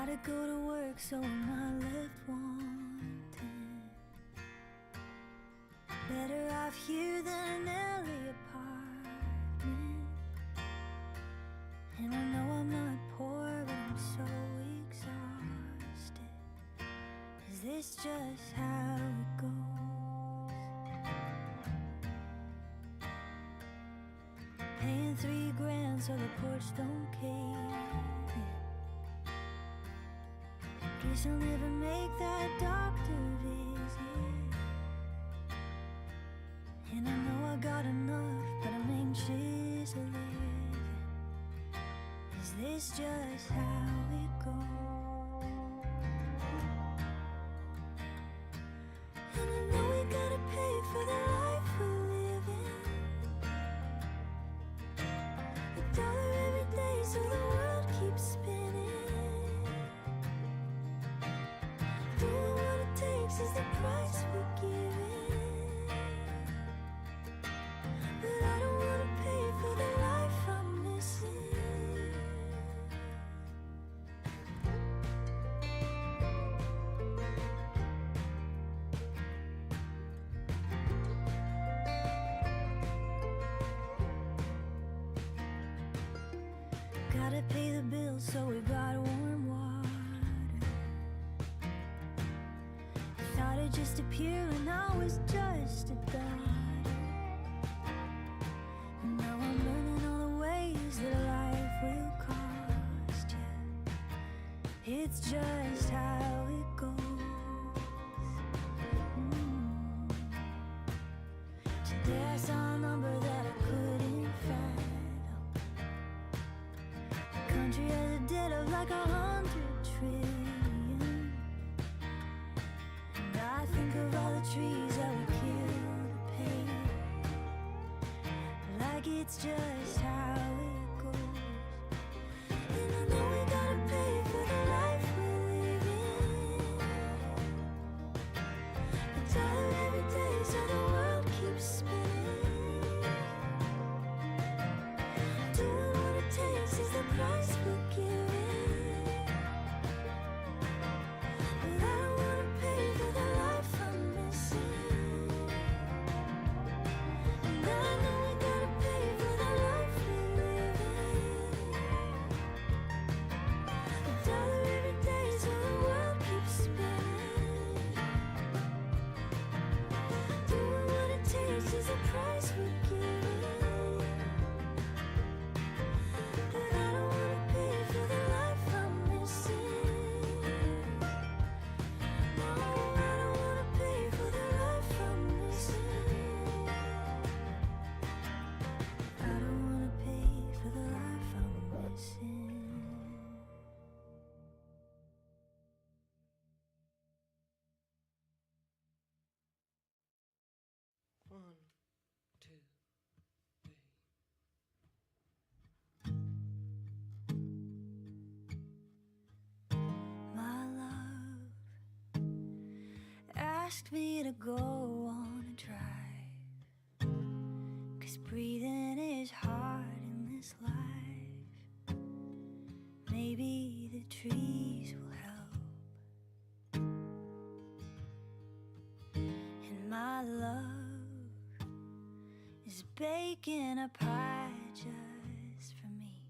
Gotta go to work, so am I left wanting. Better off here than an LA apartment. And I know I'm not poor, but I'm so exhausted. Is this just how it goes? Paying $3,000 so the porch don't cave in. Guess I'll never make that doctor visit. And I know I got enough, but I'm anxious living. Is this just how it goes? And I know we gotta pay for the life we're living. $1 every day so the world keeps spinning. Doing what it takes is the price we're giving. But I don't wanna pay for the life I'm missing. Gotta pay the bills, so we got warm water. Thought it'd just appear and I was just a daughter. And now I'm learning all the ways that life will cost you. It's just how it goes. Today I saw a number that I couldn't fathom. The country has a debt of like 100 trillion. And I think of all the trees that we killed to pay. Like it's just how it goes. And I know we gotta pay for the life we're living. $1 every day so the world keeps spinning. Doing what it takes is the price we're giving. But I don't wanna pay for the life I'm missing. And I know we gotta pay for the life we're living. $1 every day so the world keeps spinning. Doing what it takes is the price we're giving. But I don't wanna pay for the life I'm missing. No, I don't wanna pay for the life I'm missing. I don't wanna pay for the life I'm missing. One, two, three. My love asked me to go on a drive, 'cause breathing is hard in this life. Maybe the trees will help. And my love is baking a pie just for me.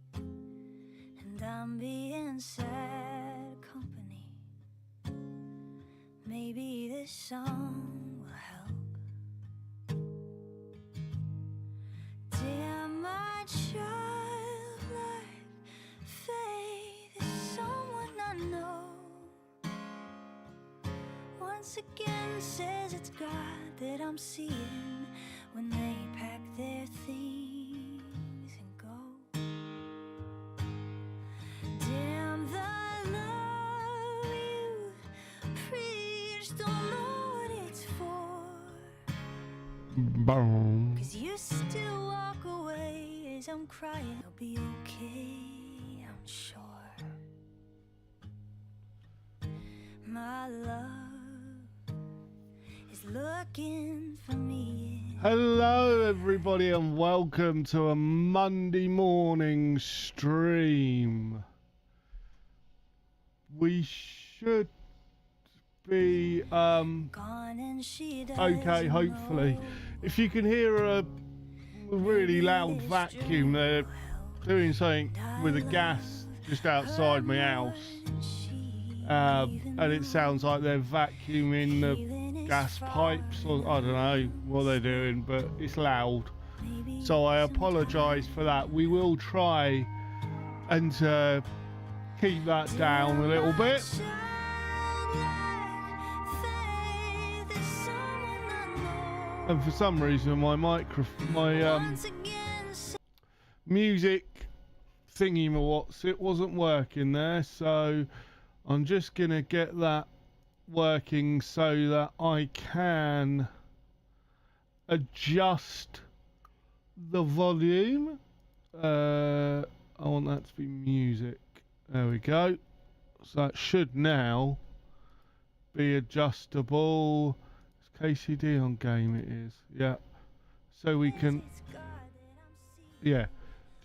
And I'm being sad company. Maybe this song will help. Damn, my childlike faith is someone I know. Once again says it's God that I'm seeing when they pack their things and go. Damn, the love you preach, don't know what it's for. Boom. 'Cause you still walk away as I'm crying. I'll be okay, I'm sure. My love is looking for me. Hello, everybody, and welcome to a Monday morning stream. we should be Gone and she okay, doesn't hopefully. know. If you can hear a really loud vacuum, they're doing something with the gas just outside my house. And it sounds like they're vacuuming the gas pipes, or I don't know what they're doing, but it's loud. So I apologise for that. We will try and keep that down a little bit. And for some reason my music thingy it wasn't working there, so I'm just gonna get that working so that I can adjust the volume. I want that to be music. There we go. So that should now be adjustable. It's KCD on game, it is. Yeah. So we can, yeah,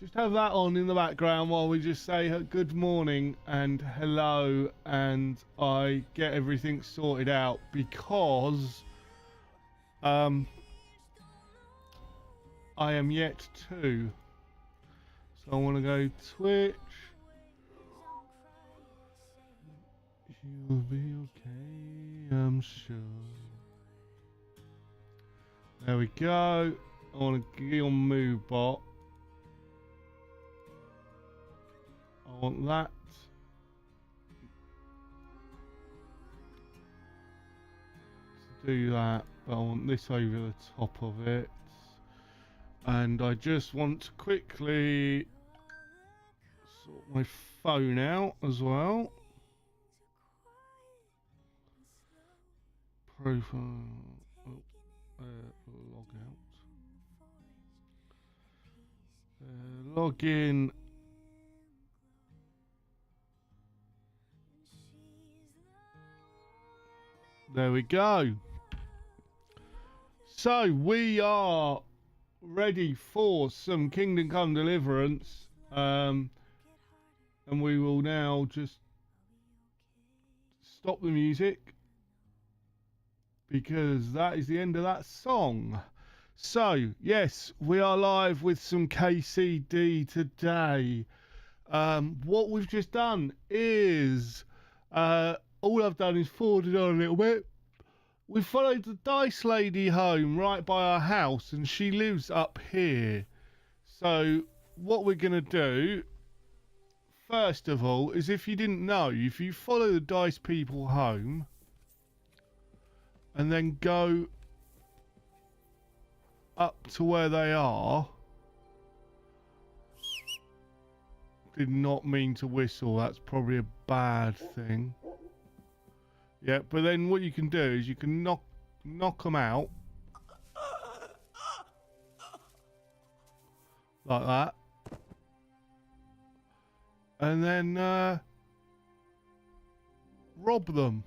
just have that on in the background while we just say good morning and hello, and I get everything sorted out, because I am yet to. So I want to go Twitch. You'll be okay, I'm sure. There we go. I want to get on MoveBot. I want that. To do that, but I want this over the top of it. And I just want to quickly sort my phone out as well. Profile. Log out. Log in. There we go. So we are ready for some Kingdom Come Deliverance, and we will now just stop the music, because that is the end of that song. So yes, we are live with some KCD today. What we've just done is all I've done is forwarded on a little bit. We followed the Dice Lady home right by our house, and she lives up here. So what we're going to do, first of all, is, if you didn't know, if you follow the Dice people home and then go up to where they are. Did not mean to whistle, that's probably a bad thing. Yeah, but then what you can do is you can knock them out like that, and then rob them.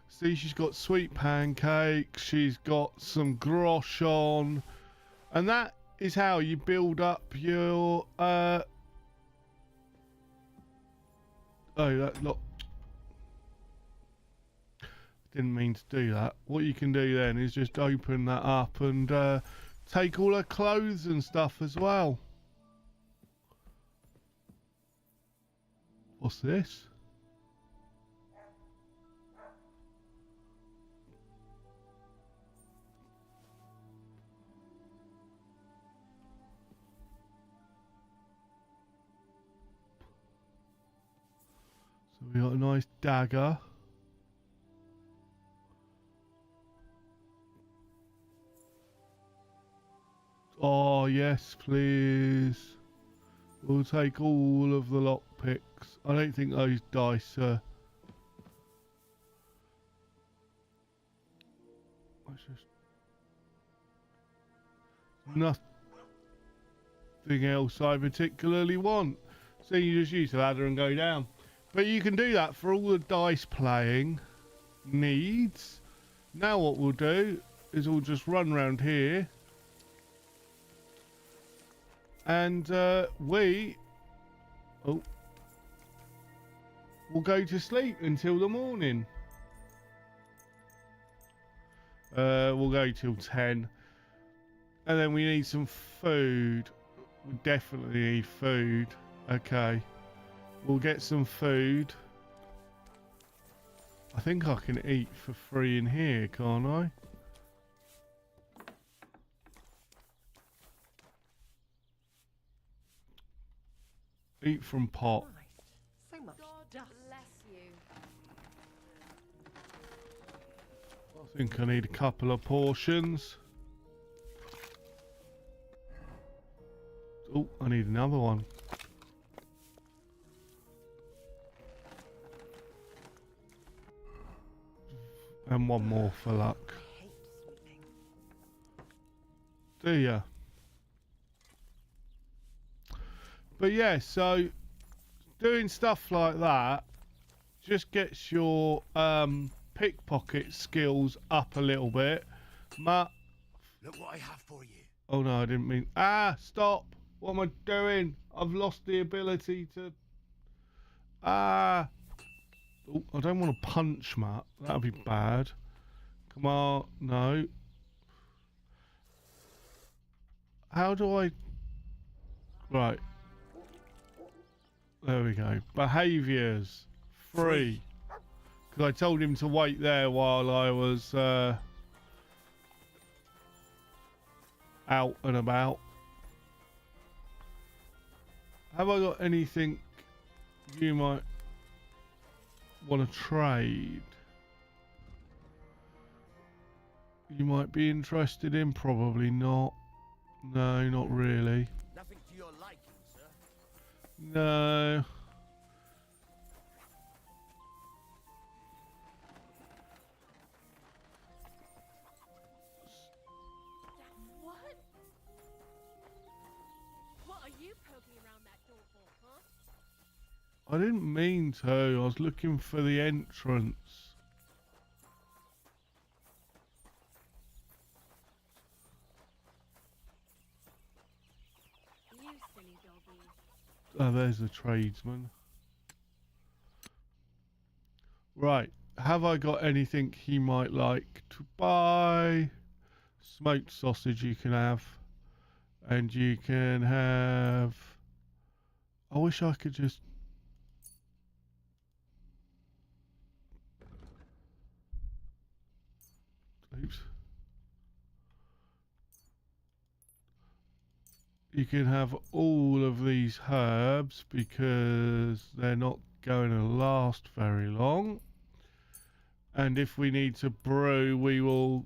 See, she's got sweet pancakes, she's got some grosh on, and that is how you build up your oh, that look. Didn't mean to do that. What you can do then is just open that up and take all her clothes and stuff as well. What's this? So we got a nice dagger. Oh, yes, please. We'll take all of the lockpicks. I don't think those dice are... Let's just... Nothing else I particularly want. So you just use the ladder and go down. But you can do that for all the dice playing needs. Now what we'll do is we'll just run around here. And we'll go to sleep until the morning. We'll go till 10. And then we need some food. We definitely need food. Okay. We'll get some food. I think I can eat for free in here, can't I? Eat from pot. So much dust. I think I need a couple of portions. Oh, I need another one. And one more for luck. I hate sweeping. Do ya? But yeah, so doing stuff like that just gets your pickpocket skills up a little bit. Look what I have for you. Oh no, I didn't mean. Ah, stop! What am I doing? I've lost the ability to. Ah! Oh, I don't want to punch Matt. That'd be bad. Come on, no. How do I? Right. There we go. Behaviours. Free. Because I told him to wait there while I was out and about. Have I got anything you might want to trade? You might be interested in? Probably not. No, not really. Nothing to your liking, sir. No. What? What are you poking around that door for, huh? I didn't mean to. I was looking for the entrance. You silly doggy. Oh, there's the tradesman. Right. Have I got anything he might like to buy? Smoked sausage you can have. And you can have... I wish I could just... Oops. You can have all of these herbs because they're not going to last very long. And if we need to brew, we will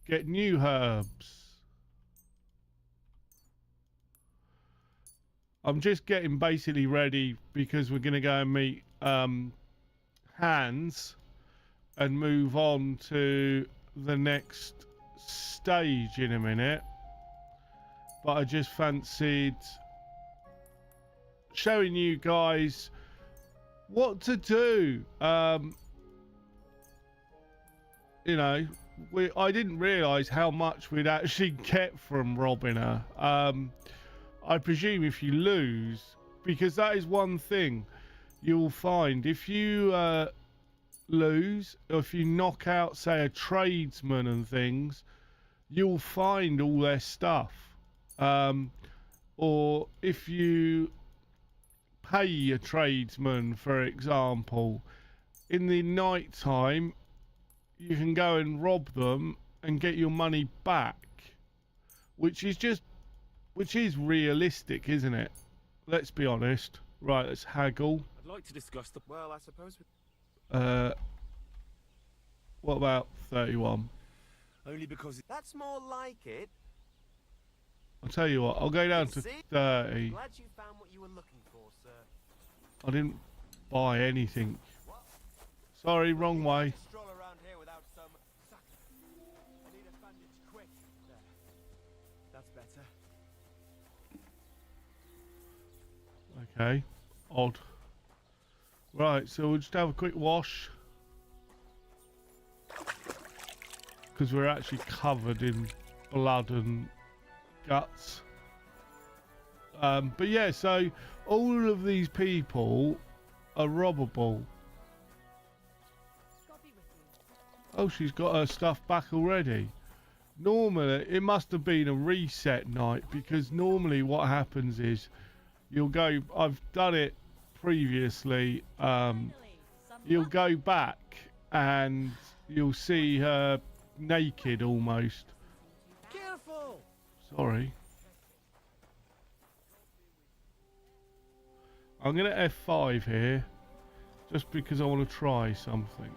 get new herbs. I'm just getting basically ready because we're going to go and meet Hans and move on to the next stage in a minute. But I just fancied showing you guys what to do. You know, I didn't realise how much we'd actually get from robbing her. I presume if you lose, because that is one thing you'll find if you lose, or if you knock out, say, a tradesman and things, you'll find all their stuff. Or if you pay a tradesman, for example, in the night time, you can go and rob them and get your money back, which is realistic, isn't it? Let's be honest. Right, let's haggle. I'd like to discuss the... Well, I suppose... What about 31? Only because... That's more like it. I'll tell you what, I'll go down to 30. Glad you found what you were looking for, sir. I didn't buy anything. Sorry, wrong way. Stroll around here without some... I need a bandage quick. There. That's better. Okay, odd. Right, so we'll just have a quick wash. Because we're actually covered in blood and guts. But yeah, so all of these people are robbable. God be with you. Oh, she's got her stuff back already. Normally, it must have been a reset night, because normally what happens is you'll go, I've done it previously, Finally, some you'll luck. go back and you'll see her naked almost. Careful! Sorry. I'm going to F5 here, just because I want to try something.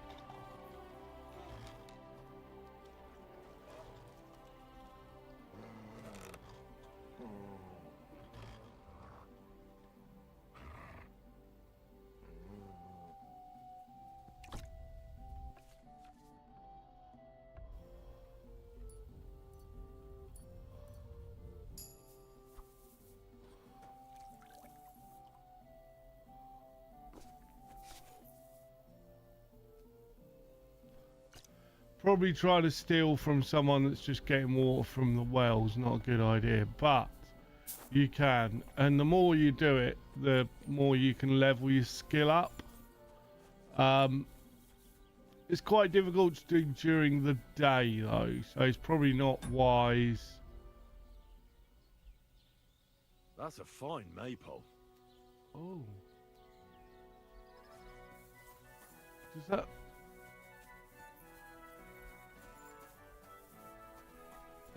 Probably try to steal from someone that's just getting water from the well's not a good idea, but you can. And the more you do it, the more you can level your skill up. It's quite difficult to do during the day though, so it's probably not wise. That's a fine maypole. Oh. Does that...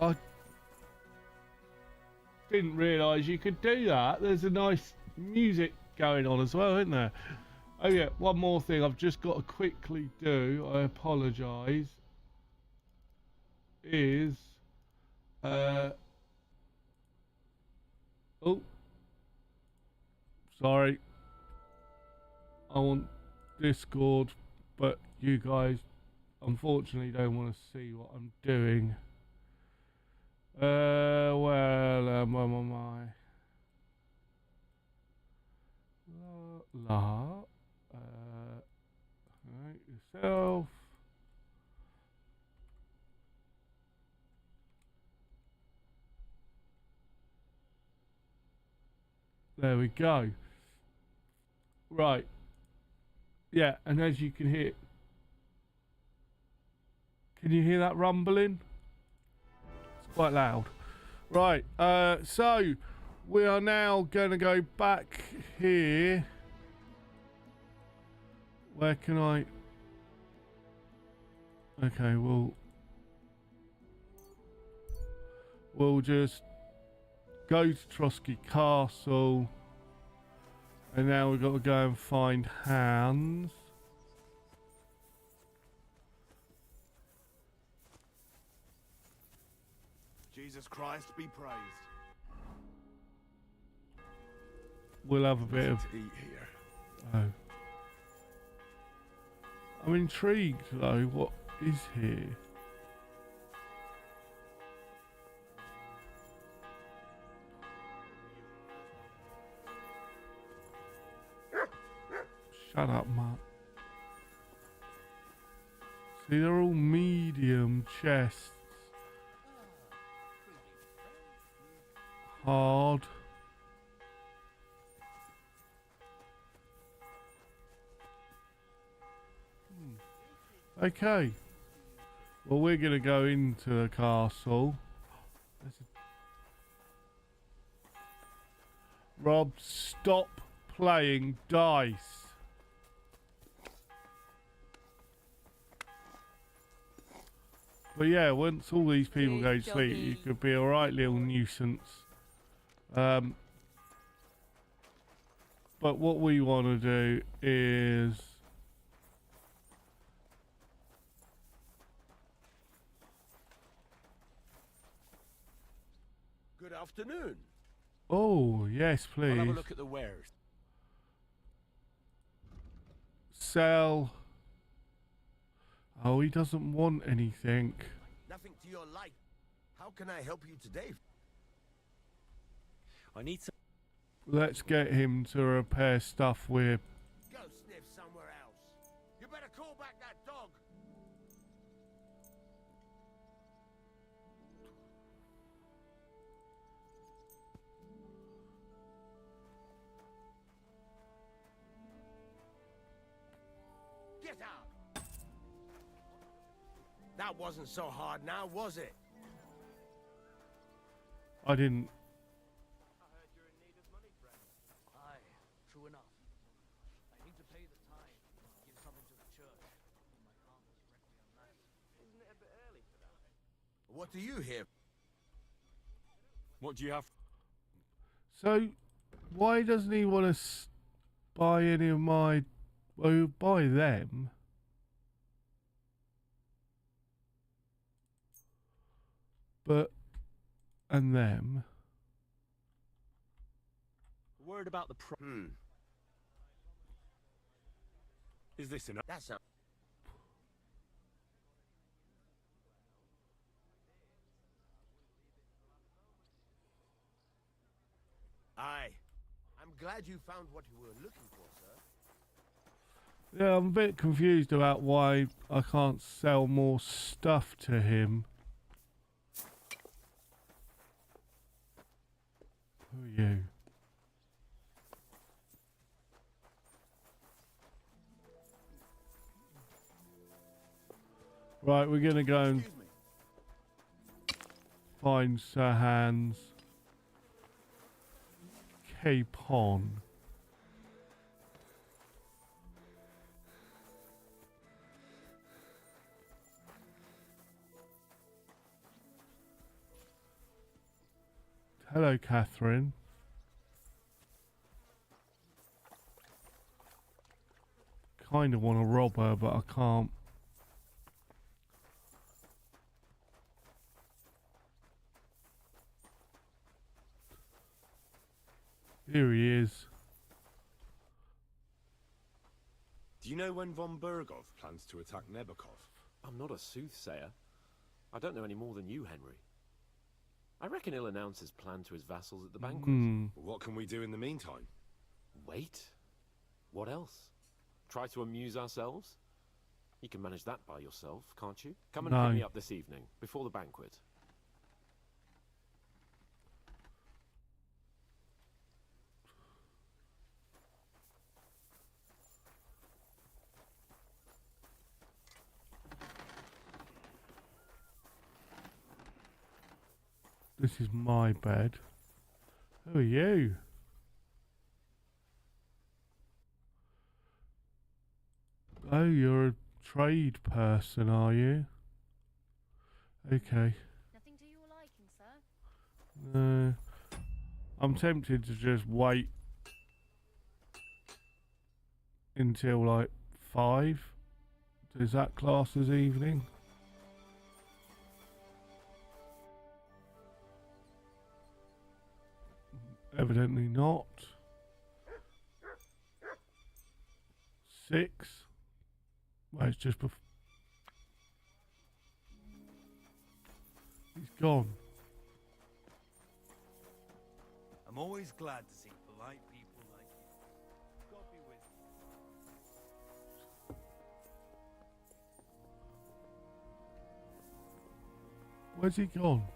I didn't realise you could do that. There's a nice music going on as well, isn't there? Oh yeah, one more thing I've just got to quickly do, I apologise, is... oh. Sorry. I want Discord, but you guys unfortunately don't want to see what I'm doing. Where am I? Right, yourself. There we go. Right. Yeah, and as you can hear, can you hear that rumbling? It's quite loud. Right, so we are now going to go back here. Where can I... Okay, we'll just go to Trotsky Castle. And now we've got to go and find Hans. Jesus Christ be praised. We'll have a bit of... To eat here. Oh. I'm intrigued though, what is here? Shut up, Matt. See, they're all medium chests. Hard. Okay. Well, we're going to go into the castle. Rob, stop playing dice. But yeah, once all these people go to sleep, you could be a right little nuisance. But what we want to do is... Good afternoon. Oh, yes, I'll have a please. look at the wares. Sell. Oh, he doesn't want anything. Nothing to your light. How can I help you today? I need some. Let's get him to repair stuff with... Go sniff somewhere else. You better call back that dog. Get out! That wasn't so hard now, was it? I didn't. I heard you're in need of money, friend. Aye, true enough. I need to pay the tithe, give something to the church, for my father's requiem mass. Isn't it a bit early for that? What do you hear? What do you have? So, why doesn't he want to buy any of my... Well, buy them. But... And them. Word about the Is this enough? That's not. Aye. I'm glad you found what you were looking for, sir. Yeah, I'm a bit confused about why I can't sell more stuff to him. Who are you? Right, we're gonna go and Excuse me. find Sir Hans. Capon. Hello, Catherine. Kind of want to rob her, but I can't. Here he is. Do you know when von Bergov plans to attack Nebokov? I'm not a soothsayer. I don't know any more than you, Henry. I reckon he'll announce his plan to his vassals at the banquet. What can we do in the meantime? Wait? What else? Try to amuse ourselves? You can manage that by yourself, can't you? Come and No. pick me up this evening, before the banquet. This is my bed. Who are you? Oh, you're a trade person, are you? Okay. Nothing to your liking, sir? I'm tempted to just wait until like 5. Is that class as evening? Evidently not. 6. Well, it's just before. He's gone. I'm always glad to see polite people like you. God be with you. Where's he gone?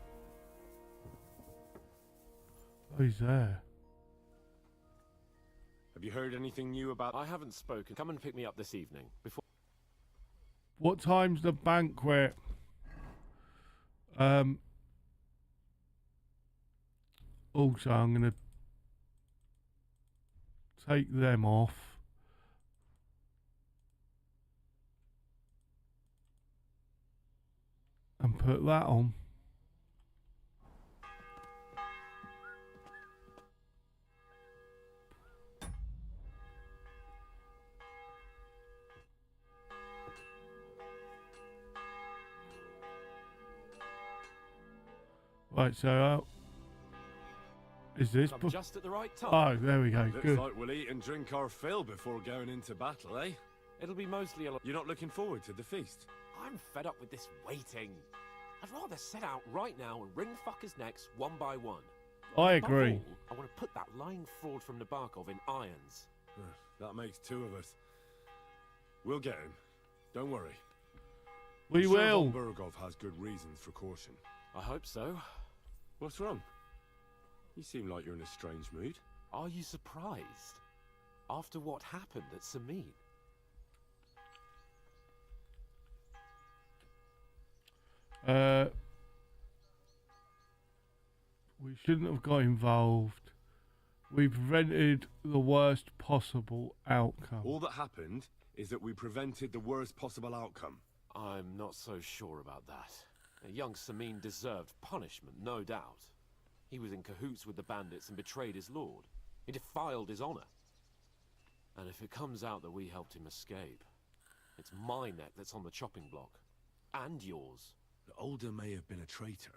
Oh, he's there. Have you heard anything new about... I haven't spoken. Come and pick me up this evening, before... What time's the banquet? Also, I'm going to take them off. And put that on. Right, so is this? I'm just at the right time. Oh, there we go. Looks Good. like we'll eat and drink our fill before going into battle, eh? It'll be mostly a... You're not looking forward to the feast? I'm fed up with this waiting. I'd rather set out right now and wring fuckers' necks one by one. I Above agree. all, I want to put that lying fraud from Nabokov in irons. That makes 2 of us. We'll get him. Don't worry. We I'm sure will. Von Bergov has good reasons for caution. I hope so. What's wrong? You seem like you're in a strange mood. Are you surprised? After what happened at Samin? We shouldn't have got involved. We prevented the worst possible outcome. All that happened is that we prevented the worst possible outcome. I'm not so sure about that. Young Samin deserved punishment, no doubt. He was in cahoots with the bandits and betrayed his lord. He defiled his honor. And if it comes out that we helped him escape, it's my neck that's on the chopping block. And yours. The Older may have been a traitor.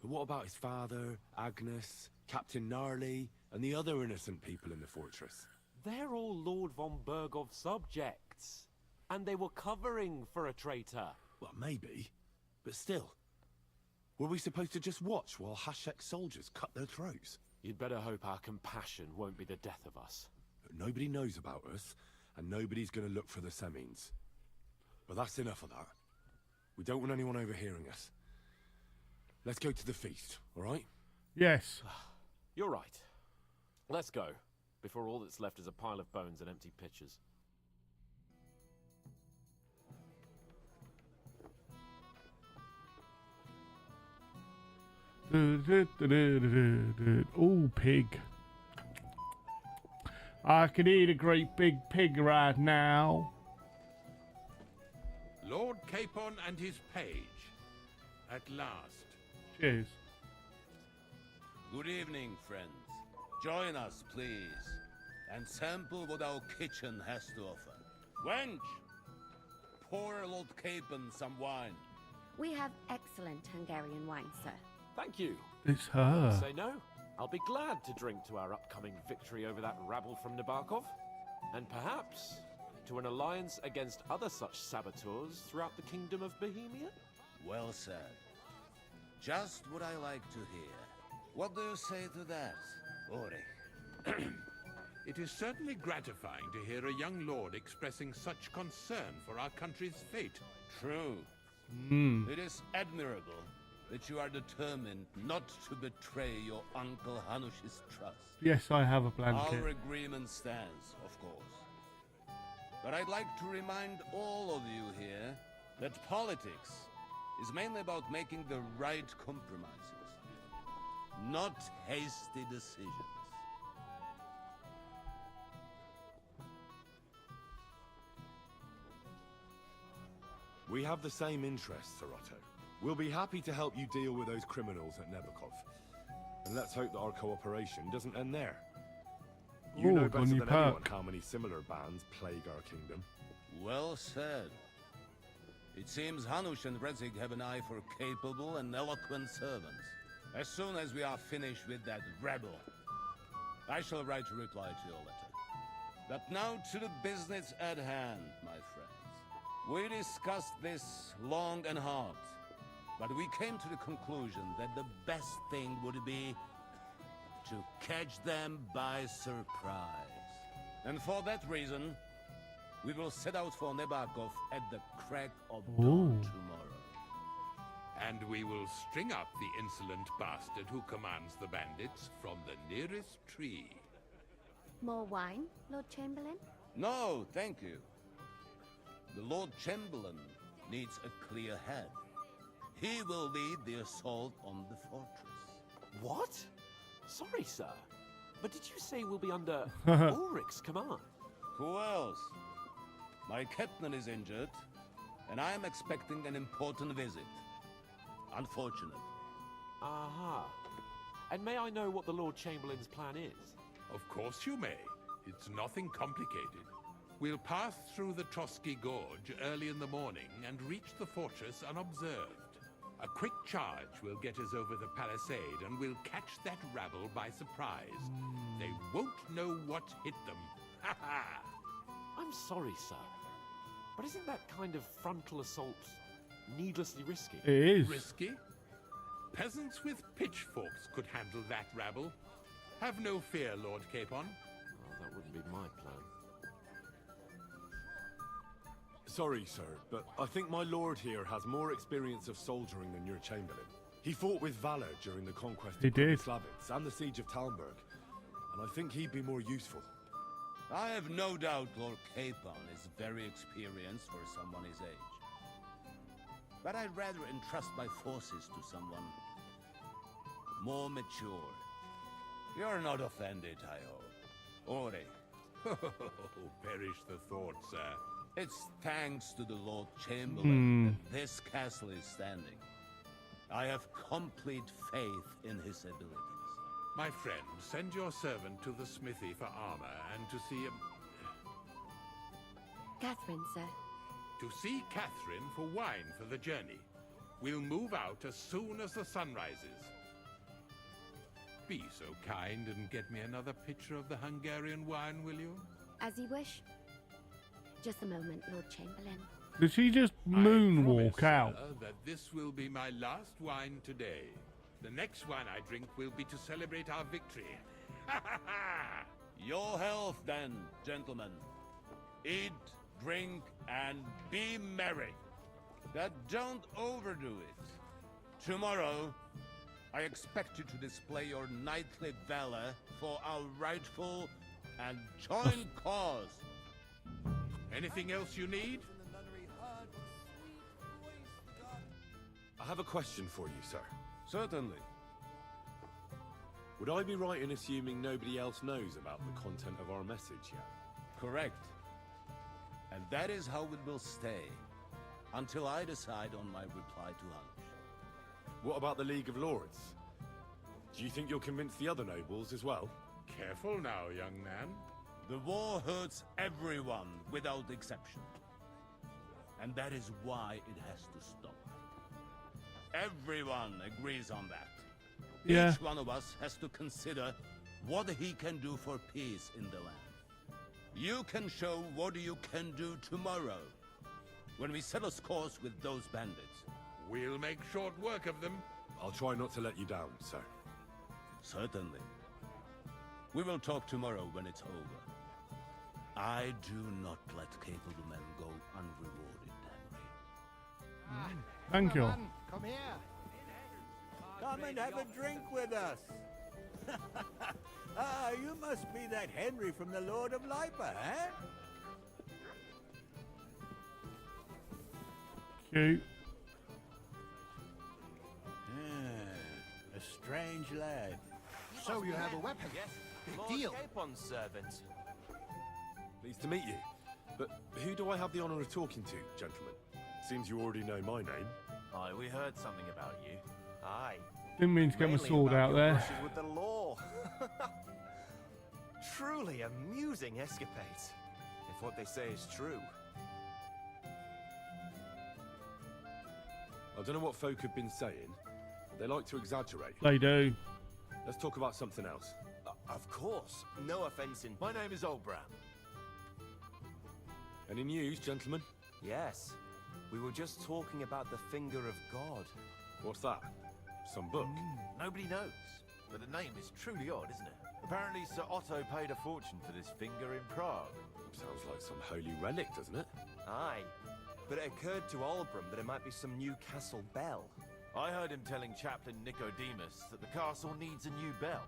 But what about his father, Agnes, Captain Gnarly, and the other innocent people in the fortress? They're all Lord von Bergov's subjects. And they were covering for a traitor. Well, maybe. But still. Were we supposed to just watch while Hashek's soldiers cut their throats? You'd better hope our compassion won't be the death of us. But nobody knows about us, and nobody's going to look for the Semines. But that's enough of that. We don't want anyone overhearing us. Let's go to the feast, all right? Yes. You're right. Let's go, before all that's left is a pile of bones and empty pitchers. Oh, pig. I could eat a great big pig right now. Lord Capon and his page. At last. Cheers. Good evening, friends. Join us, please, and sample what our kitchen has to offer. Wench, pour Lord Capon some wine. We have excellent Hungarian wine, sir. Thank you. It's her. Say no. I'll be glad to drink to our upcoming victory over that rabble from Nabokov. And perhaps to an alliance against other such saboteurs throughout the kingdom of Bohemia? Well said. Just what I like to hear. What do you say to that, Ulrich? It is certainly gratifying to hear a young lord expressing such concern for our country's fate. True. It is admirable that you are determined not to betray your Uncle Hanush's trust. Yes, I have a blanket. Our agreement stands, of course. But I'd like to remind all of you here that politics is mainly about making the right compromises, not hasty decisions. We have the same interests, Sir Otto. We'll be happy to help you deal with those criminals at Nebokov. And let's hope that our cooperation doesn't end there. You know better than anyone how many similar bands plague our kingdom. Well said. It seems Hanush and Rezig have an eye for capable and eloquent servants. As soon as we are finished with that rebel, I shall write a reply to your letter. But now to the business at hand, my friends. We discussed this long and hard, but we came to the conclusion that the best thing would be to catch them by surprise. And for that reason, we will set out for Nebakov at the crack of dawn tomorrow. And we will string up the insolent bastard who commands the bandits from the nearest tree. More wine, Lord Chamberlain? No, thank you. The Lord Chamberlain needs a clear head. He will lead the assault on the fortress. What? Sorry, sir. But did you say we'll be under Ulrich's command? Who else? My captain is injured, and I am expecting an important visit. Unfortunate. Aha. And may I know what the Lord Chamberlain's plan is? Of course you may. It's nothing complicated. We'll pass through the Trotsky Gorge early in the morning and reach the fortress unobserved. A quick charge will get us over the palisade, and we'll catch that rabble by surprise. They won't know what hit them. Ha ha! I'm sorry, sir. But isn't that kind of frontal assault needlessly risky? It is. Risky? Peasants with pitchforks could handle that rabble. Have no fear, Lord Capon. Well, that wouldn't be my plan. Sorry, sir, but I think my lord here has more experience of soldiering than your chamberlain. He fought with valor during the conquest of Slavitz and the siege of Talmberg, and I think he'd be more useful. I have no doubt Lord Capon is very experienced for someone his age. But I'd rather entrust my forces to someone more mature. You're not offended, I hope. Ori. Perish the thought, sir. It's thanks to the Lord Chamberlain that this castle is standing. I have complete faith in his abilities. My friend, send your servant to the smithy for armor and to see Catherine, sir. To see Catherine for wine for the journey. We'll move out as soon as the sun rises. Be so kind and get me another pitcher of the Hungarian wine, will you? As you wish. Just a moment, Lord Chamberlain. Did she just moonwalk I out? promise, sir, that this will be my last wine today. The next wine I drink will be to celebrate our victory. Your health, then, gentlemen. Eat, drink, and be merry. But don't overdo it. Tomorrow, I expect you to display your knightly valor for our rightful and joint cause. Anything else you need? I have a question for you, sir. Certainly. Would I be right in assuming nobody else knows about the content of our message yet? Correct. And that is how it will stay, until I decide on my reply to Hunt. What about the League of Lords? Do you think you'll convince the other nobles as well? Careful now, young man. The war hurts everyone without exception. And that is why it has to stop. Everyone agrees on that. Yeah. Each one of us has to consider what he can do for peace in the land. You can show what you can do tomorrow, when we settle scores with those bandits. We'll make short work of them. I'll try not to let you down, sir. Certainly. We will talk tomorrow when it's over. I do not let capable men go unrewarded, Henry. Thank you. Come here. Come and have a drink with us. You must be that Henry from the Lord of Lipa, eh? Cute. A strange lad. So you have a weapon? Yes, Big deal. Capon's servant. Pleased to meet you. But who do I have the honor of talking to, gentlemen? Seems you already know my name. Aye, we heard something about you. Aye. Didn't mean to get my Mainly sword about out your there. brushes with the law. Truly amusing escapades, if what they say is true. I don't know what folk have been saying. They like to exaggerate. They do. Let's talk about something else. Of course. No offense in... My name is Olbram. Any news, gentlemen? Yes. We were just talking about the Finger of God. What's that? Some book? Nobody knows, but the name is truly odd, isn't it? Apparently Sir Otto paid a fortune for this finger in Prague. Sounds like some holy relic, doesn't it? Aye. But it occurred to Olbram that it might be some new castle bell. I heard him telling Chaplain Nicodemus that the castle needs a new bell.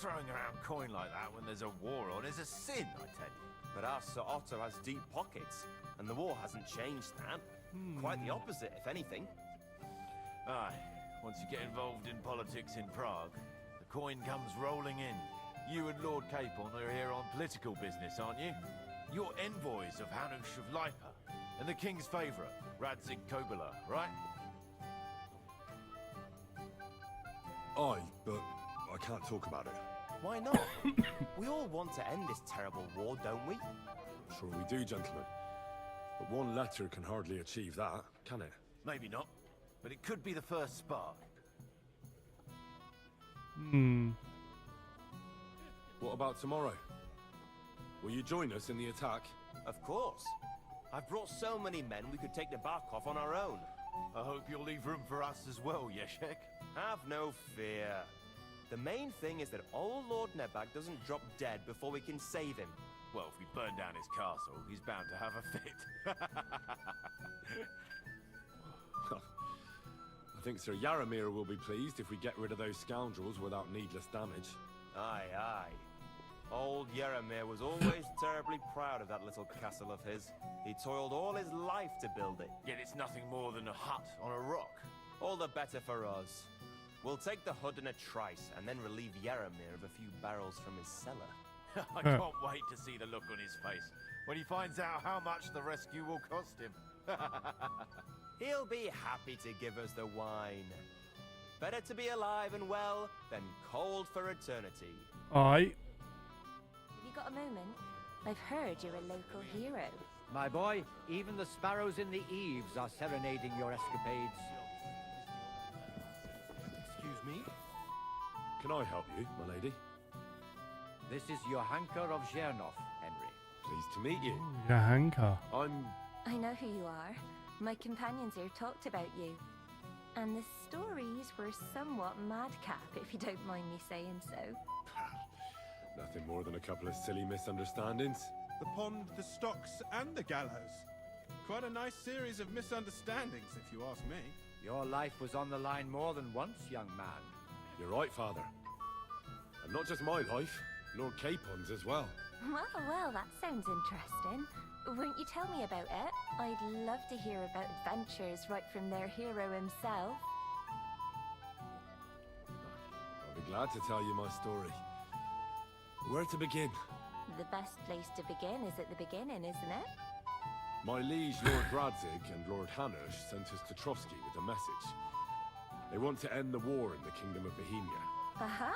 Throwing around coin like that when there's a war on is a sin, I tell you. But our Sir Otto has deep pockets, and the war hasn't changed that. Quite the opposite, if anything. Aye, once you get involved in politics in Prague, the coin comes rolling in. You and Lord Capon are here on political business, aren't you? You're envoys of Hanush of Lipa, and the king's favourite, Radzig Kobyla, right? Aye, but I can't talk about it. Why not? We all want to end this terrible war, don't we? I'm sure we do, gentlemen. But one letter can hardly achieve that, can it? Maybe not, but it could be the first spark. What about tomorrow? Will you join us in the attack? Of course. I've brought so many men we could take the Barkov on our own. I hope you'll leave room for us as well, Yeshek. Have no fear. The main thing is that old Lord Nebag doesn't drop dead before we can save him. Well, if we burn down his castle, he's bound to have a fit. I think Sir Yaramir will be pleased if we get rid of those scoundrels without needless damage. Aye, aye. Old Yaramir was always terribly proud of that little castle of his. He toiled all his life to build it. Yet it's nothing more than a hut on a rock. All the better for us. We'll take the hood in a trice and then relieve Yaramir of a few barrels from his cellar. I can't wait to see the look on his face when he finds out how much the rescue will cost him. He'll be happy to give us the wine. Better to be alive and well than cold for eternity. Aye. Have you got a moment? I've heard you're a local hero. My boy, even the sparrows in the eaves are serenading your escapades. Excuse me? Can I help you, my lady? This is Johanka of Zhernov, Henry. Pleased to meet you. Johanka. I know who you are. My companions here talked about you. And the stories were somewhat madcap, if you don't mind me saying so. Nothing more than a couple of silly misunderstandings. The pond, the stocks, and the gallows. Quite a nice series of misunderstandings, if you ask me. Your life was on the line more than once, young man. You're right, Father. And not just my life, Lord Capon's as well. Well, that sounds interesting. Won't you tell me about it? I'd love to hear about adventures right from their hero himself. I'll be glad to tell you my story. Where to begin? The best place to begin is at the beginning, isn't it? My liege, Lord Gradzig, and Lord Hanush sent us to Trotsky with a message. They want to end the war in the Kingdom of Bohemia. Aha!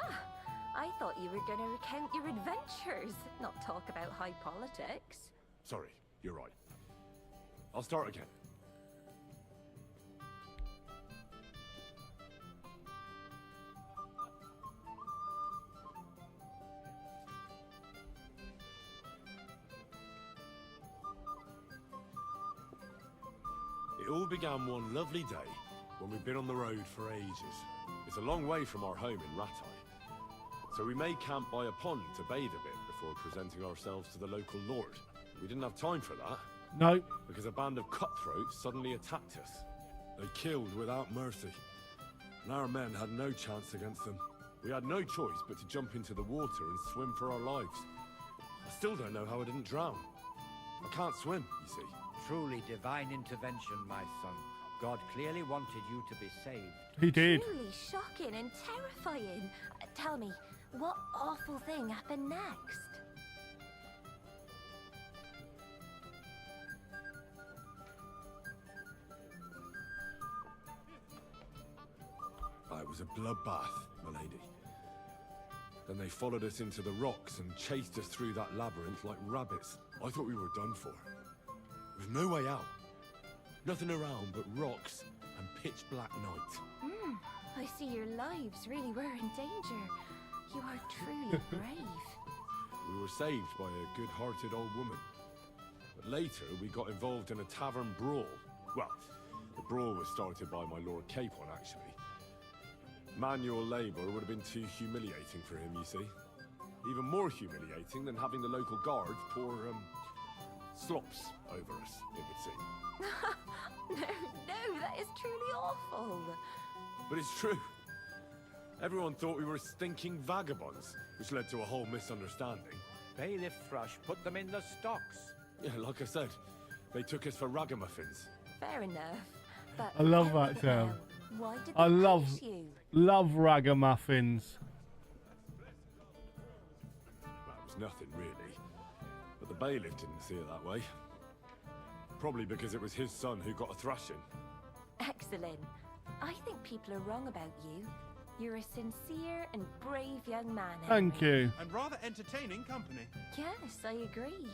I thought you were going to recount your adventures, not talk about high politics. Sorry, you're right. I'll start again. It all began one lovely day when we'd been on the road for ages. It's a long way from our home in Ratai. So we made camp by a pond to bathe a bit before presenting ourselves to the local lord. We didn't have time for that. No. Because a band of cutthroats suddenly attacked us. They killed without mercy. And our men had no chance against them. We had no choice but to jump into the water and swim for our lives. I still don't know how I didn't drown. I can't swim, you see. Truly divine intervention, my son. God clearly wanted you to be saved. He did. Truly shocking and terrifying. Tell me, what awful thing happened next? It was a bloodbath, my lady. Then they followed us into the rocks and chased us through that labyrinth like rabbits. I thought we were done for. There was no way out. Nothing around but rocks and pitch black night. I see your lives really were in danger. You are truly brave. We were saved by a good-hearted old woman. But later, we got involved in a tavern brawl. Well, the brawl was started by my Lord Capon, actually. Manual labor would have been too humiliating for him, you see. Even more humiliating than having the local guards pour, slops over us, it would seem. No, that is truly awful. But it's true. Everyone thought we were stinking vagabonds, which led to a whole misunderstanding. Bailiff Thrush put them in the stocks. Yeah, like I said, they took us for ragamuffins. Fair enough. But I love tell that me term. now, why did I they love punish you? ragamuffins. That was nothing, really. But the bailiff didn't see it that way. Probably because it was his son who got a thrashing. Excellent. I think people are wrong about you. You're a sincere and brave young man, Thank Henry. you. And rather entertaining company. Yes, I agree.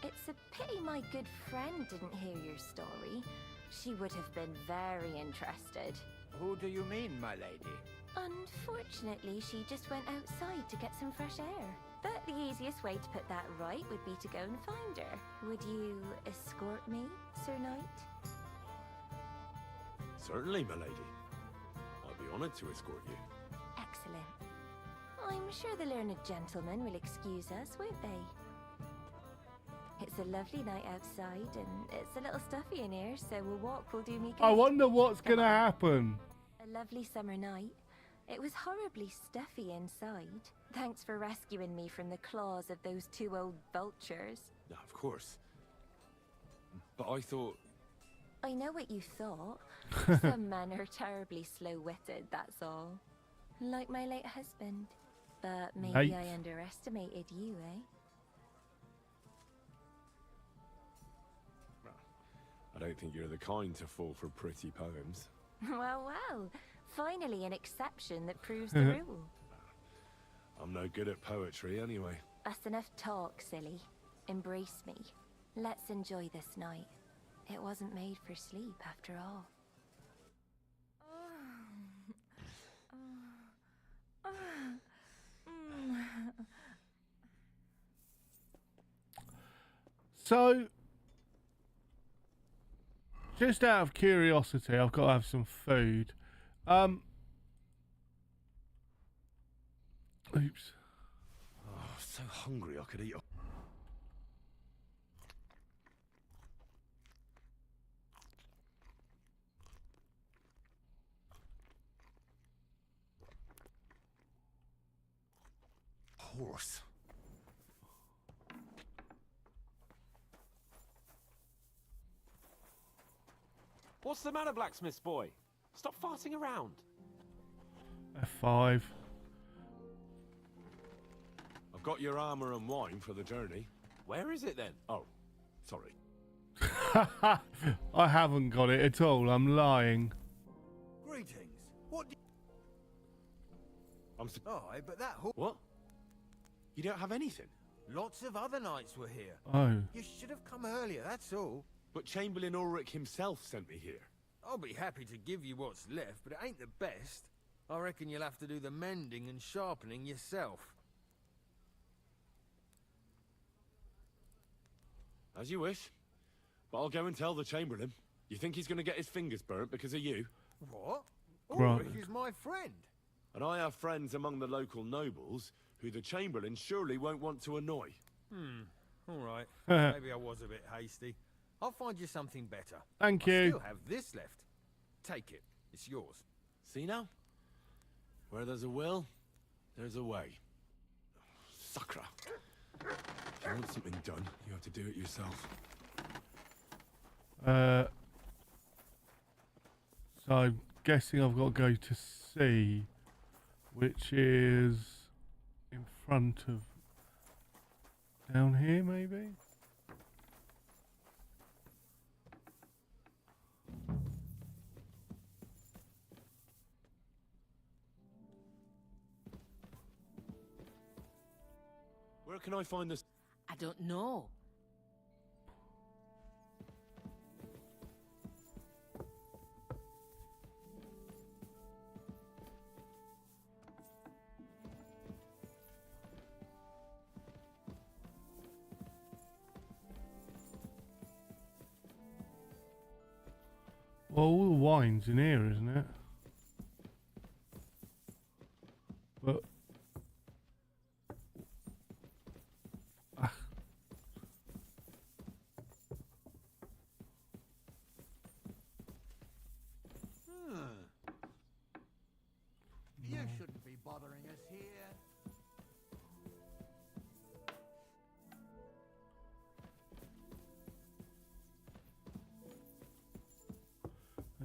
It's a pity my good friend didn't hear your story. She would have been very interested. Who do you mean, my lady? Unfortunately, she just went outside to get some fresh air. But the easiest way to put that right would be to go and find her. Would you escort me, Sir Knight? Certainly, my lady. I'd be honored to escort you. Excellent. I'm sure the learned gentlemen will excuse us, won't they? It's a lovely night outside, and it's a little stuffy in here, so a walk will do me good. I wonder what's gonna happen. A lovely summer night. It was horribly stuffy inside. Thanks for rescuing me from the claws of those two old vultures. No, of course. But I thought... I know what you thought. Some men are terribly slow-witted, that's all. Like my late husband. But maybe I underestimated you, eh? I don't think you're the kind to fall for pretty poems. Well, well. Finally an exception that proves the rule. I'm no good at poetry anyway. That's enough talk, silly. Embrace me. Let's enjoy this night. It wasn't made for sleep, after all. So, just out of curiosity, I've got to have some food. Oops. Oh, so hungry I could eat a... horse. What's the matter, blacksmith's boy? Stop farting around. F5. I've got your armor and wine for the journey. Where is it then? Oh, sorry. I haven't got it at all. I'm lying. Greetings. What do I'm Aye, but that horse... What? You don't have anything? Lots of other knights were here. Oh. You should have come earlier, that's all. But Chamberlain Ulrich himself sent me here. I'll be happy to give you what's left, but it ain't the best. I reckon you'll have to do the mending and sharpening yourself. As you wish. But I'll go and tell the Chamberlain. You think he's going to get his fingers burnt because of you? What? Right. Ulrich is my friend. And I have friends among the local nobles who the Chamberlain surely won't want to annoy. All right. Maybe I was a bit hasty. I'll find you something better. Thank I you. still have this left. Take it. It's yours. See now? Where there's a will, there's a way. Suckra. If you want something done, you have to do it yourself. So I'm guessing I've got to go to C, which is in front of down here, maybe. Where can I find this? I don't know. Well, all the wine's in here, isn't it? But You shouldn't be bothering us here.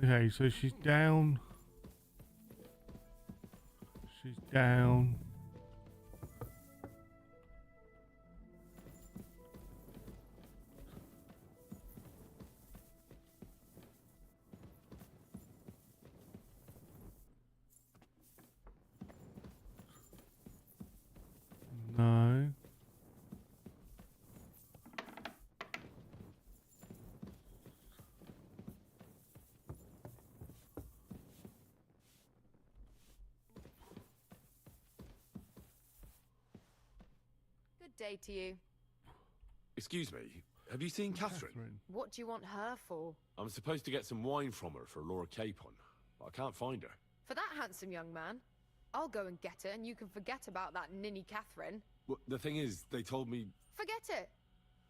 okay, so she's down. She's down. No. Good day to you. Excuse me, have you seen Catherine? What do you want her for? I'm supposed to get some wine from her for Laura Capon, but I can't find her. For that handsome young man? I'll go and get her, and you can forget about that ninny Catherine. Well, the thing is, they told me... Forget it!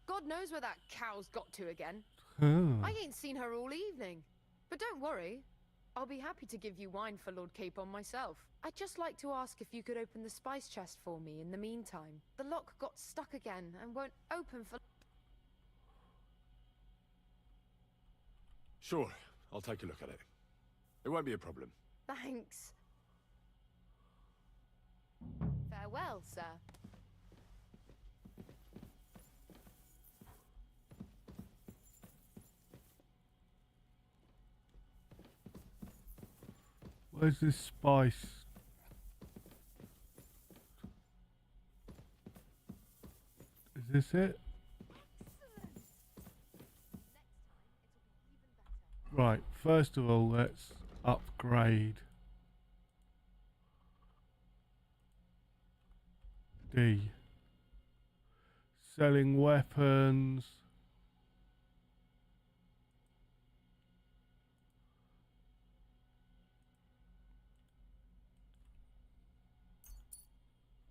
God knows where that cow's got to again. Oh. I ain't seen her all evening. But don't worry. I'll be happy to give you wine for Lord Capon myself. I'd just like to ask if you could open the spice chest for me in the meantime. The lock got stuck again and won't open for... Sure, I'll take a look at it. It won't be a problem. Thanks. Farewell, sir. Where's this spice? Is this it? Right, first of all, let's upgrade D. Selling weapons.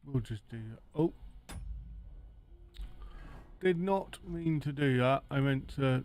We'll just do that. Oh. Did not mean to do that. I meant to...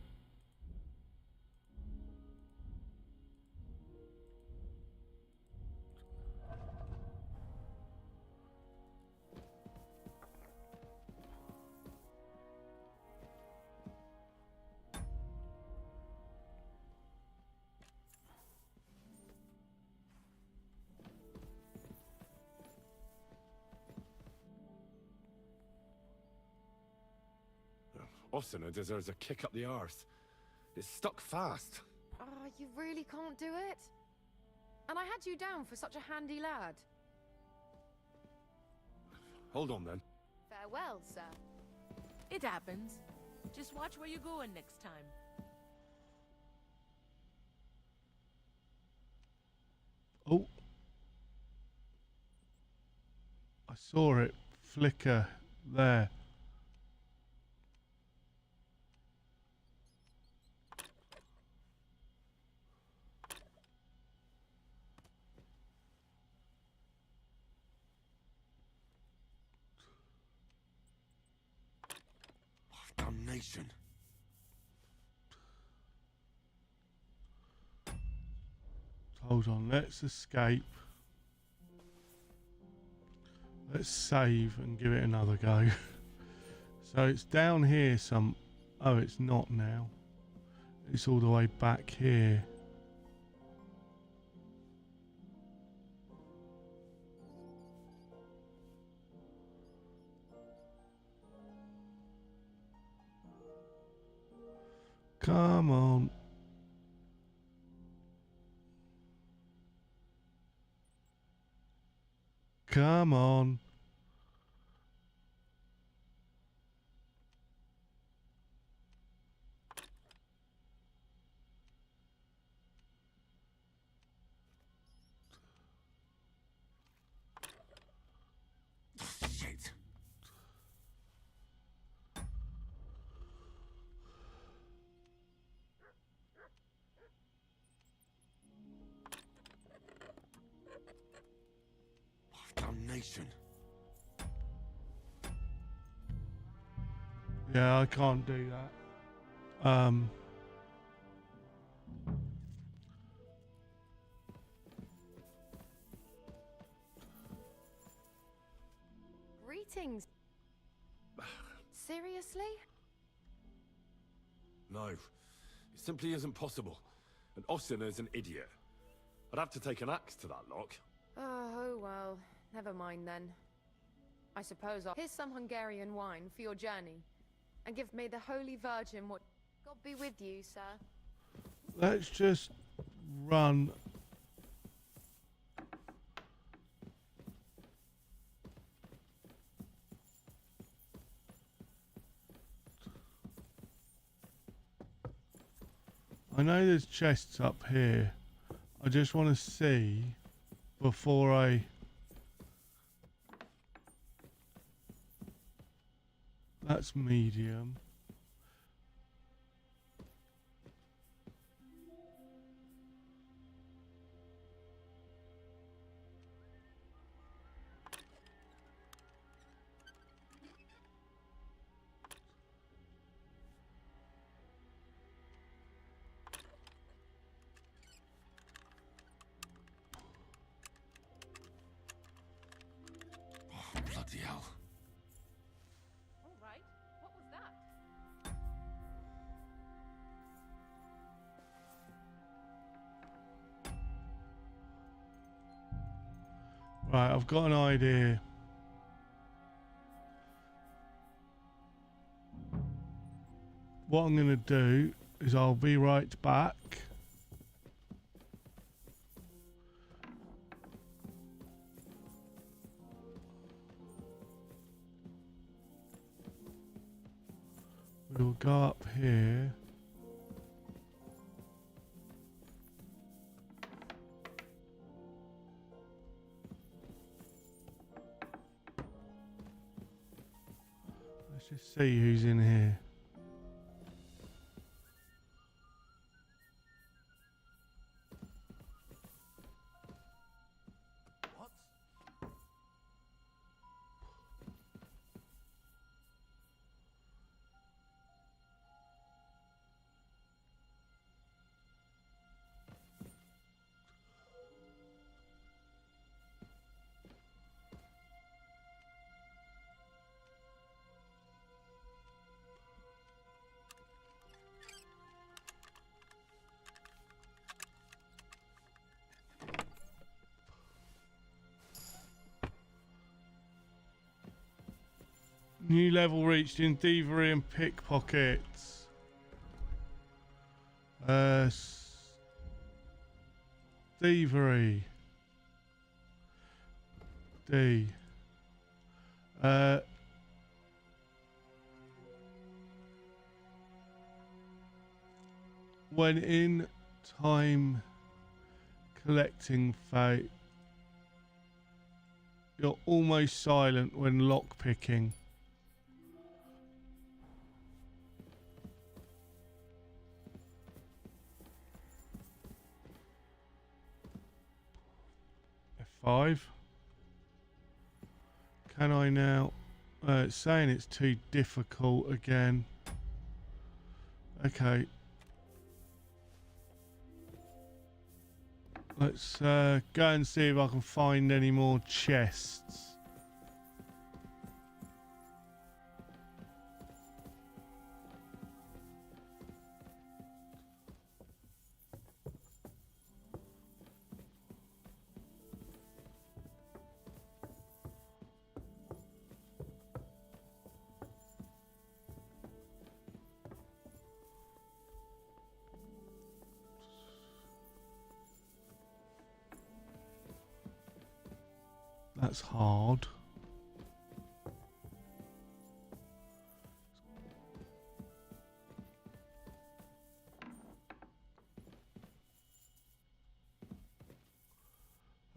Osina deserves a kick up the arse. It's stuck fast. Ah, you really can't do it? And I had you down for such a handy lad. Hold on then. Farewell, sir. It happens. Just watch where you're going next time. Oh. I saw it flicker there. Damnation. Hold on, let's escape. Let's save and give it another go. So it's down here some... Oh, it's not now. It's all the way back here. Come on. Come on. Shit. Damnation. Yeah, I can't do that. Greetings. Seriously? No, it simply isn't possible. And Osina's an idiot. I'd have to take an axe to that lock. Oh, well. Never mind then. I suppose I'll... Here's some Hungarian wine for your journey. And give me the Holy Virgin what... God be with you, sir. Let's just run. I know there's chests up here. I just want to see before I... That's medium. Right, I've got an idea. What I'm going to do is I'll be right back. We'll go up here. Let's just see who's in here. New level reached in thievery and pickpockets. Thievery. D. When in time collecting fate, you're almost silent when lockpicking. F5. Can I now? It's saying it's too difficult again. Okay. Let's go and see if I can find any more chests. That's hard.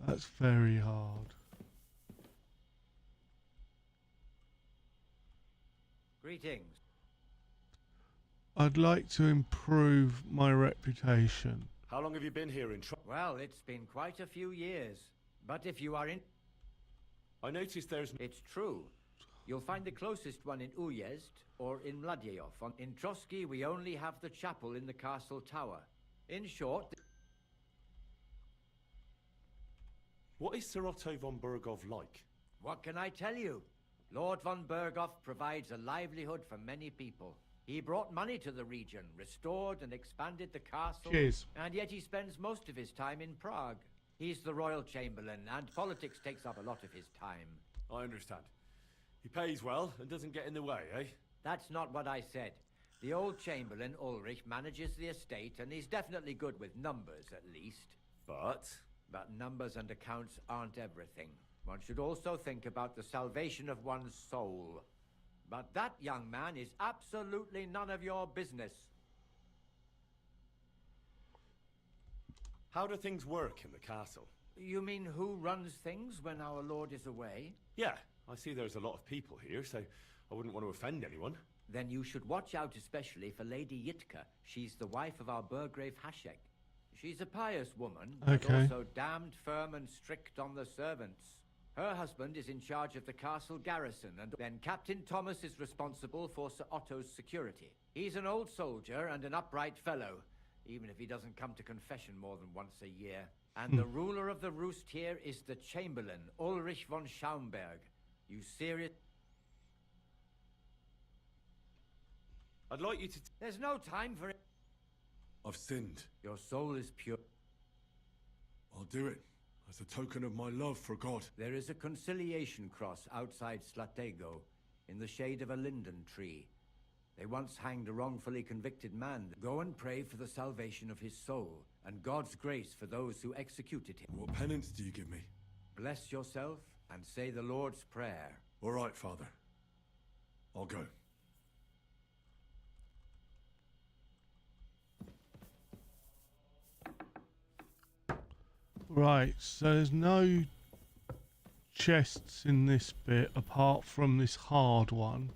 That's very hard. Greetings. I'd like to improve my reputation. How long have you been here in Well, it's been quite a few years. But if you are in... I noticed there's... It's true. You'll find the closest one in Uyezd or in Mladyeyov. In Trotsky, we only have the chapel in the castle tower. In short... What is Sir Otto von Bergov like? What can I tell you? Lord von Bergov provides a livelihood for many people. He brought money to the region, restored and expanded the castle. Cheers. And yet he spends most of his time in Prague. He's the royal chamberlain, and politics takes up a lot of his time. I understand. He pays well and doesn't get in the way, eh? That's not what I said. The old chamberlain, Ulrich, manages the estate, and he's definitely good with numbers, at least. But numbers and accounts aren't everything. One should also think about the salvation of one's soul. But that young man is absolutely none of your business. how do things work in the castle? You mean who runs things when our lord is away? Yeah, I see there's a lot of people here, so I wouldn't want to offend anyone. Then you should watch out especially for Lady Yitka. She's the wife of our Burgrave Hashek. She's a pious woman, but also damned firm and strict on the servants. Her husband is in charge of the castle garrison, and then Captain Thomas is responsible for Sir Otto's security. He's an old soldier and an upright fellow, even if he doesn't come to confession more than once a year. And the ruler of the roost here is the Chamberlain, Ulrich von Schaumburg. You serious? I'd like you to... There's no time for it. I've sinned. Your soul is pure. I'll do it. as a token of my love for God. There is a conciliation cross outside Slatego, in the shade of a linden tree. They once hanged a wrongfully convicted man. Go and pray for the salvation of his soul, and God's grace for those who executed him. What penance do you give me? Bless yourself and say the Lord's Prayer. All right, Father. I'll go. Right, so there's no chests in this bit apart from this hard one.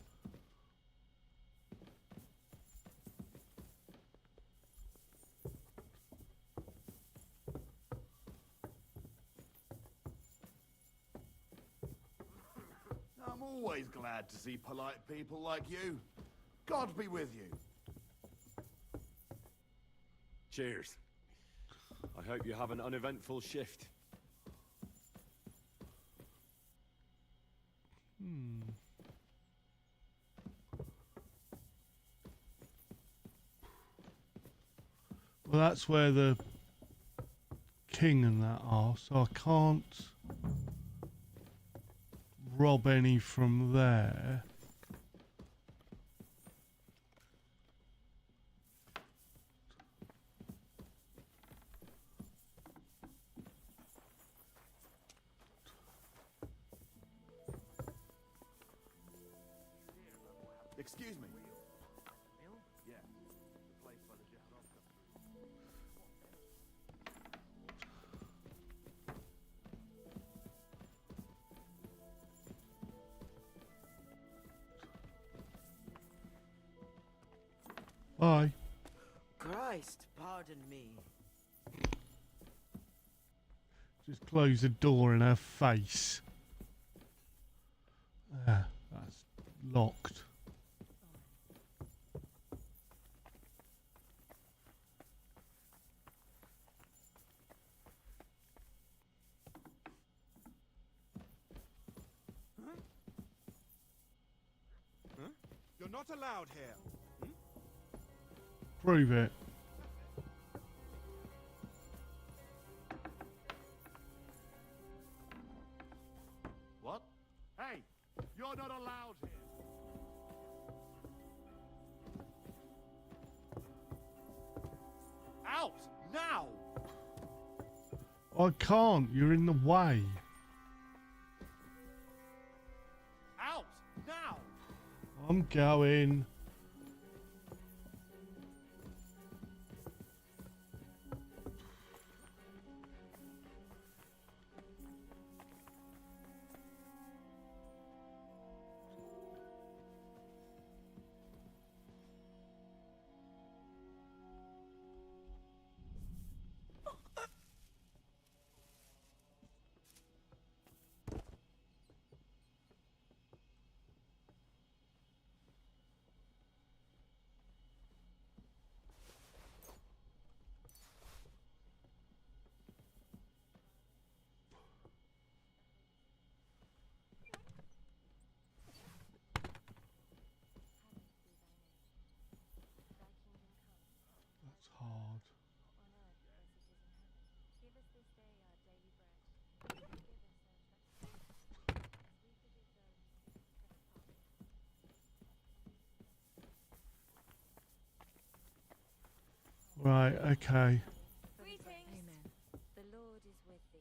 I'm always glad to see polite people like you. God be with you. Cheers. I hope you have an uneventful shift. Well, that's where the king and that are, so I can't rob any from there. Excuse me. Yeah. The place where the Jehannam come through. Bye. Christ, pardon me. Just close the door in her face. Ah, that's locked. Huh? You're not allowed here. Prove it. What? Hey, you're not allowed here. Out now! I can't, you're in the way. Out now! I'm going. That's hard. Right, okay. Greetings. The Lord is with thee.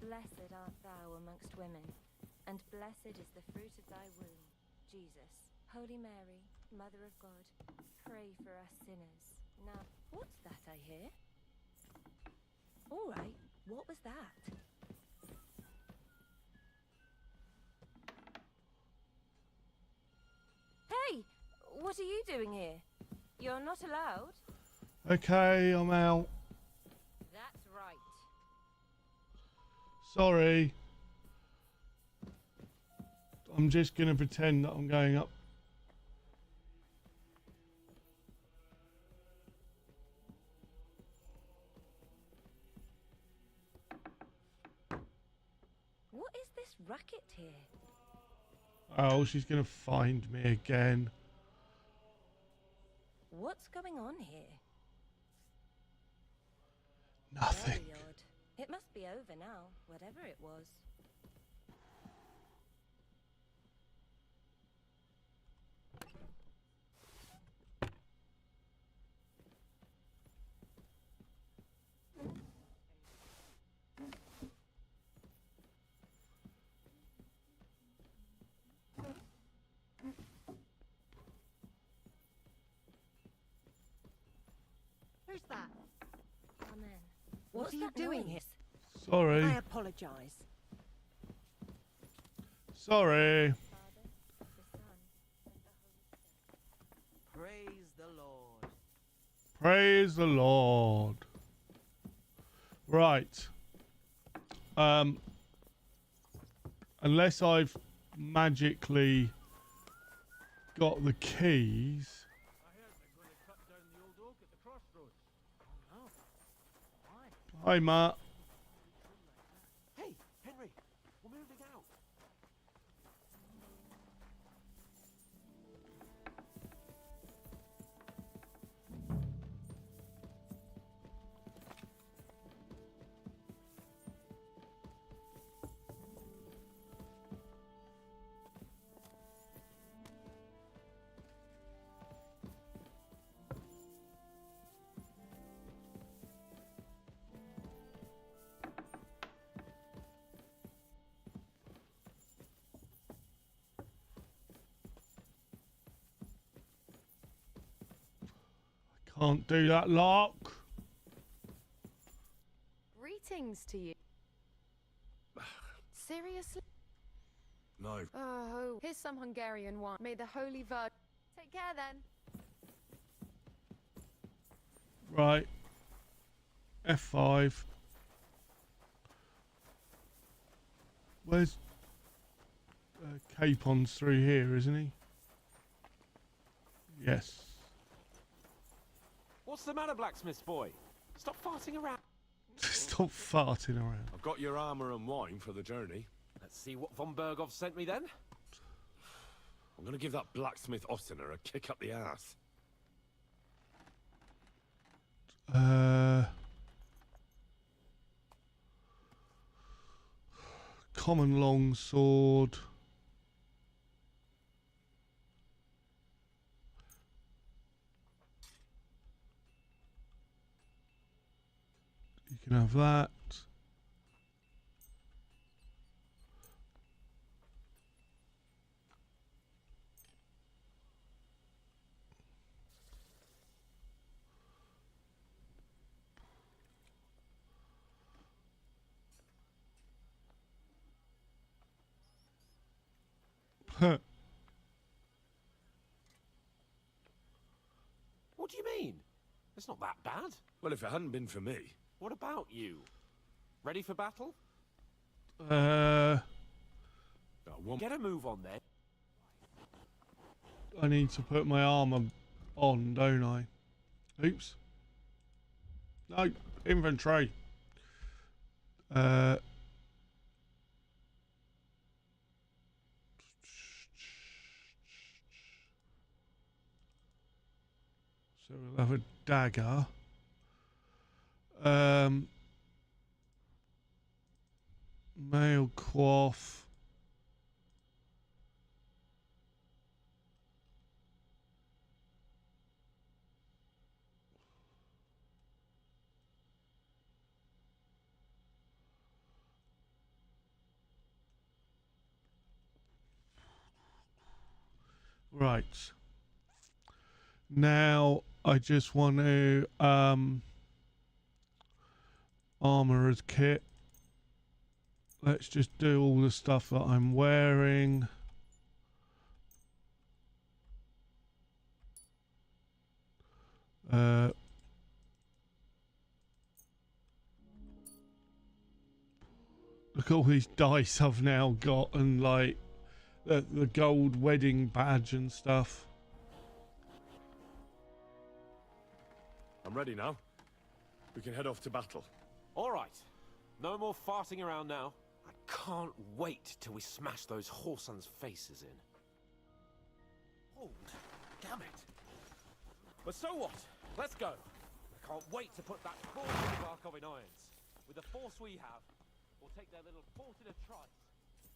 Blessed art thou amongst women, and blessed is the fruit of thy womb, Jesus. Holy Mary, Mother of God, pray for us sinners. Now, what's that I hear? All right, what was that? Hey, what are you doing here? You're not allowed. Okay, I'm out. That's right. Sorry. I'm just going to pretend that I'm going up. What is this racket here? Oh, she's going to find me again. What's going on here? Nothing. Very odd. It must be over now, whatever it was. Who's that? Amen. What What's are you that doing noise? here? Sorry. I apologize. Sorry. Praise the Lord. Praise the Lord. Right. Unless I've magically got the keys. I heard they're going to cut down the old oak at the crossroads. Oh no. Why? Hi, Matt. Hey, Henry, we're moving out. Can't do that lock. Greetings to you. Seriously? No. Oh, here's some Hungarian wine. May the Holy Virgin... Take care then. Right. F5. Where's Capon's through here, isn't he? Yes. What's the matter, blacksmith's boy? Stop farting around. Stop farting around. I've got your armor and wine for the journey. Let's see what von Bergov sent me then. I'm gonna give that blacksmith Ostiner a kick up the ass. Common long sword. You can have that. What do you mean? It's not that bad. Well, if it hadn't been for me. What about you? Ready for battle? Get a move on then. I need to put my armor on, don't I? Oops. No, inventory. So we'll have a dagger. Mail coif. Right. Now I just want to armorer's kit. Let's just do all the stuff that I'm wearing. Look at all these dice I've now got, and like the gold wedding badge and stuff. I'm ready now. We can head off to battle. All right. No more farting around now. I can't wait till we smash those whoresons' faces in. Oh, damn it. But so what? Let's go. I can't wait to put that bull in Barkov in irons. With the force we have, we'll take their little fort in a trice.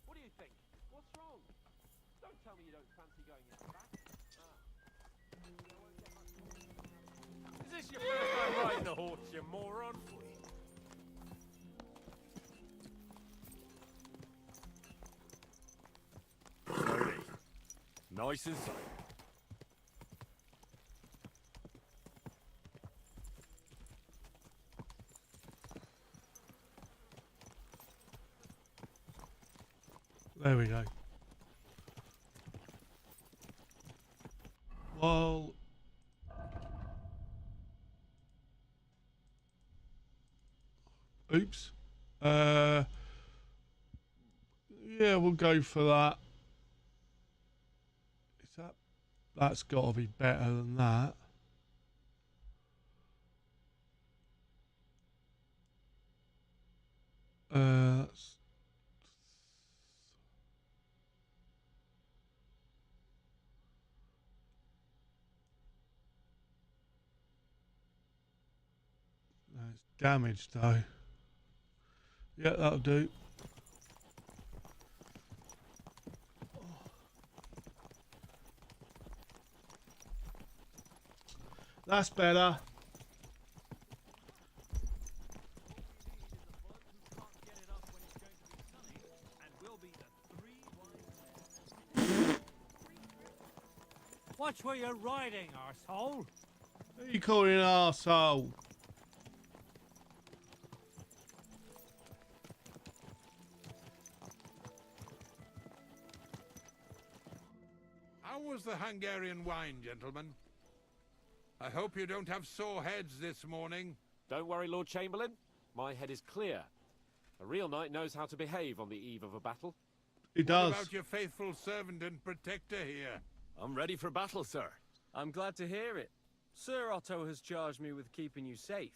What do you think? What's wrong? Don't tell me you don't fancy going into battle. Is this your first time riding the horse, you moron? Slowly. Nice and slow. There we go. Well, oops. Yeah, we'll go for that. Is that? That's got to be better than that. That's damaged though. Yeah, that'll do. That's better. Watch where you're riding, arsehole. Who are you calling an arsehole? How was the Hungarian wine, gentlemen? I hope you don't have sore heads this morning. Don't worry, Lord Chamberlain. My head is clear. A real knight knows how to behave on the eve of a battle. He does. What about your faithful servant and protector here? I'm ready for battle, sir. I'm glad to hear it. Sir Otto has charged me with keeping you safe.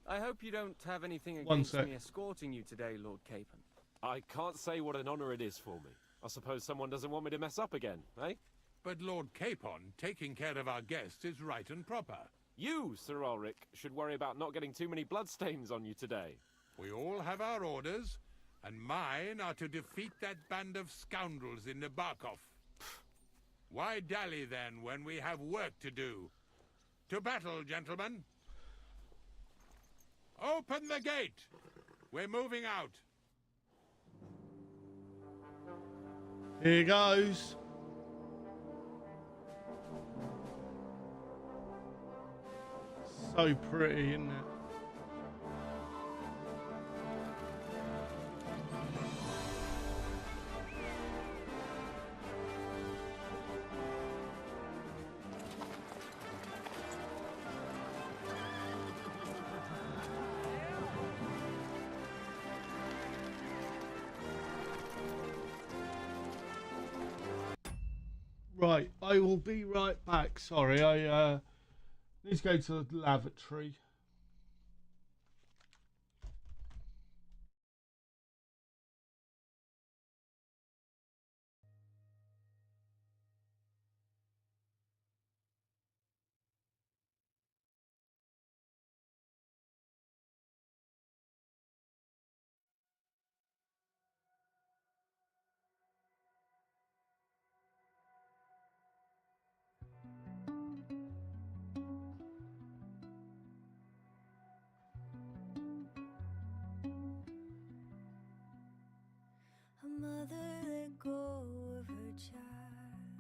I hope you don't have anything against me escorting you today, Lord Capon. I can't say what an honor it is for me. I suppose someone doesn't want me to mess up again, eh? But Lord Capon, taking care of our guests is right and proper. You, Sir Ulrich, should worry about not getting too many bloodstains on you today. We all have our orders, and mine are to defeat that band of scoundrels in Nabokov. Why dally then when we have work to do? To battle, gentlemen! Open the gate! We're moving out. Here goes. So pretty, isn't it? Right, I will be right back. Sorry, I need to go to the lavatory. A mother let go of her child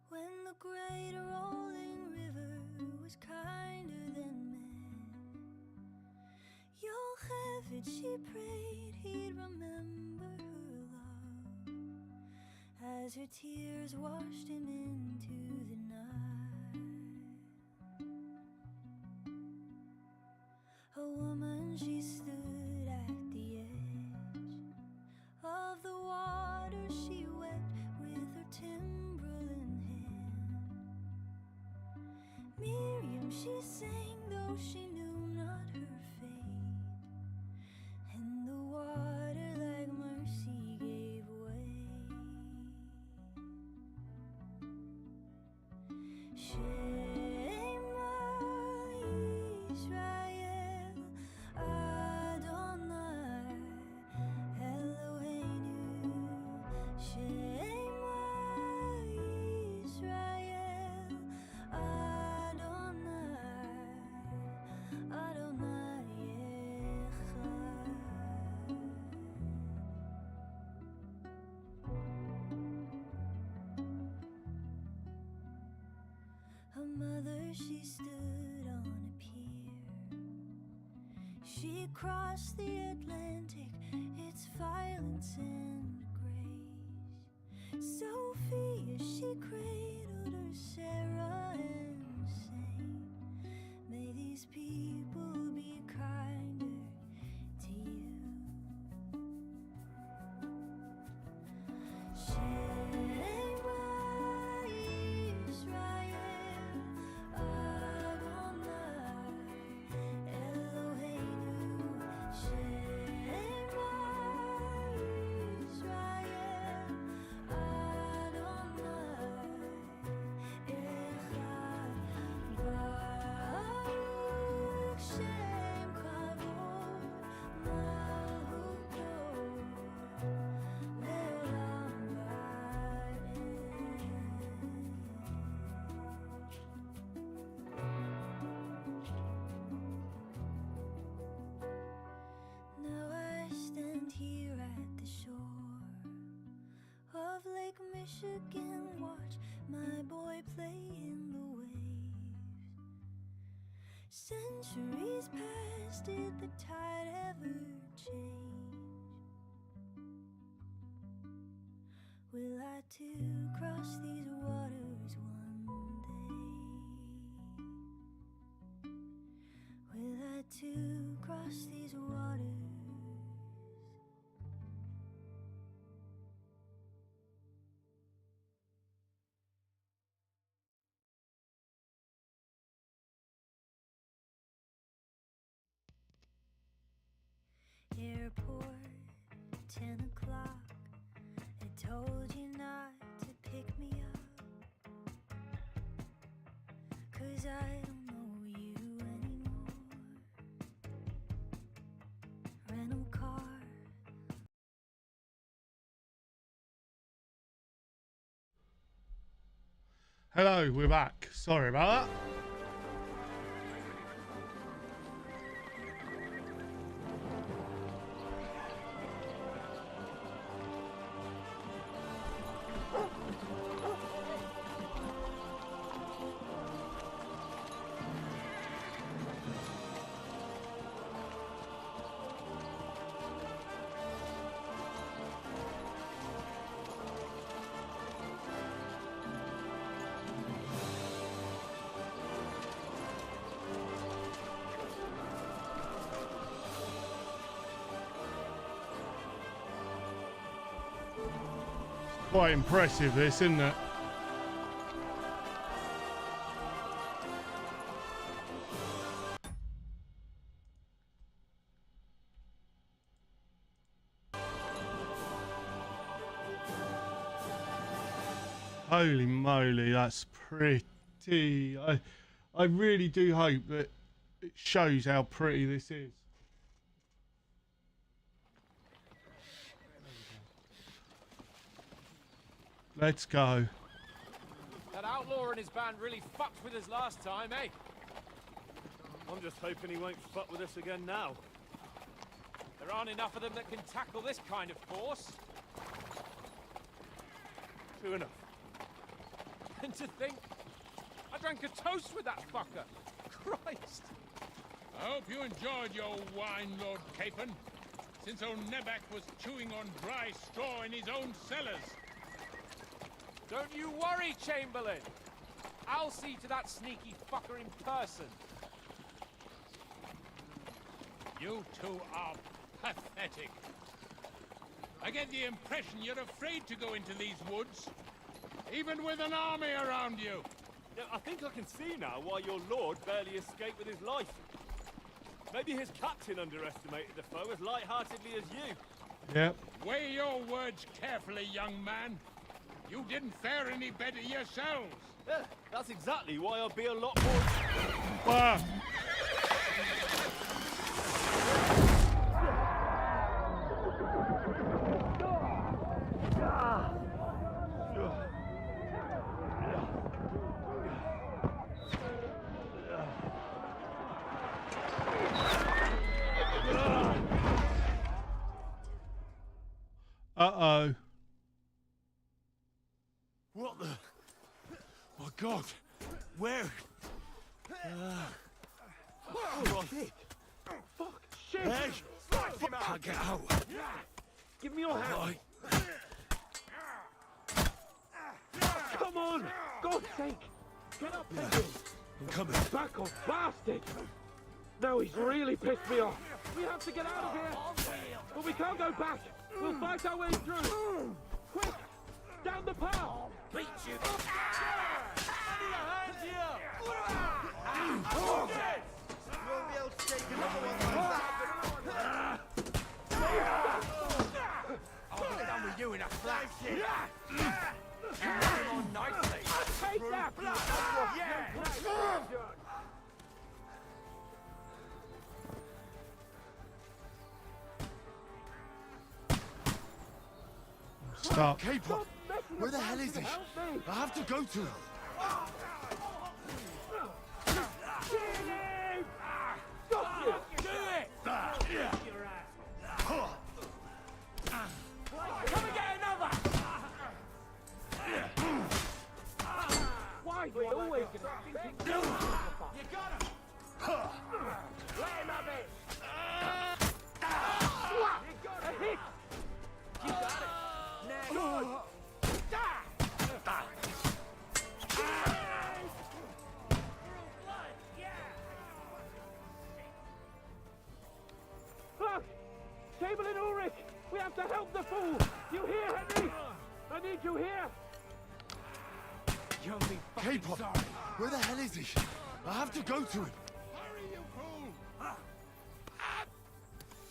when the great rolling river was kinder than men. You'll have it, she prayed, he'd remember her love as her tears washed him into the night. A woman, she stood at the edge of the water, she wept with her timberland hand. Miriam, she sang, though she knew not her fate, and the water like mercy gave way. Shema Israel, She crossed the Atlantic, it's violence and grace. Sophia, she cradled her Sarah and sang, may these people be kinder to you. Michigan, watch my boy play in the waves. Centuries past, did the tide ever change? Will I too cross these waters one day? Will I too cross these waters? Airport, 10 o'clock. I told you not to pick me up, 'cause I don't know you anymore. Rental car. Hello, we're back. Sorry about that. Quite impressive, this, isn't it? Holy moly, that's pretty. I really do hope that it shows how pretty this is. Let's go. That outlaw and his band really fucked with us last time, eh? I'm just hoping he won't fuck with us again now. There aren't enough of them that can tackle this kind of force. True enough. And to think, I drank a toast with that fucker. Christ. I hope you enjoyed your wine, Lord Capon, since old Neback was chewing on dry straw in his own cellars. Don't you worry, Chamberlain. I'll see to that sneaky fucker in person. You two are pathetic. I get the impression you're afraid to go into these woods, even with an army around you. Yeah, I think I can see now why your lord barely escaped with his life. Maybe his captain underestimated the foe as light-heartedly as you. Yep. Weigh your words carefully, young man. You didn't fare any better yourselves. Yeah, that's exactly why I'll be a lot more... Wow. Uh-oh. What the... My God! Where... Oh, shit! Fuck! Shit! Hey! Can't get out. Give me your hand. Come on! God's sake! Get up, Henry! I'm coming. Back off, bastard! Now he's really pissed me off. We have to get out of here. But we can't go back. We'll fight our way through. Quick! Down the path! Beat you! Won't be able to take another one like that. I'll be done with you in a flash. You ran him on nicely. Take that! Stop. K-pop! Where the hell is he? I have to go to him. Come and get another! Why are we always gonna... You got him! Let him have it! A hit! You got it! Now, look! Chamberlain Ulrich! We have to help the fool! You hear, Henry? I need you here! You'll be fucking K-pop! sorry. Where the hell is he? I have to go to him. Hurry, you fool!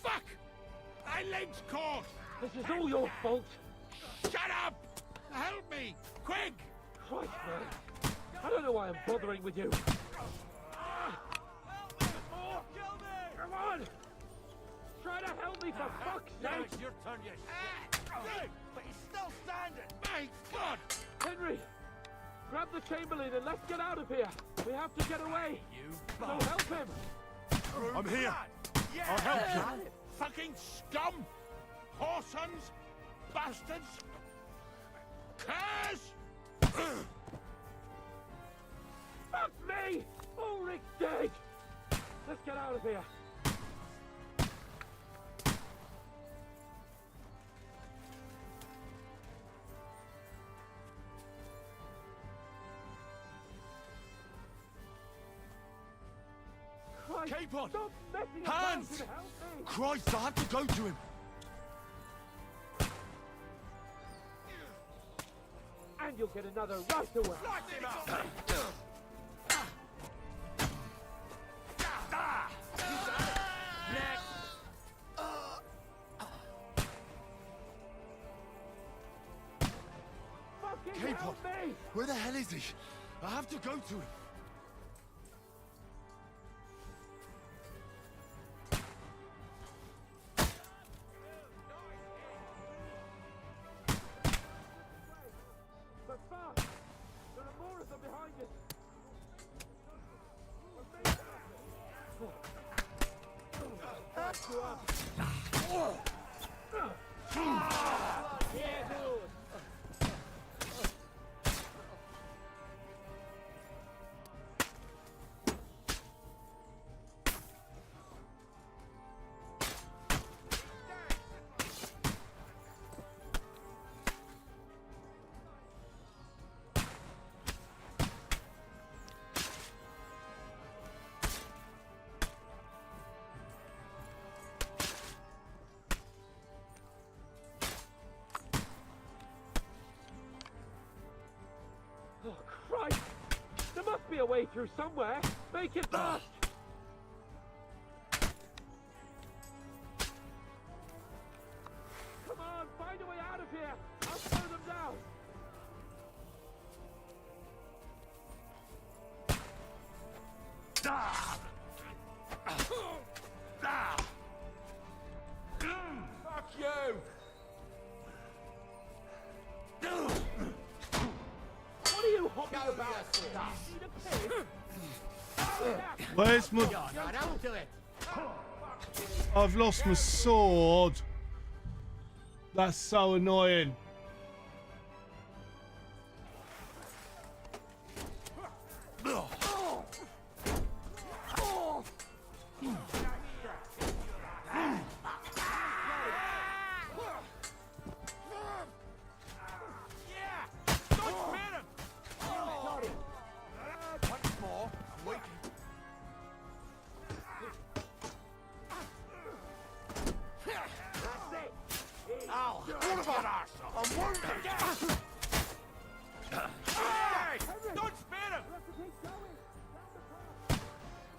Fuck! My leg's caught! This is all your fault! Shut up! Help me! Quick! Christ, man! I don't know why I'm bothering with you! Come on! Try to help me, for fuck's Now sake! it's your turn, you shit. But he's still standing. My God! Henry! Grab the Chamberlain and let's get out of here! We have to get away! You So help him! I'm here. Yeah. I'll help you. Fucking scum! Whoresons! Bastards! Curs! Fuck me! Ulrich's dead! Let's get out of here! Christ, Capon! stop messing Hands! about and help me! Christ, I have to go to him. And you'll get another right away! Fucking Capon! help me! Where the hell is he? I have to go to him. But fast! There are more of them behind us! Oh, Christ! There must be a way through somewhere! Make it fast! Come on, find a way out of here! I'll slow them down! Fuck you! What are you hopping about? Need a pig? Where's my... Don't do it! I've lost my sword. That's so annoying.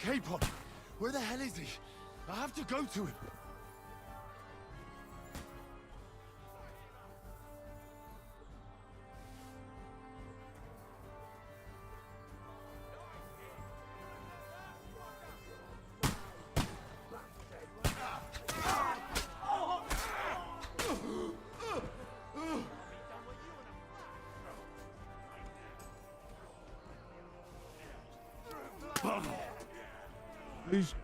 Capon, where the hell is he? I have to go to him. Who's...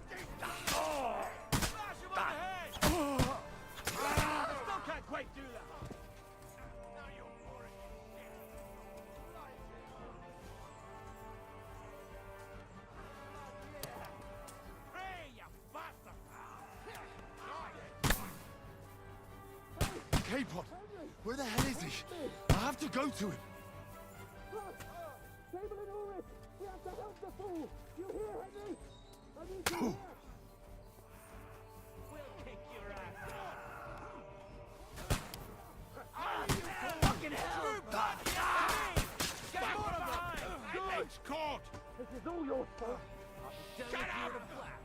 Capon, where the hell is he? I have to go to him. Table and Ulrich! We have to help the fool! You hear, Henry? I need you here! We'll kick your ass! Fucking hell! Get more behind! It's caught! This is all your fault! Shut up!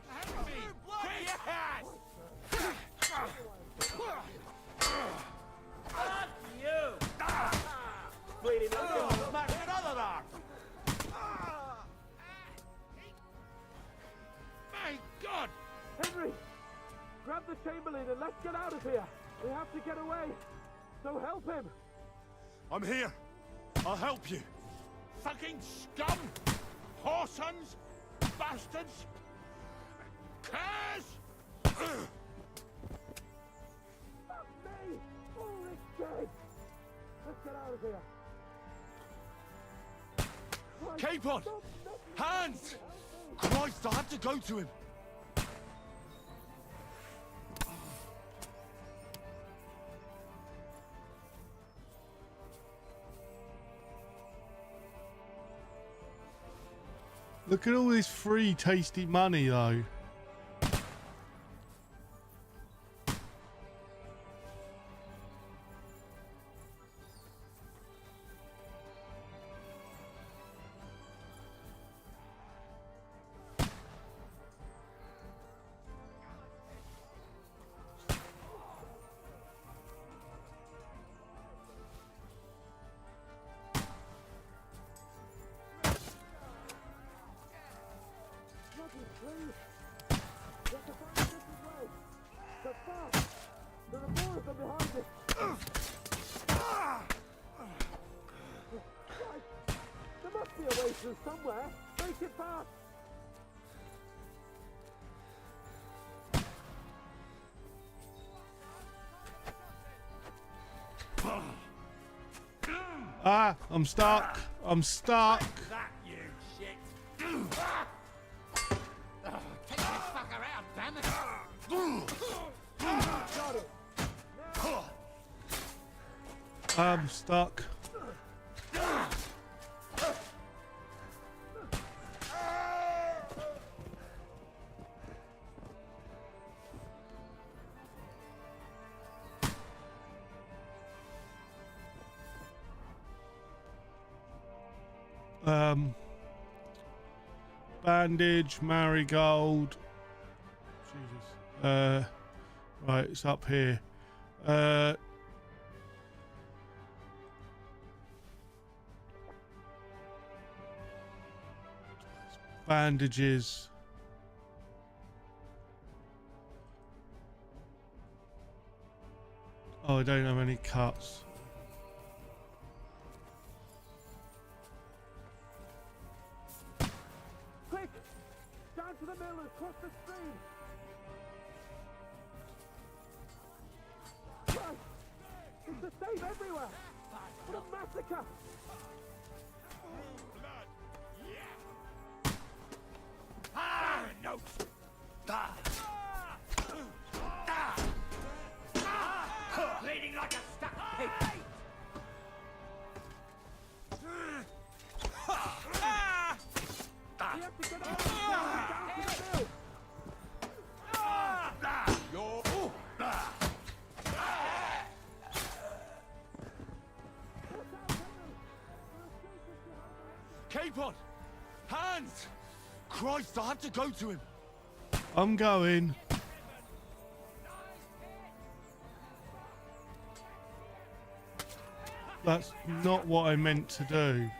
Help me! Quick! Fuck you! Bleeding like a smash another arm! My God! Henry! Grab the Chamberlain and let's get out of here! We have to get away! So help him! I'm here. I'll help you. Fucking scum! Whoresons! Bastards! Curs! Fuck me! Ulrich's dead! Let's get out of here! Capon! Hands! Christ, I have to go to him. Look at all this free tasty money though. Somewhere, make it fast! Ah, I'm stuck. I'm stuck. That, you shit! Take this fucker out, damn it! Got it! I'm stuck. Bandage, marigold. Jesus. Right, it's up here. Bandages. Oh, I don't have any cuts. Quick! Down to the mill and cross the stream! Right! It's the same everywhere! What a massacre! Ah! No! Bleeding like a stuck pig! We have to get out of here! Down to the mill! Capon! Hands! Christ, I have to go to him. I'm going. That's not what I meant to do.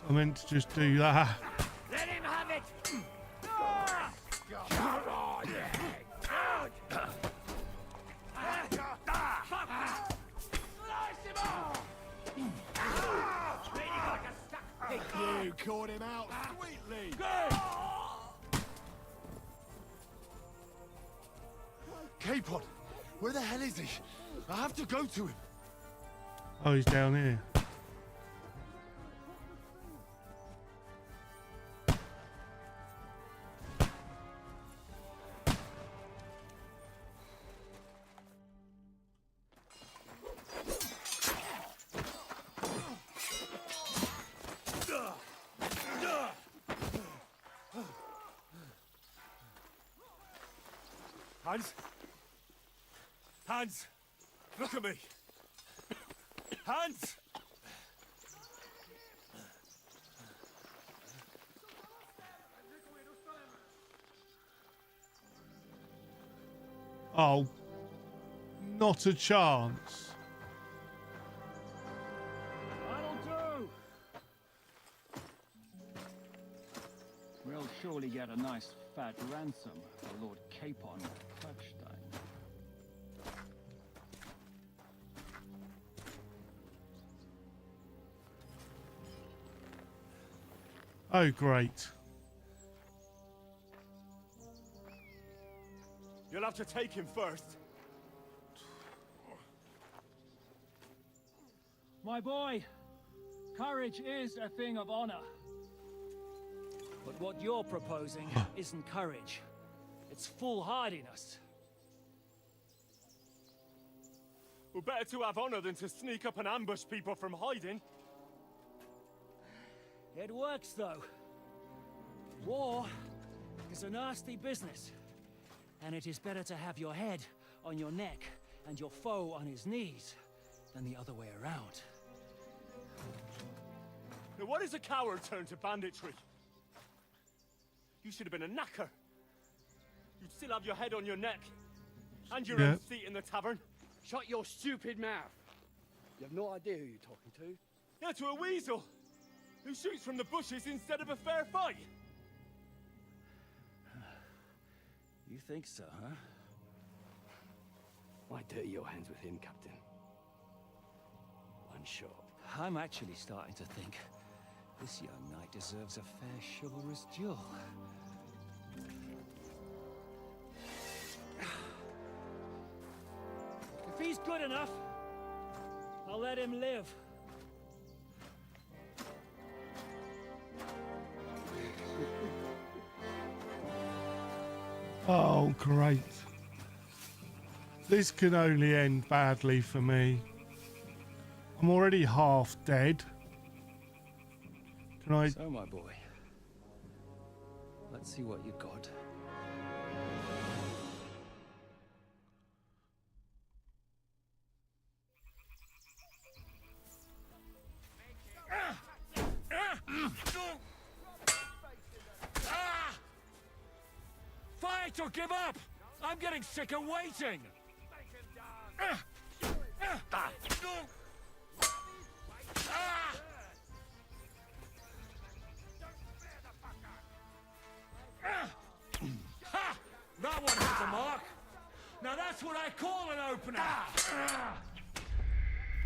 I meant to just do that. Let him have it! You caught him out sweetly. Capon, where the hell is he? I have to go to him. Oh, he's down here. Hans? Hans! Look at me! Hans! Oh, not a chance. That'll do. We'll surely get a nice fat ransom for Lord Capon of Kirkstein. Oh, great. You'll have to take him first. My boy, courage is a thing of honor. But what you're proposing isn't courage. It's foolhardiness. Well, better to have honor than to sneak up and ambush people from hiding. It works, though. War is a nasty business. And it is better to have your head on your neck and your foe on his knees than the other way around. Now, what is a coward turned to banditry? You should have been a knacker. You'd still have your head on your neck. And your own seat in the tavern. Shut your stupid mouth. You have no idea who you're talking to. Yeah, to a weasel. Who shoots from the bushes instead of a fair fight. You think so, huh? Why dirty your hands with him, Captain? One shot. I'm actually starting to think this young knight deserves a fair chivalrous duel. If he's good enough, I'll let him live. Oh, great. This can only end badly for me. I'm already half dead. Can I... So, my boy, let's see what you got. Fight or give up! I'm getting sick of waiting! Ha! That one hit the mark! Now that's what I call an opener!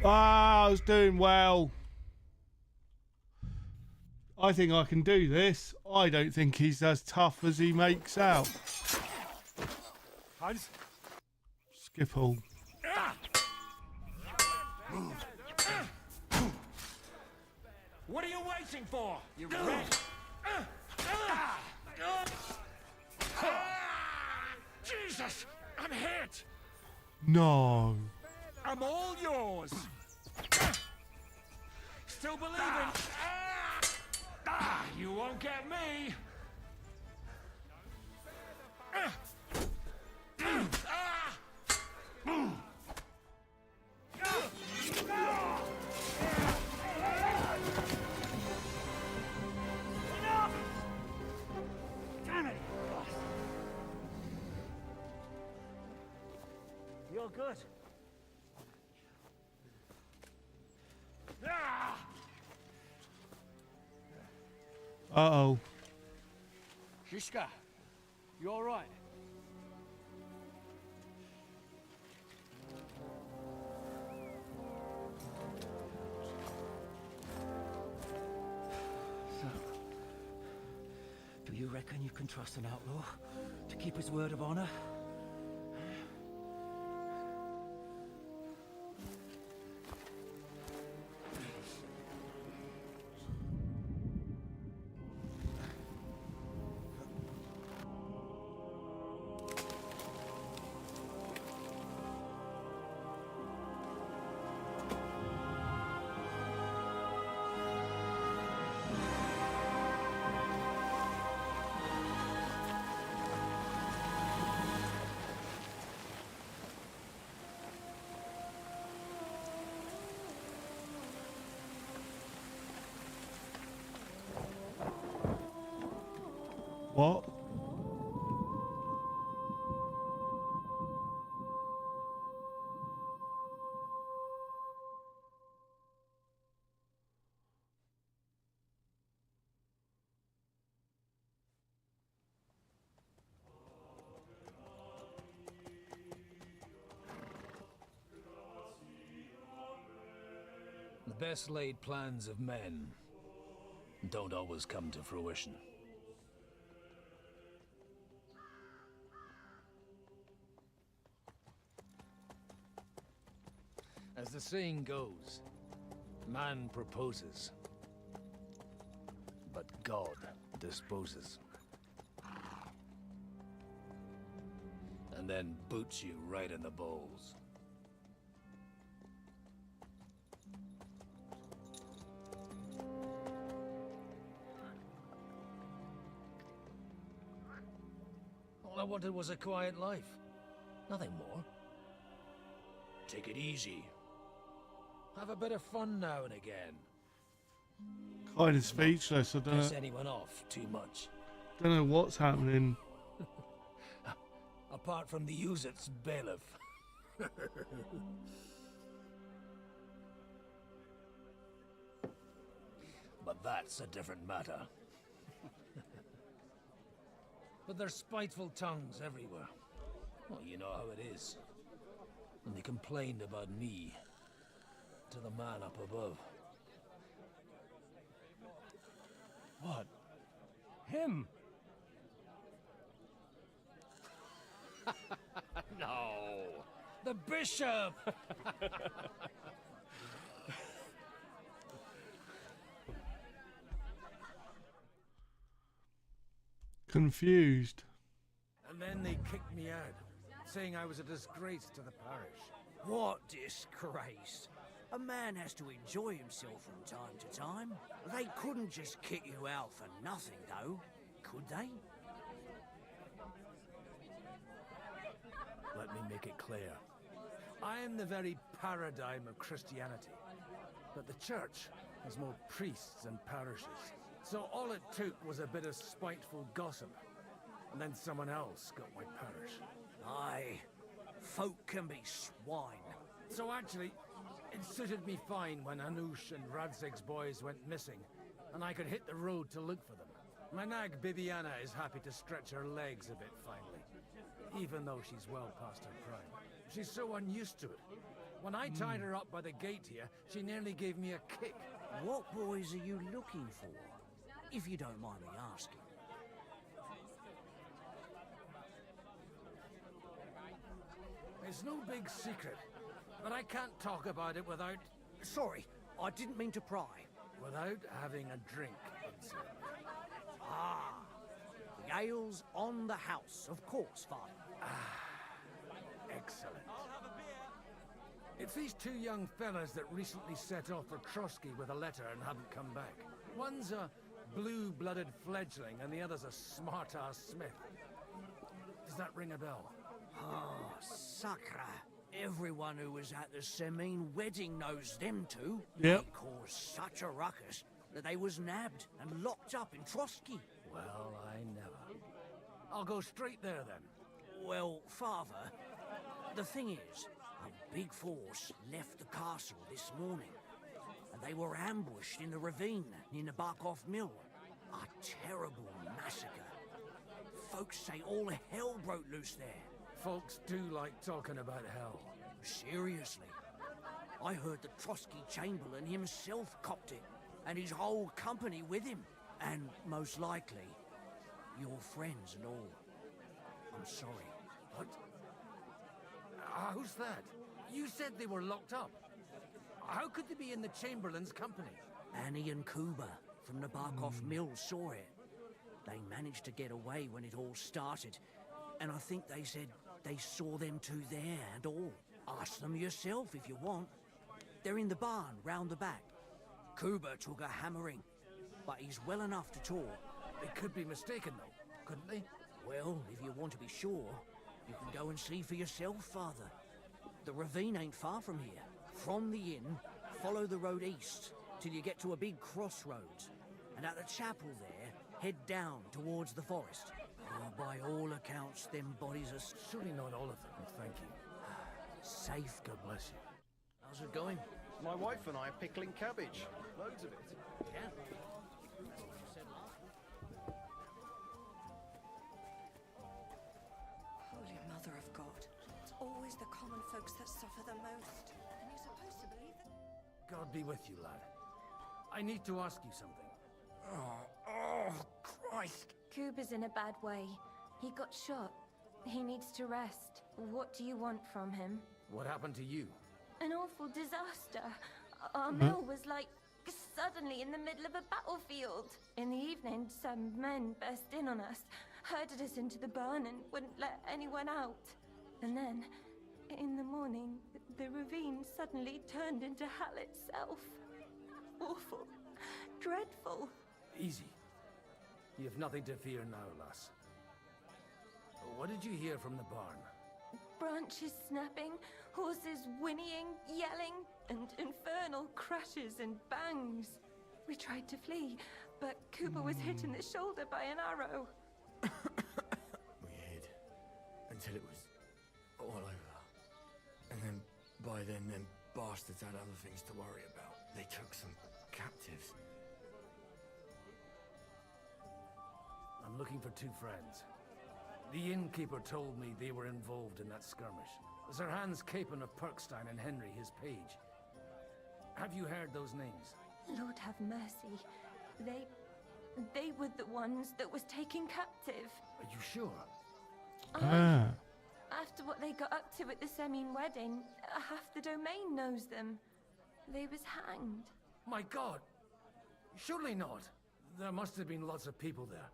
Ah, I was doing well. I think I can do this. I don't think he's as tough as he makes out. Hans? Skip all. What are you waiting for? You wretch! Jesus! I'm hit! No. I'm all yours! Still believing? You won't get me! feel good. Ah! Uh-oh. Shishka, you all right? So, do you reckon you can trust an outlaw to keep his word of honor? What? The best laid plans of men don't always come to fruition. As the saying goes, man proposes, but God disposes. And then boots you right in the balls. All I wanted was a quiet life. Nothing more. Take it easy. Have a bit of fun now and again. Kind of speechless. I don't Piss know. anyone off too much. Don't know what's happening. Apart from the use-its bailiff. But that's a different matter. But there's spiteful tongues everywhere. Well, you know how it is. And they complained about me to the man up above. What? Him? No! The bishop! Confused. And then they kicked me out, saying I was a disgrace to the parish. What disgrace? A man has to enjoy himself from time to time. They couldn't just kick you out for nothing, though, could they? Let me make it clear. I am the very paradigm of Christianity. But the church has more priests and parishes. So all it took was a bit of spiteful gossip. And then someone else got my parish. Aye, folk can be swine. So actually, it suited me fine when Anush and Radzig's boys went missing, and I could hit the road to look for them. My nag Bibiana is happy to stretch her legs a bit finally, even though she's well past her prime. She's so unused to it. When I tied her up by the gate here, she nearly gave me a kick. What boys are you looking for, if you don't mind me asking? It's no big secret, but I can't talk about it without... Sorry, I didn't mean to pry. Without having a drink, inside. Ah, the ale's on the house, of course, Father. Excellent. It's these two young fellas that recently set off for Trotsky with a letter and haven't come back. One's a blue-blooded fledgling and the other's a smart-ass smith. Does that ring a bell? Oh, sacre. Everyone who was at the Semine wedding knows them two. Yep. They caused such a ruckus that they was nabbed and locked up in Trotsky. Well, I never. I'll go straight there then. Well, Father, the thing is, big force left the castle this morning, and they were ambushed in the ravine near the Barkov Mill. A terrible massacre. Folks say all hell broke loose there. Folks do like talking about hell. Seriously. I heard the Trotsky Chamberlain himself copped it, and his whole company with him. And most likely, your friends and all. I'm sorry. What? How's that? You said they were locked up. How could they be in the Chamberlain's company? Annie and Kuba from the Barkov Mill saw it. They managed to get away when it all started, and I think they said they saw them two there and all. Ask them yourself if you want. They're in the barn round the back. Kuba took a hammering, but he's well enough to talk. They could be mistaken, though, couldn't they? Well, if you want to be sure, you can go and see for yourself, Father. The ravine ain't far from here. From the inn, follow the road east till you get to a big crossroads, and at the chapel there, head down towards the forest. By all accounts, them bodies are... Surely not all of them, thank you. Safe, God bless you. How's it going? My wife and I are pickling cabbage. Loads of it. Yeah. Holy Mother of God. It's always the common folks that suffer the most. And you're supposed to believe that... God be with you, lad. I need to ask you something. Oh, Christ. Kuba's in a bad way. He got shot. He needs to rest. What do you want from him? What happened to you? An awful disaster. Our mill was like suddenly in the middle of a battlefield. In the evening, some men burst in on us, herded us into the barn and wouldn't let anyone out. And then, in the morning, the ravine suddenly turned into hell itself. Awful. Dreadful. Easy. You've nothing to fear now, lass. What did you hear from the barn? Branches snapping, horses whinnying, yelling, and infernal crashes and bangs. We tried to flee, but Kuba was hit in the shoulder by an arrow. We hid until it was all over. And then, by then, them bastards had other things to worry about. They took some captives. I'm looking for two friends. The innkeeper told me they were involved in that skirmish. Sir Hans Capon of Perkstein and Henry, his page. Have you heard those names? Lord have mercy. They were the ones that was taken captive. Are you sure? After what they got up to at the Semine wedding, half the domain knows them. They was hanged. My God! Surely not. There must have been lots of people there.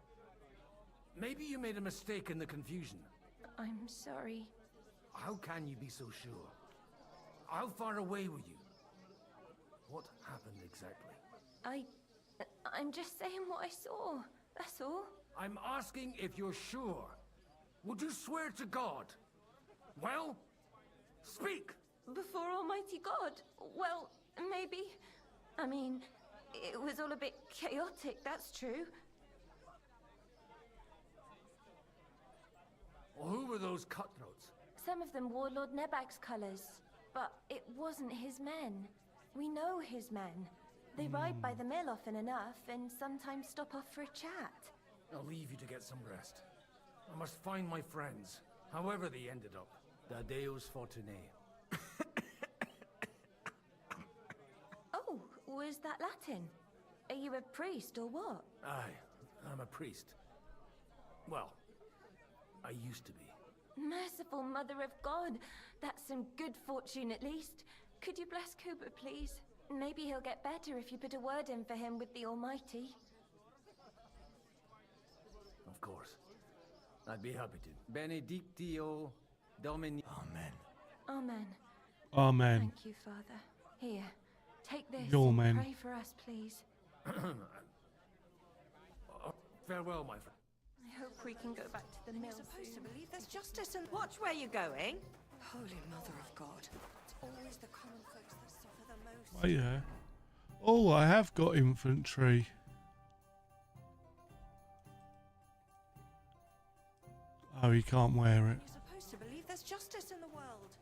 Maybe you made a mistake in the confusion. I'm sorry. How can you be so sure? How far away were you? What happened exactly? I'm just saying what I saw. That's all. I'm asking if you're sure. Would you swear to God? Well, speak! Before Almighty God? Well, maybe. I mean, it was all a bit chaotic, that's true. Well, who were those cutthroats? Some of them wore Lord Nebag's colours, but it wasn't his men. We know his men. They ride by the mill often enough, and sometimes stop off for a chat. I'll leave you to get some rest. I must find my friends, however they ended up. Da Deus Fortunae. Oh, was that Latin? Are you a priest or what? Aye, I'm a priest. Well, I used to be. Merciful Mother of God, that's some good fortune at least. Could you bless Kuba, please? Maybe he'll get better if you put a word in for him with the Almighty. Of course. I'd be happy to. Benedictio Domini. Amen. Amen. Amen. Thank you, Father. Here, take this Your and man. pray for us, please. Farewell, my friend. I hope we can go back to the mill You're supposed soon. to believe there's justice and watch where you're going. Holy Mother of God. It's always the common folks that suffer the most. Oh yeah. Oh, I have got infantry. Oh, he can't wear it. You're supposed to believe there's justice in the world.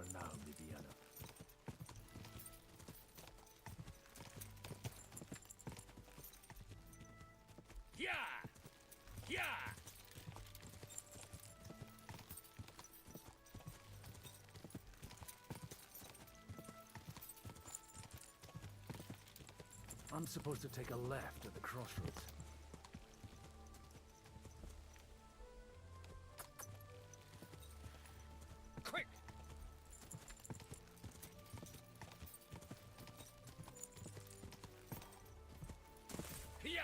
are now, Bibiana. Yeah! Yeah! I'm supposed to take a left at the crossroads. Quick! Yeah!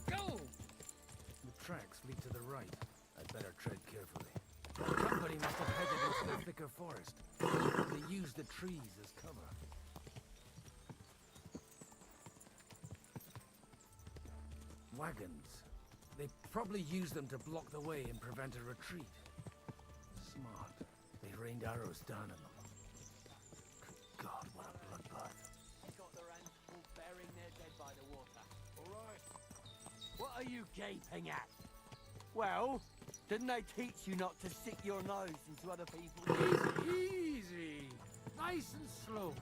Go! The tracks lead to the right. I'd better tread carefully. The company must have headed into the thicker forest. They used the trees as cover. Wagons. They probably used them to block the way and prevent a retreat. Smart. They rained arrows down on them. Good God, what a bloodbath. Got their hands full burying their dead by the water. All right. What are you gaping at? Well, didn't they teach you not to stick your nose into other people's... Easy! Nice and slow.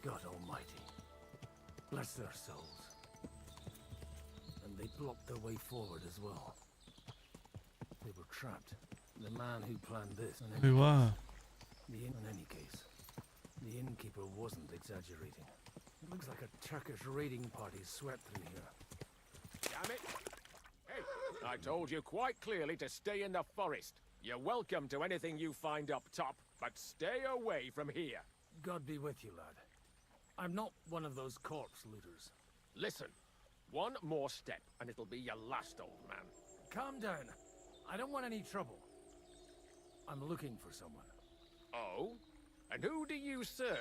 God Almighty, bless their souls. And they blocked their way forward as well. They were trapped. The man who planned this... We were. In any case, the innkeeper wasn't exaggerating. It looks like a Turkish raiding party swept through here. Damn it! Hey, I told you quite clearly to stay in the forest. You're welcome to anything you find up top, but stay away from here. God be with you, lad. I'm not one of those corpse looters. Listen, one more step and it'll be your last, old man. Calm down. I don't want any trouble. I'm looking for someone. Oh? And who do you serve?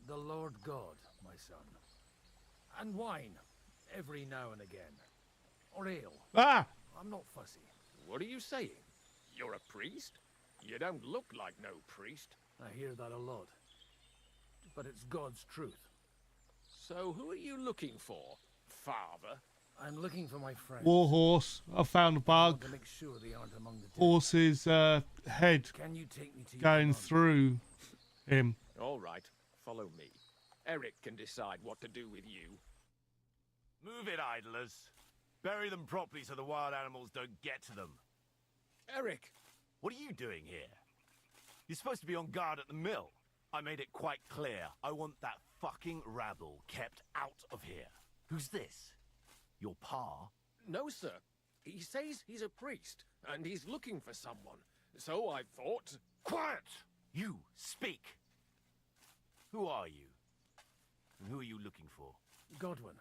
The Lord God, my son. And wine, every now and again. Or ale. Ah! I'm not fussy. What are you saying? You're a priest? You don't look like no priest. I hear that a lot. But it's God's truth. So who are you looking for, Father? I'm looking for my friend. Warhorse. I found a bug. To make sure they aren't among the dead. Horse's head Can you take me to going your through him. All right, follow me. Eric can decide what to do with you. Move it, idlers. Bury them properly so the wild animals don't get to them. Eric! What are you doing here? You're supposed to be on guard at the mill. I made it quite clear. I want that fucking rabble kept out of here. Who's this? Your pa? No, sir. He says he's a priest, and he's looking for someone. So I thought... Quiet! You, speak! Who are you? And who are you looking for? Godwin.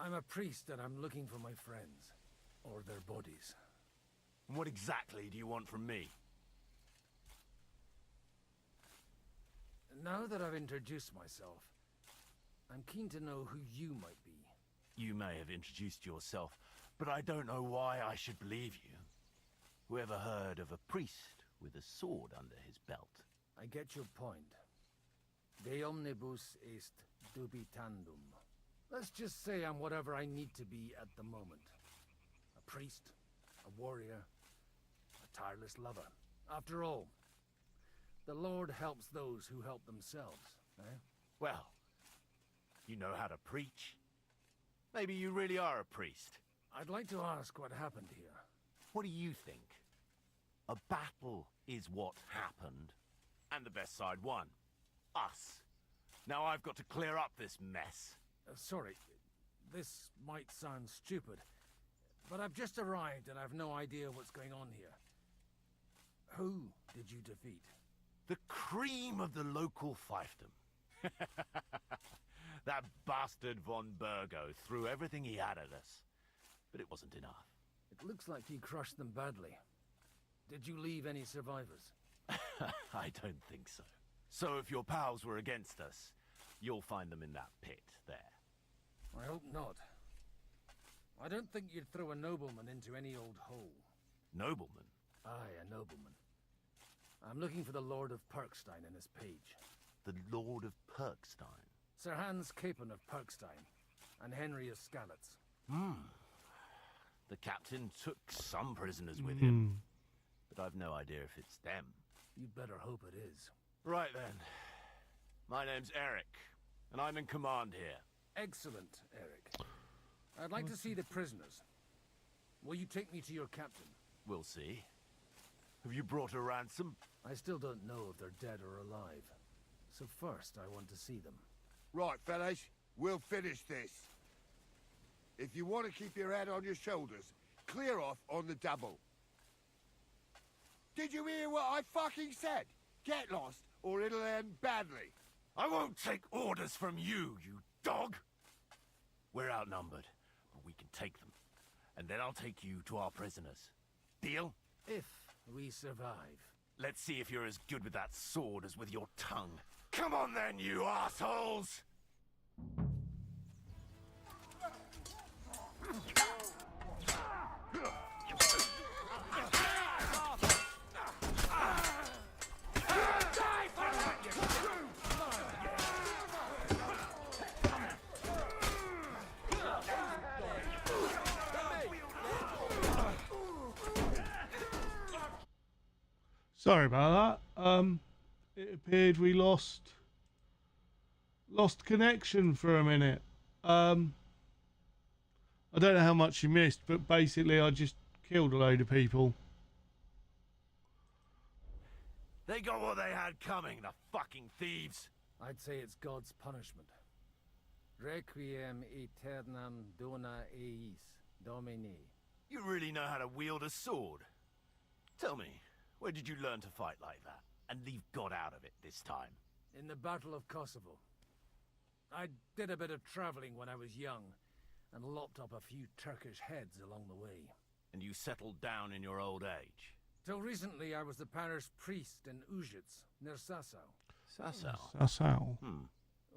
I'm a priest and I'm looking for my friends. Or their bodies. And what exactly do you want from me? Now that I've introduced myself, I'm keen to know who you might be. You may have introduced yourself, but I don't know why I should believe you. Whoever heard of a priest with a sword under his belt? I get your point. De omnibus est dubitandum. Let's just say I'm whatever I need to be at the moment. A priest, a warrior, a tireless lover. After all, the Lord helps those who help themselves, eh? Well, you know how to preach. Maybe you really are a priest. I'd like to ask what happened here. What do you think? A battle is what happened, and the best side won. Us. Now I've got to clear up this mess. Sorry, this might sound stupid, but I've just arrived and I've no idea what's going on here. Who did you defeat? The cream of the local fiefdom. That bastard von Burgo threw everything he had at us, but it wasn't enough. It looks like you crushed them badly. Did you leave any survivors? I don't think so. So if your pals were against us, you'll find them in that pit there. I hope not. I don't think you'd throw a nobleman into any old hole. Nobleman? Aye, a nobleman. I'm looking for the Lord of Perkstein and his page. the Lord of Perkstein. Sir Hans Capon of Perkstein, and Henry of Skalitz. The captain took some prisoners with him, but I've no idea if it's them. You'd better hope it is. Right then. My name's Eric, and I'm in command here. Excellent, Eric. I'd like to see the prisoners. Will you take me to your captain? We'll see. Have you brought a ransom? I still don't know if they're dead or alive. So first, I want to see them. Right, fellas, we'll finish this. If you want to keep your head on your shoulders, clear off on the double. Did you hear what I fucking said? Get lost, or it'll end badly. I won't take orders from you, you dog! We're outnumbered, but we can take them. And then I'll take you to our prisoners. Deal? If we survive. Let's see if you're as good with that sword as with your tongue. Come on then, you assholes! Sorry about that. It appeared we lost connection for a minute. I don't know how much you missed, but basically I just killed a load of people. They got what they had coming, the fucking thieves. I'd say it's God's punishment. Requiem aeternam dona eis, Domini. You really know how to wield a sword. Tell me, where did you learn to fight like that? And leave God out of it this time? In the Battle of Kosovo. I did a bit of traveling when I was young, and lopped up a few Turkish heads along the way. And you settled down in your old age? Till recently I was the parish priest in Ujits, near Sasau. Sasau? Sasau.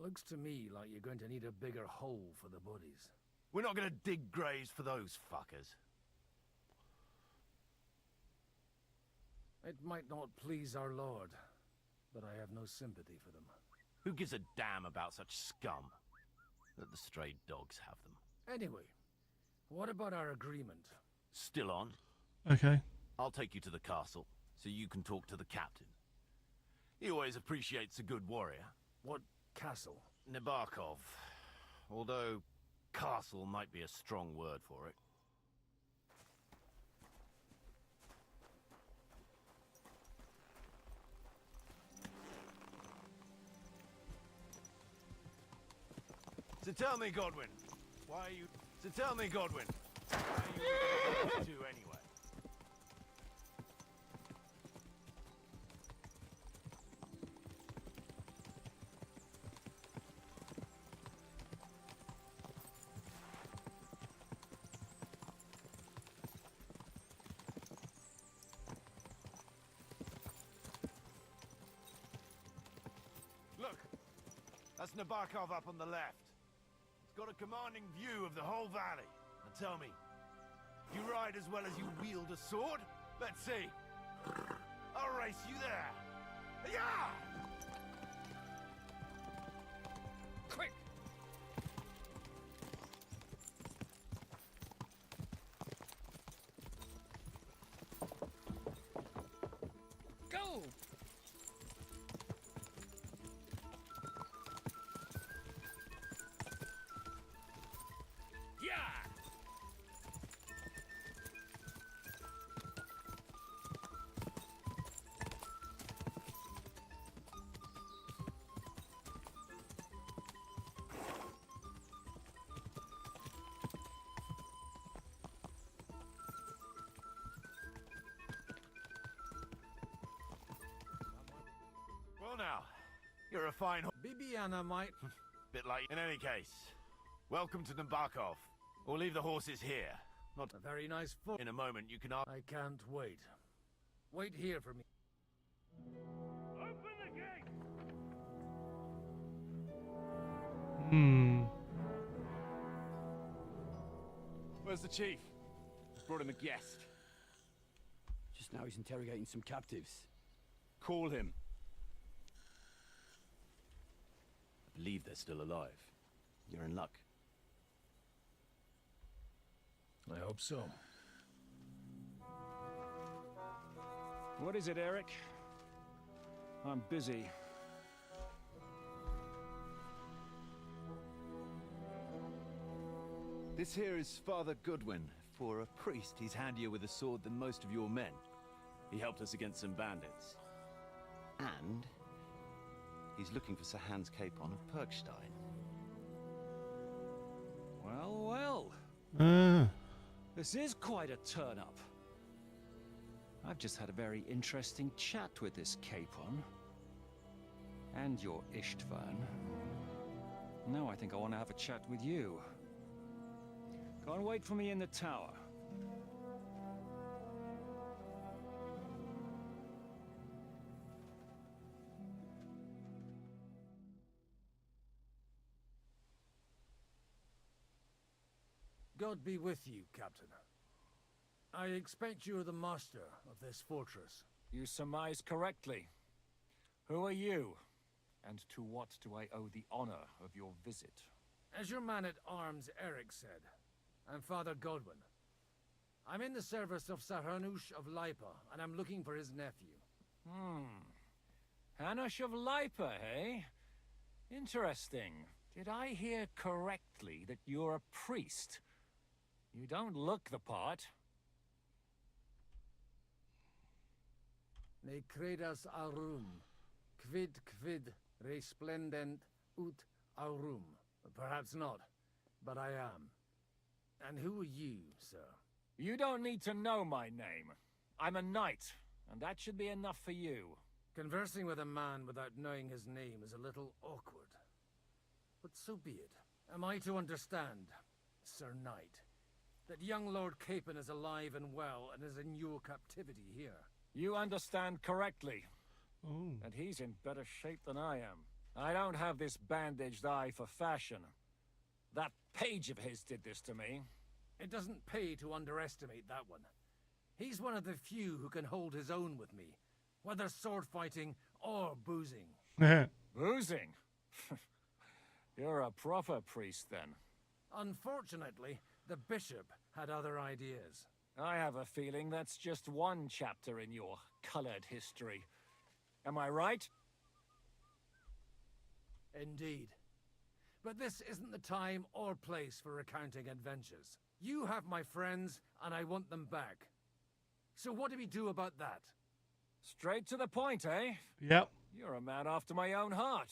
Looks to me like you're going to need a bigger hole for the bodies. We're not going to dig graves for those fuckers. It might not please our Lord, but I have no sympathy for them. Who gives a damn about such scum? Let the stray dogs have them. Anyway, what about our agreement? Still on? Okay. I'll take you to the castle, so you can talk to the captain. He always appreciates a good warrior. What castle? Nabokov. Although, castle might be a strong word for it. So tell me, Godwin, why are you... So tell me, Godwin, why are you to anyway? Look, that's Nabokov up on the left. It's got a commanding view of the whole valley. Now tell me, you ride as well as you wield a sword? Let's see. I'll race you there. Yeah! Quick! Go! Yeah! Well now, you're a fine Bibiana might... Bit late. In any case, welcome to Nabokov. We'll leave the horses here. Not a very nice foot. In a moment, you can... I can't wait. Wait here for me. Open the gate! Where's the chief? Brought him a guest. Just now he's interrogating some captives. Call him. believe they're still alive. You're in luck. I hope so. What is it, Eric? I'm busy. This here is Father Goodwin. For a priest, he's handier with a sword than most of your men. He helped us against some bandits. And he's looking for Sir Hans Capon of Perkstein. Well, Ah. this is quite a turn-up. I've just had a very interesting chat with this Capon. And your Istvan. Now I think I want to have a chat with you. Go and wait for me in the tower. God be with you, Captain. I expect you're the master of this fortress. You surmise correctly. Who are you? And to what do I owe the honor of your visit? As your man-at-arms Eric said, I'm Father Godwin. I'm in the service of Sir Hanush of Lipa, and I'm looking for his nephew. Hanush of Lipa, eh? Interesting. Did I hear correctly that you're a priest? You don't look the part. Ne credas aurum, quid resplendent ut aurum. Perhaps not, but I am. And who are you, sir? You don't need to know my name. I'm a knight, and that should be enough for you. Conversing with a man without knowing his name is a little awkward. But so be it. Am I to understand, Sir Knight, that young Lord Capon is alive and well and is in your captivity here? You understand correctly. Oh. And he's in better shape than I am. I don't have this bandaged eye for fashion. That page of his did this to me. It doesn't pay to underestimate that one. He's one of the few who can hold his own with me, whether sword fighting or boozing. Boozing? You're a proper priest, then. Unfortunately, the bishop had other ideas. I have a feeling that's just one chapter in your colored history. Am I right? Indeed. But this isn't the time or place for recounting adventures. You have my friends, and I want them back. So what do we do about that? Straight to the point, eh? Yep. You're a man after my own heart.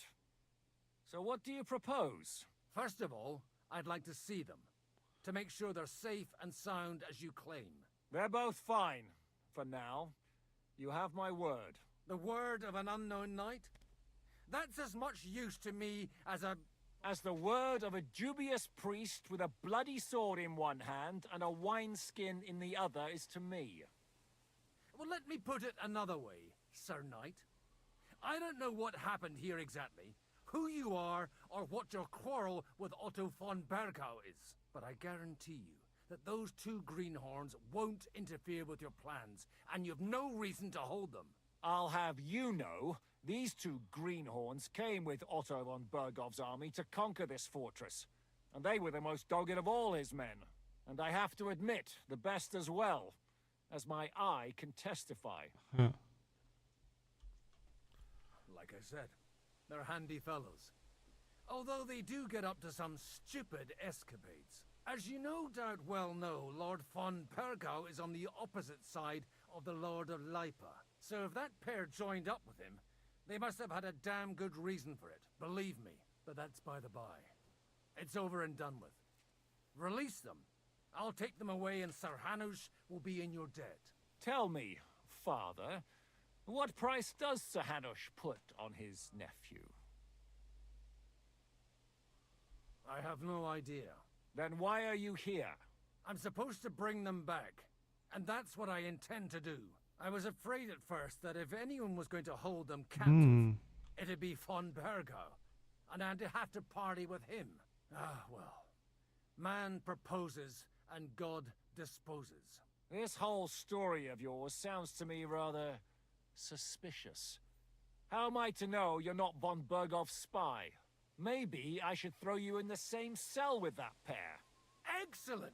So what do you propose? First of all, I'd like to see them, to make sure they're safe and sound as you claim. They're both fine, for now. You have my word. The word of an unknown knight? That's as much use to me as the word of a dubious priest with a bloody sword in one hand and a wineskin in the other is to me. Well, let me put it another way, Sir Knight. I don't know what happened here exactly, who you are, or what your quarrel with Otto von Bergau is. But I guarantee you that those two greenhorns won't interfere with your plans, and you've no reason to hold them. I'll have you know, these two greenhorns came with Otto von Bergov's army to conquer this fortress. And they were the most dogged of all his men. And I have to admit, the best as well, as my eye can testify. Like I said, they're handy fellows. Although they do get up to some stupid escapades. As you no doubt well know, Lord von Bergau is on the opposite side of the Lord of Lipa. So if that pair joined up with him, they must have had a damn good reason for it, believe me. But that's by the by. It's over and done with. Release them. I'll take them away and Sir Hanush will be in your debt. Tell me, Father, what price does Sir Hanush put on his nephew? I have no idea. Then why are you here? I'm supposed to bring them back, and that's what I intend to do. I was afraid at first that if anyone was going to hold them captive, it'd be von Bergau, and I'd have to party with him. Ah, well. Man proposes, and God disposes. This whole story of yours sounds to me rather suspicious. How am I to know you're not von Bergov's spy? Maybe I should throw you in the same cell with that pair. Excellent!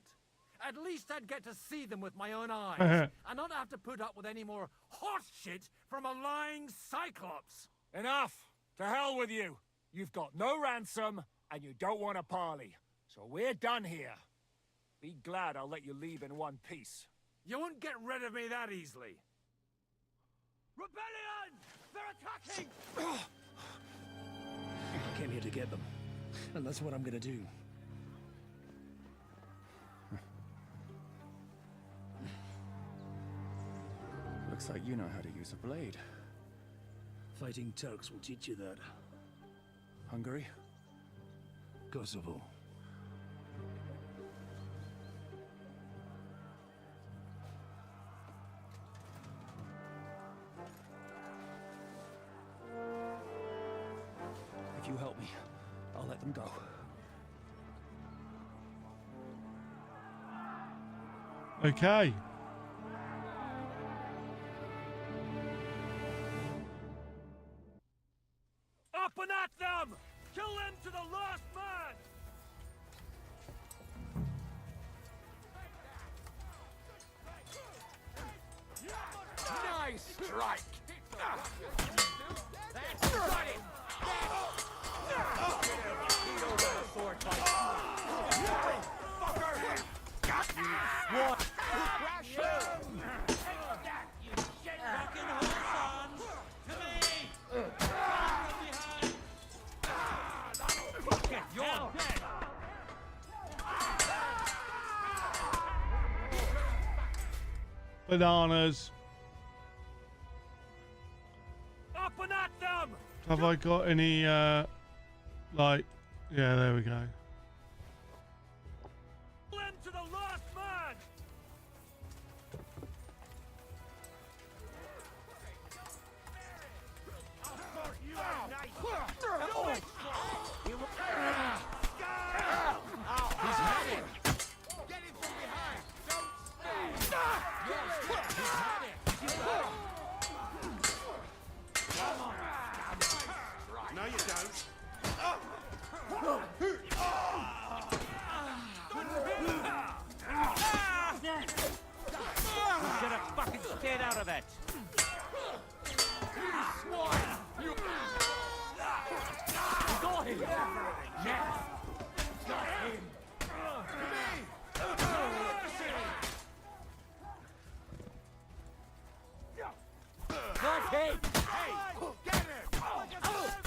At least I'd get to see them with my own eyes, and not have to put up with any more horse shit from a lying Cyclops! Enough! To hell with you! You've got no ransom, and you don't want a parley. So we're done here. Be glad I'll let you leave in one piece. You won't get rid of me that easily. Rebellion! They're attacking! I came here to get them, and that's what I'm gonna do. Looks like you know how to use a blade. Fighting Turks will teach you that. Hungary? Kosovo. If you help me, I'll let them go. Okay. Up and at them! Kill them to the last man! Nice strike! That's got it! What? Bananas. Up and at them! Have I got any, like, yeah, there we go. Kill them to the last man! He's had it! Get him from behind! Don't stay! He's had it! Come on! No, you don't. Get a fucking scared out of that! You got him! Yes! Got him! Got him! Hey! Get him! Oh,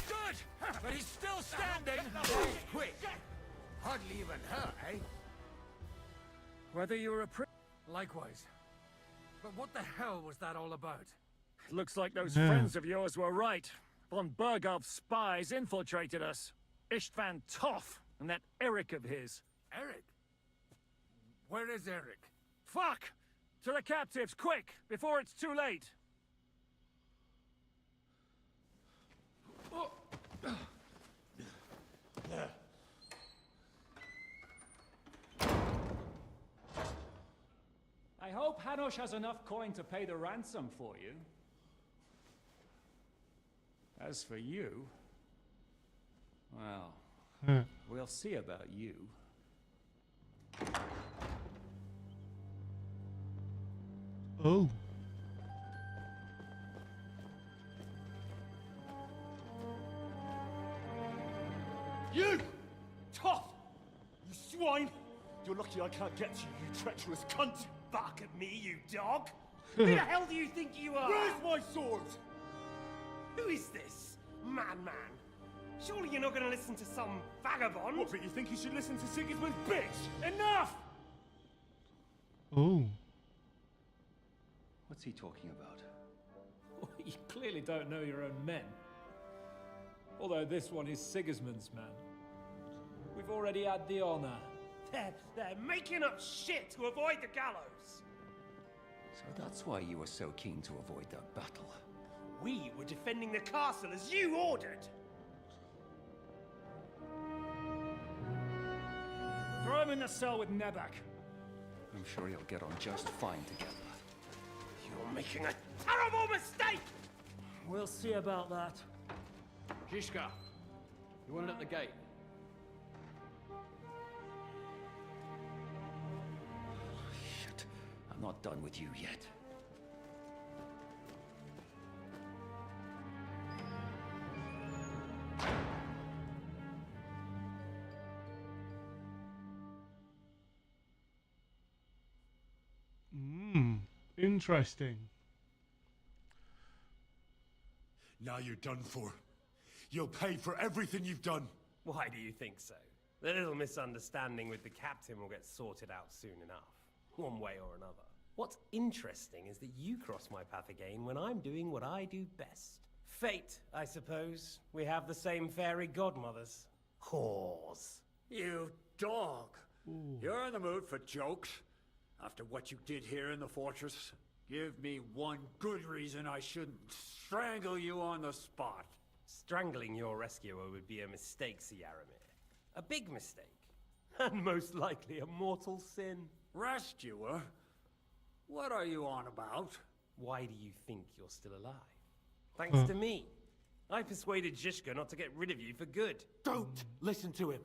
good! But he's still standing! Quick! Hardly even hurt, eh? Whether you were a Likewise. But what the hell was that all about? Looks like those friends of yours were right. Von Bergov's spies infiltrated us. Istvan Toth and that Eric of his. Eric? Where is Eric? Fuck! To the captives, quick! Before it's too late! I hope Hanush has enough coin to pay the ransom for you. As for you, well, we'll see about you. Oh. You! Toth! You swine! You're lucky I can't get to you, you treacherous cunt! Bark at me, you dog! Who the hell do you think you are? Where's my sword? Who is this? Madman! Surely you're not gonna listen to some vagabond? What, but you think you should listen to Sigismund's bitch? Enough! Oh. What's he talking about? You clearly don't know your own men. Although this one is Sigismund's man. We've already had the honor. They're making up shit to avoid the gallows! So that's why you were so keen to avoid that battle. We were defending the castle as you ordered! Throw him in the cell with Nebak. I'm sure you'll get on just fine together. You're making a terrible mistake! We'll see about that. Shishka, You want it at the gate? Shit. I'm not done with you yet. Interesting. Now you're done for. You'll pay for everything you've done. Why do you think so? The little misunderstanding with the captain will get sorted out soon enough, one way or another. What's interesting is that you cross my path again when I'm doing what I do best. Fate, I suppose. We have the same fairy godmothers. Whores. You dog. You're in the mood for jokes? After what you did here in the fortress? Give me one good reason I shouldn't strangle you on the spot. Strangling your rescuer would be a mistake, Yaramir. A big mistake. And most likely a mortal sin. Rescuer? What are you on about? Why do you think you're still alive? Thanks to me. I persuaded Zhishka not to get rid of you for good. Don't listen to him.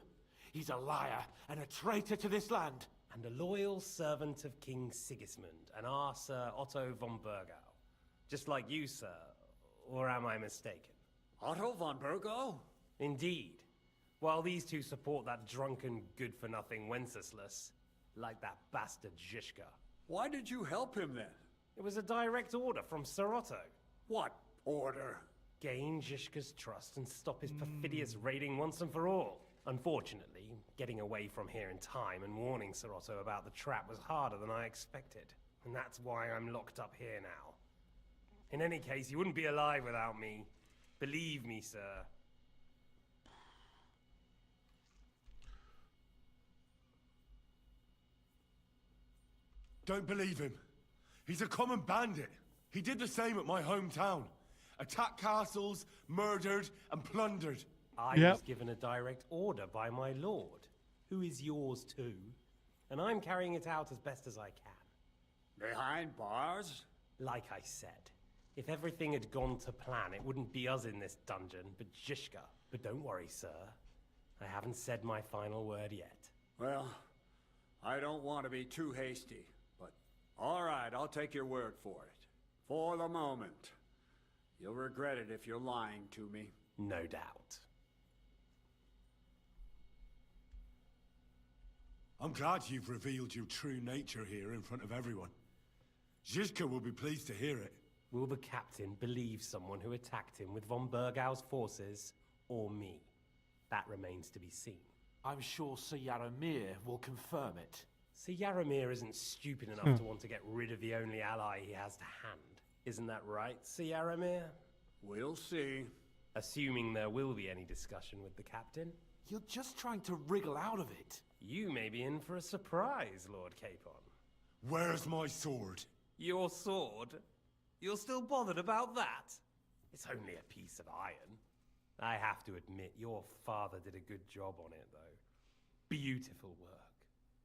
He's a liar and a traitor to this land. And a loyal servant of King Sigismund and our Sir Otto von Burgau. Just like you, sir. Or am I mistaken? Otto von Burgau? Indeed. While these two support that drunken, good-for-nothing Wenceslas, like that bastard Zhishka. Why did you help him then? It was a direct order from Sir Otto. What order? Gain Zhishka's trust and stop his perfidious raiding once and for all. Unfortunately, getting away from here in time and warning Sir Otto about the trap was harder than I expected. And that's why I'm locked up here now. In any case, you wouldn't be alive without me. Believe me, sir. Don't believe him. He's a common bandit. He did the same at my hometown. Attacked castles, murdered, and plundered. I was given a direct order by my lord, who is yours too, and I'm carrying it out as best as I can. Behind bars? Like I said, if everything had gone to plan, it wouldn't be us in this dungeon, but Zhishka. But don't worry, sir. I haven't said my final word yet. Well, I don't want to be too hasty, but all right, I'll take your word for it. For the moment. You'll regret it if you're lying to me. No doubt. I'm glad you've revealed your true nature here in front of everyone. Zhishka will be pleased to hear it. Will the captain believe someone who attacked him with von Burgau's forces, or me? That remains to be seen. I'm sure Sir Yaramir will confirm it. Sir Yaramir isn't stupid enough to want to get rid of the only ally he has to hand. Isn't that right, Sir Yaramir? We'll see. Assuming there will be any discussion with the captain. You're just trying to wriggle out of it. You may be in for a surprise, Lord Capon. Where's my sword? Your sword? You're still bothered about that? It's only a piece of iron. I have to admit, your father did a good job on it, though. Beautiful work.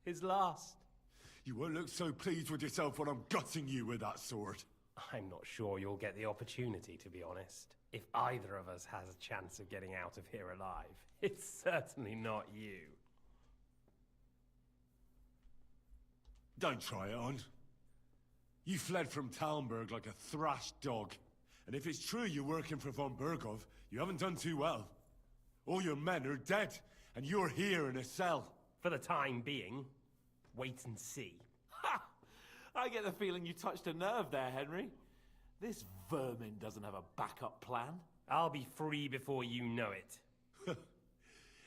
His last. You won't look so pleased with yourself when I'm gutting you with that sword. I'm not sure you'll get the opportunity, to be honest. If either of us has a chance of getting out of here alive, it's certainly not you. Don't try it on. You fled from Talmberg like a thrashed dog. And if it's true you're working for von Burgov, you haven't done too well. All your men are dead, and you're here in a cell. For the time being, wait and see. Ha! I get the feeling you touched a nerve there, Henry. This vermin doesn't have a backup plan. I'll be free before you know it.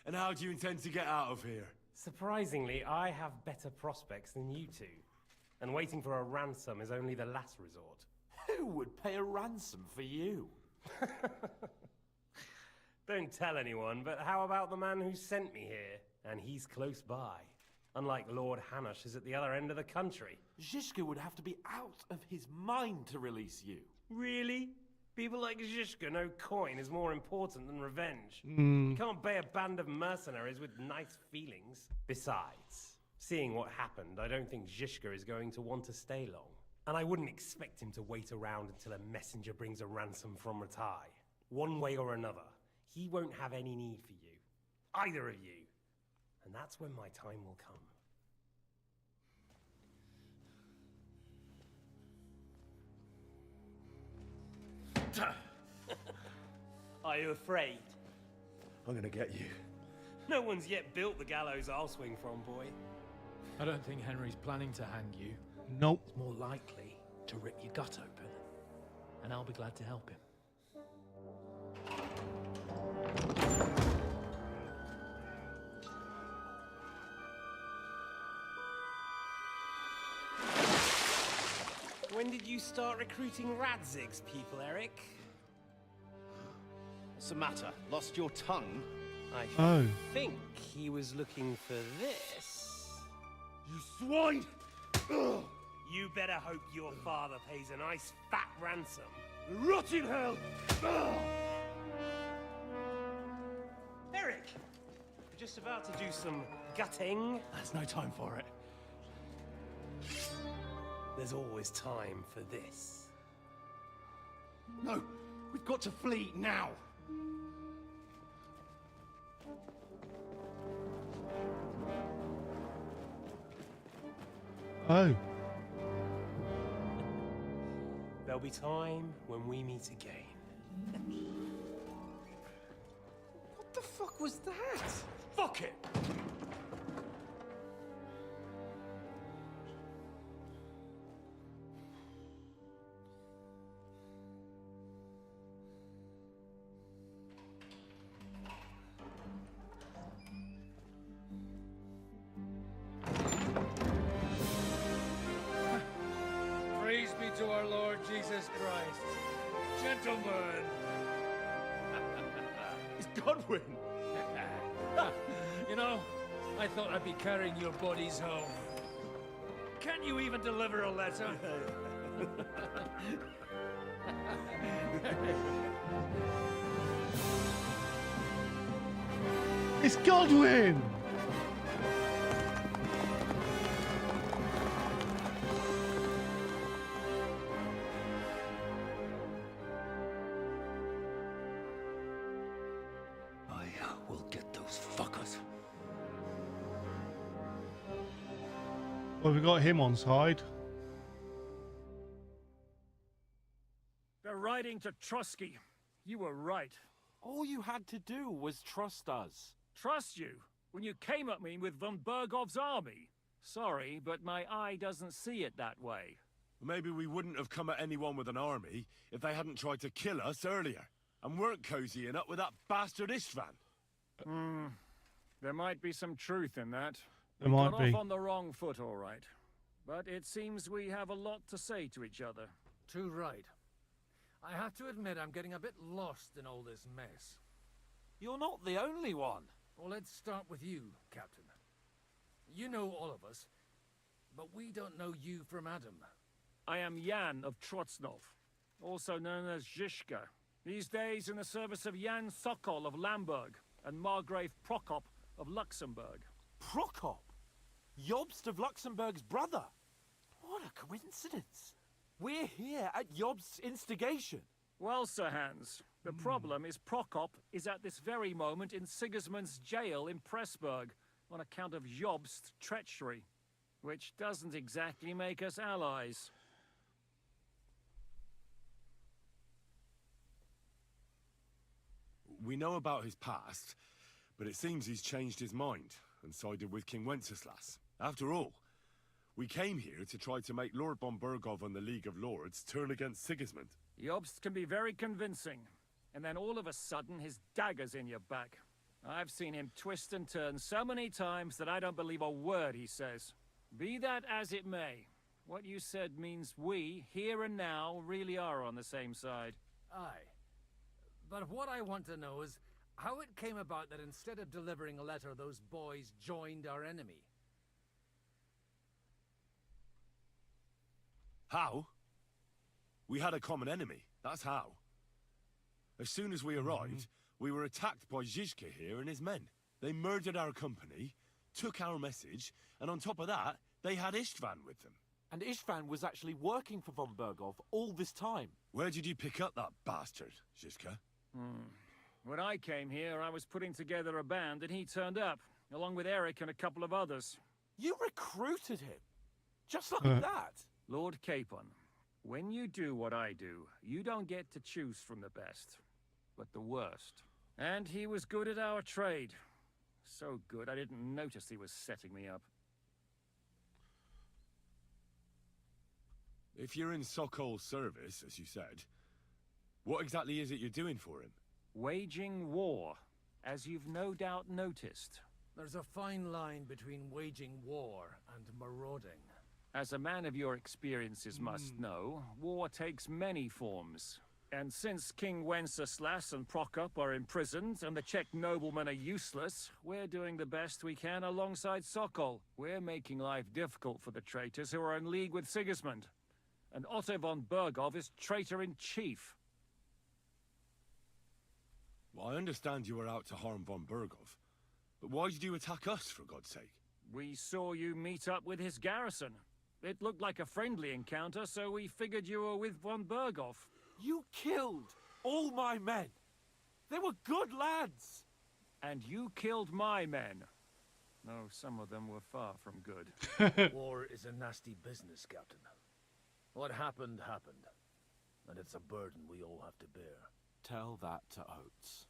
And how do you intend to get out of here? Surprisingly, I have better prospects than you two. And waiting for a ransom is only the last resort. Who would pay a ransom for you? Don't tell anyone, but how about the man who sent me here? And he's close by. Unlike Lord Hanush is at the other end of the country. Zhishka would have to be out of his mind to release you. Really? People like Zhishka know coin is more important than revenge. Mm. You can't pay a band of mercenaries with nice feelings. Besides, seeing what happened, I don't think Zhishka is going to want to stay long. And I wouldn't expect him to wait around until a messenger brings a ransom from Ratai. One way or another, he won't have any need for you. either of you. And that's when my time will come. Are you afraid? I'm gonna get you. No one's yet built the gallows I'll swing from, boy. I don't think Henry's planning to hang you. Nope. It's more likely to rip your gut open. And I'll be glad to help him. When did you start recruiting Radzig's people, Eric? What's the matter? Lost your tongue? I think he was looking for this. You swine! Ugh. You better hope your father pays a nice fat ransom. Rot in hell! Ugh. Eric! We're just about to do some gutting. There's no time for it. There's always time for this. No, we've got to flee now. Oh. There'll be time when we meet again. What the fuck was that? Fuck it! Praise be to our Lord Jesus Christ. Gentlemen! It's Godwin! You know, I thought I'd be carrying your bodies home. Can't you even deliver a letter? It's Godwin! I will get those fuckers. Well, we got him on side. They're riding to Trusky. You were right. All you had to do was trust us. Trust you? When you came at me with von Bergov's army? Sorry, but my eye doesn't see it that way. Maybe we wouldn't have come at anyone with an army if they hadn't tried to kill us earlier. And weren't cozying up with that bastard Istvan. There might be some truth in that. There We might got be. off on the wrong foot, all right. But it seems we have a lot to say to each other. Too right. I have to admit I'm getting a bit lost in all this mess. You're not the only one. Well, let's start with you, Captain. You know all of us, but we don't know you from Adam. I am Jan of Trotsnov, also known as Zhishka. These days in the service of Jan Sokol of Lamberg and Margrave Prokop of Luxembourg. Prokop? Jobst of Luxembourg's brother? What a coincidence. We're here at Jobst's instigation. Well, Sir Hans, the problem is Prokop is at this very moment in Sigismund's jail in Pressburg on account of Jobst's treachery, which doesn't exactly make us allies. We know about his past, but it seems he's changed his mind and sided with King Wenceslas. After all, we came here to try to make Lord von Bergov and the League of Lords turn against Sigismund. Jobst can be very convincing, and then all of a sudden his dagger's in your back. I've seen him twist and turn so many times that I don't believe a word he says. Be that as it may, what you said means we, here and now, really are on the same side. Aye. But what I want to know is how it came about that instead of delivering a letter, those boys joined our enemy. How? We had a common enemy, that's how. As soon as we arrived, we were attacked by Zhizka here and his men. They murdered our company, took our message, and on top of that, they had Istvan with them. And Istvan was actually working for von Bergov all this time. Where did you pick up that bastard, Zhizka? When I came here, I was putting together a band, and he turned up, along with Eric and a couple of others. You recruited him? Just like that? Lord Capon, when you do what I do, you don't get to choose from the best, but the worst. And he was good at our trade. So good, I didn't notice he was setting me up. If you're in Sokol's service, as you said, what exactly is it you're doing for him? Waging war, as you've no doubt noticed. There's a fine line between waging war and marauding. As a man of your experiences must know, war takes many forms. And since King Wenceslas and Prokop are imprisoned and the Czech noblemen are useless, we're doing the best we can alongside Sokol. We're making life difficult for the traitors who are in league with Sigismund. And Otto von Bergov is traitor-in-chief. Well, I understand you were out to harm von Bergov, but why did you attack us, for God's sake? We saw you meet up with his garrison. It looked like a friendly encounter, so we figured you were with von Bergov. You killed all my men. They were good lads. And you killed my men. Though some of them were far from good. War is a nasty business, Captain. What happened, happened. And it's a burden we all have to bear. Tell that to Oates.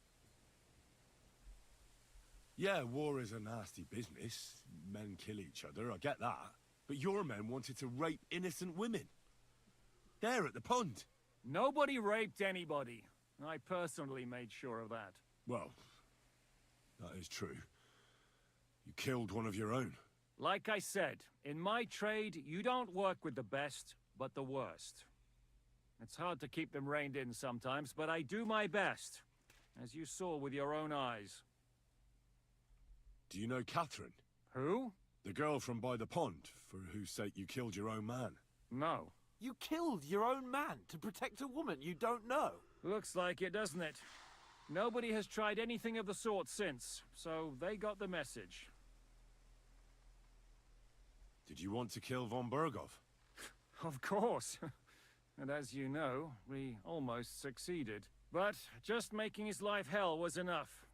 Yeah, war is a nasty business. Men kill each other, I get that. But your men wanted to rape innocent women. There at the pond. Nobody raped anybody. I personally made sure of that. Well, that is true. You killed one of your own. Like I said, in my trade, you don't work with the best, but the worst. It's hard to keep them reined in sometimes, but I do my best, as you saw with your own eyes. Do you know Catherine? Who? The girl from by the pond, for whose sake you killed your own man. No. You killed your own man to protect a woman you don't know. Looks like it, doesn't it? Nobody has tried anything of the sort since, so they got the message. Did you want to kill von Bergov? Of course. And as you know, we almost succeeded. But just making his life hell was enough.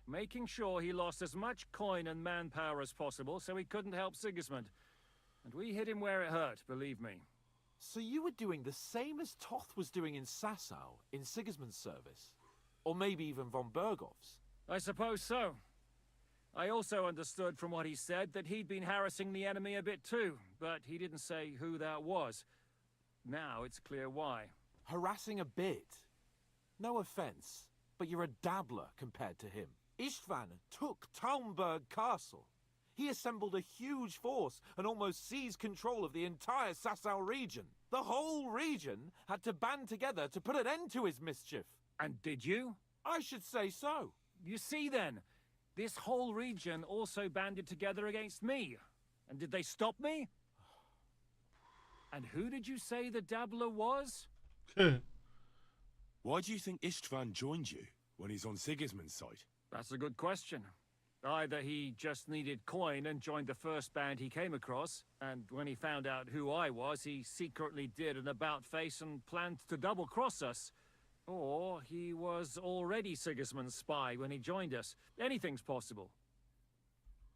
Making sure he lost as much coin and manpower as possible so he couldn't help Sigismund. And we hit him where it hurt, believe me. So you were doing the same as Toth was doing in Sasau, in Sigismund's service? Or maybe even von Bergov's? I suppose so. I also understood from what he said that he'd been harassing the enemy a bit too, but he didn't say who that was. Now it's clear why. Harassing a bit? No offense, but you're a dabbler compared to him. Istvan took Talmberg Castle. He assembled a huge force and almost seized control of the entire Sasau region. The whole region had to band together to put an end to his mischief. And did you? I should say so. You see then, this whole region also banded together against me. And did they stop me? And who did you say the dabbler was? Why do you think Istvan joined you when he's on Sigismund's side? That's a good question. Either he just needed coin and joined the first band he came across, and when he found out who I was, he secretly did an about-face and planned to double-cross us. Or he was already Sigismund's spy when he joined us. Anything's possible.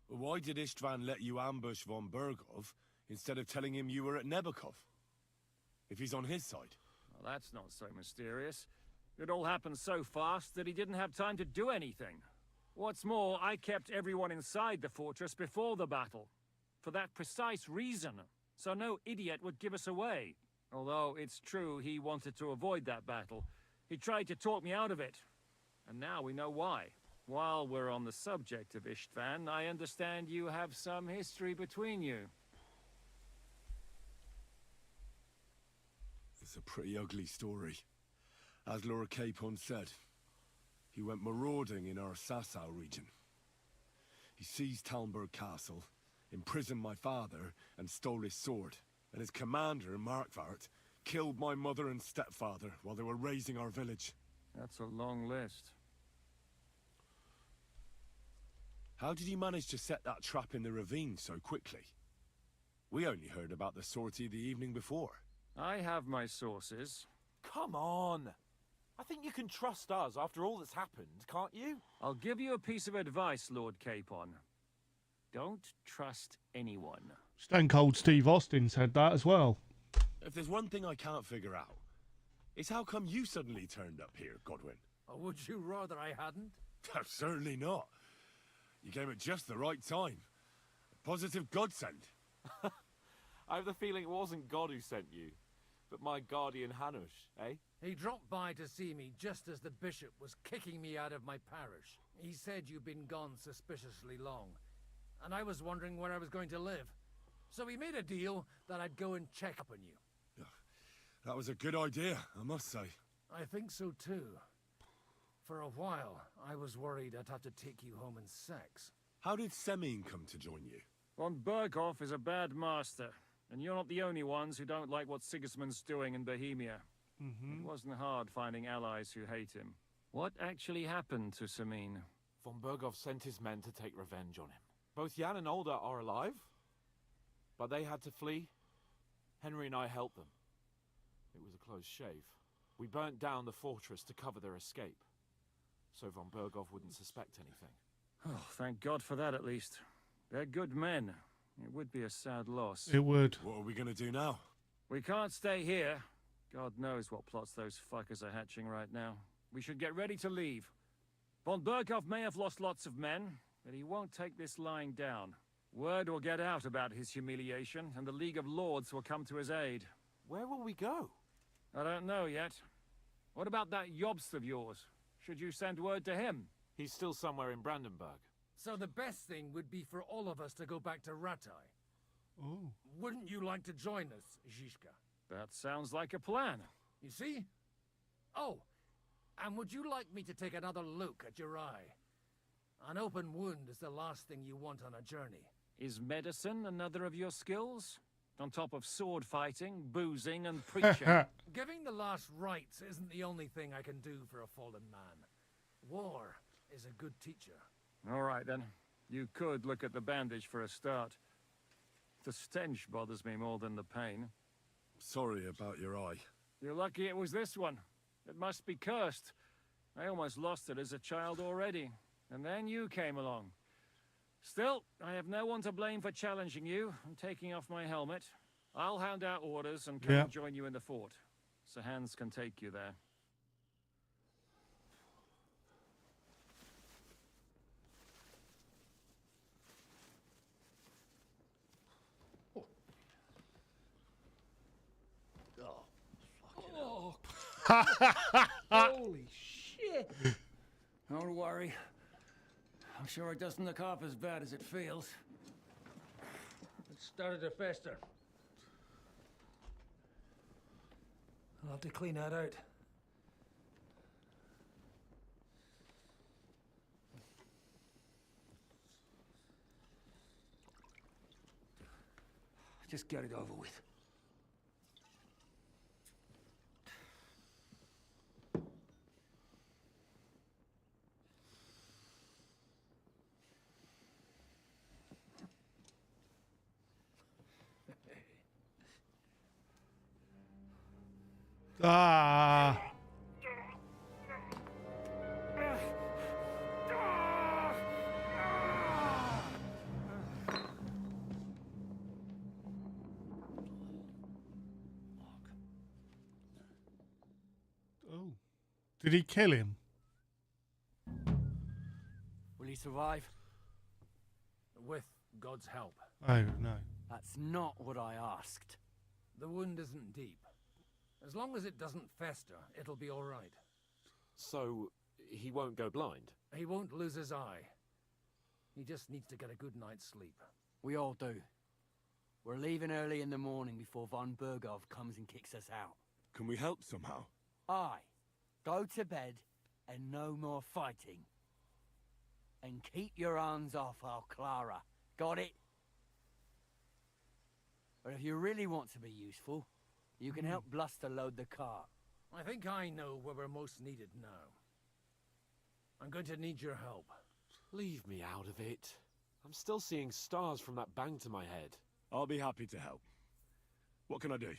Why did Istvan let you ambush von Bergov instead of telling him you were at Nebakov? If he's on his side. Well, that's not so mysterious. It all happened so fast that he didn't have time to do anything. What's more, I kept everyone inside the fortress before the battle. For that precise reason. So no idiot would give us away. Although it's true he wanted to avoid that battle. He tried to talk me out of it. And now we know why. While we're on the subject of Istvan, I understand you have some history between you. It's a pretty ugly story. As Lord Capon said, he went marauding in our Sasau region. He seized Talmberg Castle, imprisoned my father, and stole his sword. And his commander, Markvart, killed my mother and stepfather while they were raising our village. That's a long list. How did he manage to set that trap in the ravine so quickly? We only heard about the sortie the evening before. I have my sources. Come on! I think you can trust us after all that's happened, can't you? I'll give you a piece of advice, Lord Capon. Don't trust anyone. Stone Cold Steve Austin said that as well. If there's one thing I can't figure out, it's how come you suddenly turned up here, Godwin? Or would you rather I hadn't? Certainly not. You came at just the right time. A positive godsend. I have the feeling it wasn't God who sent you, but my guardian Hanush, eh? He dropped by to see me just as the bishop was kicking me out of my parish. He said you'd been gone suspiciously long, and I was wondering where I was going to live. So he made a deal that I'd go and check up on you. That was a good idea, I must say. I think so too. For a while, I was worried I'd have to take you home in sex. How did Semine come to join you? Von Berghoff is a bad master, and you're not the only ones who don't like what Sigismund's doing in Bohemia. It wasn't hard finding allies who hate him. What actually happened to Semine? Von Berghoff sent his men to take revenge on him. Both Jan and Olda are alive, but they had to flee. Henry and I helped them. It was a close shave. We burnt down the fortress to cover their escape, so Von Berghoff wouldn't suspect anything. Oh, thank God for that, at least. They're good men. It would be a sad loss. It would. What are we going to do now? We can't stay here. God knows what plots those fuckers are hatching right now. We should get ready to leave. Von Berghoff may have lost lots of men, but he won't take this lying down. Word will get out about his humiliation, and the League of Lords will come to his aid. Where will we go? I don't know yet. What about that Jobst of yours? Should you send word to him? He's still somewhere in Brandenburg. So the best thing would be for all of us to go back to Ratai. Oh. Wouldn't you like to join us, Zizka? That sounds like a plan. You see? Oh, and would you like me to take another look at your eye? An open wound is the last thing you want on a journey. Is medicine another of your skills? On top of sword fighting, boozing, and preaching. Giving the last rites isn't the only thing I can do for a fallen man. War is a good teacher. All right, then. You could look at the bandage for a start. The stench bothers me more than the pain. Sorry about your eye. You're lucky it was this one. It must be cursed. I almost lost it as a child already. And then you came along. Still, I have no one to blame for challenging you and taking off my helmet. I'll hand out orders and come and join you in the fort. Sir Hans can take you there. Holy shit! Don't worry. I'm sure it doesn't look half as bad as it feels. It started to fester. I'll have to clean that out. Just get it over with. Ah. Oh. Did he kill him? Will he survive? With God's help. I don't know. That's not what I asked. The wound isn't deep. As long as it doesn't fester, it'll be all right. So, he won't go blind? He won't lose his eye. He just needs to get a good night's sleep. We all do. We're leaving early in the morning before Von Berghoff comes and kicks us out. Can we help somehow? Aye. Go to bed and no more fighting. And keep your hands off our Clara. Got it? But if you really want to be useful, you can help Bluster load the cart. I think I know where we're most needed now. I'm going to need your help. Leave me out of it. I'm still seeing stars from that bang to my head. I'll be happy to help. What can I do?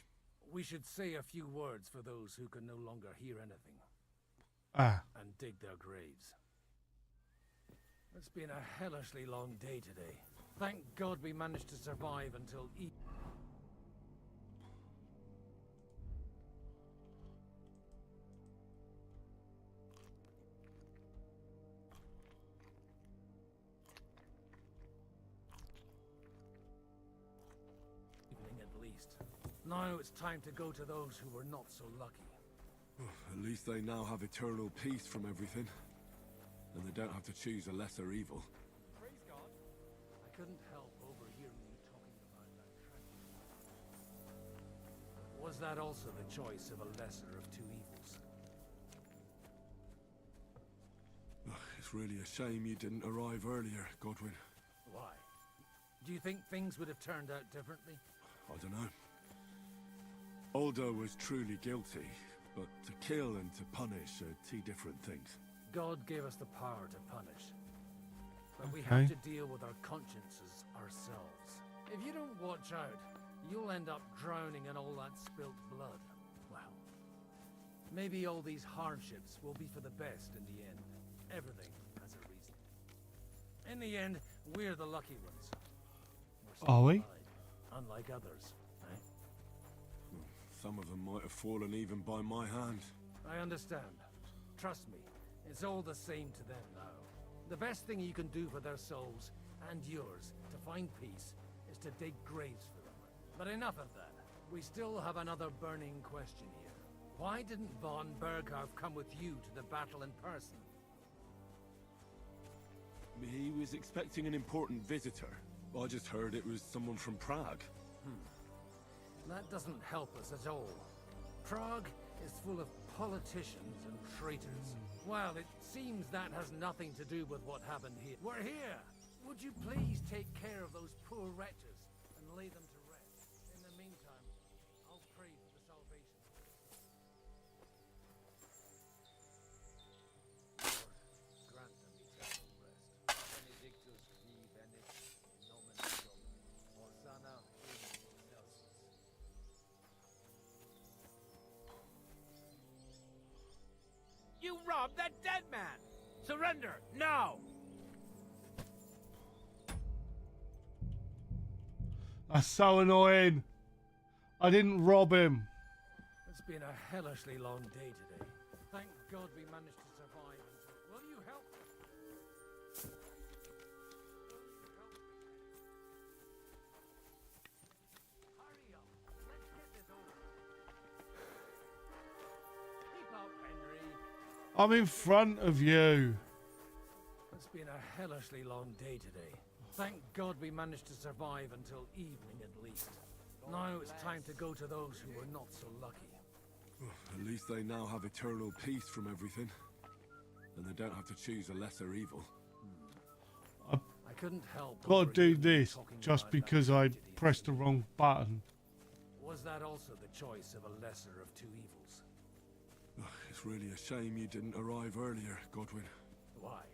We should say a few words for those who can no longer hear anything. and dig their graves. It's been a hellishly long day today. Thank God we managed to survive until evening at least. Now it's time to go to those who were not so lucky. At least they now have eternal peace from everything. And they don't have to choose a lesser evil. Praise God. I couldn't help overhearing you talking about that tragedy. Was that also the choice of a lesser of two evils? It's really a shame you didn't arrive earlier, Godwin. Why? Do you think things would have turned out differently? I don't know. Aldo was truly guilty, but to kill and to punish are two different things. God gave us the power to punish. But we have to deal with our consciences ourselves. If you don't watch out, you'll end up drowning in all that spilt blood. Well, maybe all these hardships will be for the best in the end. Everything has a reason. In the end, we're the lucky ones. Are we? Unlike others, eh? Some of them might have fallen even by my hand. I understand. Trust me, it's all the same to them now. The best thing you can do for their souls, and yours, to find peace, is to dig graves for them. But enough of that. We still have another burning question here. Why didn't von Berghoff come with you to the battle in person? He was expecting an important visitor. I just heard it was someone from Prague. That doesn't help us at all. Prague is full of politicians and traitors. Well, it seems that has nothing to do with what happened here. We're here! Would you please take care of those poor wretches and lay them to rest? In the meantime, I'll pray for the salvation. Lord, grant them eternal rest. Benedictus qui venit in nomen Domini. Hosanna in excelsis. You robbed that dead man! Surrender, now! That's so annoying. I didn't rob him. It's been a hellishly long day today. Thank God we managed to survive until... Will you help me? Hurry up. Let's get this over. Keep up, Henry. I'm in front of you. It's been a hellishly long day today. Thank God we managed to survive until evening at least. Now it's time to go to those who were not so lucky. At least they now have eternal peace from everything. And they don't have to choose a lesser evil. I couldn't help. Gotta do this just because I pressed the wrong button. Was that also the choice of a lesser of two evils? It's really a shame you didn't arrive earlier, Godwin. Why?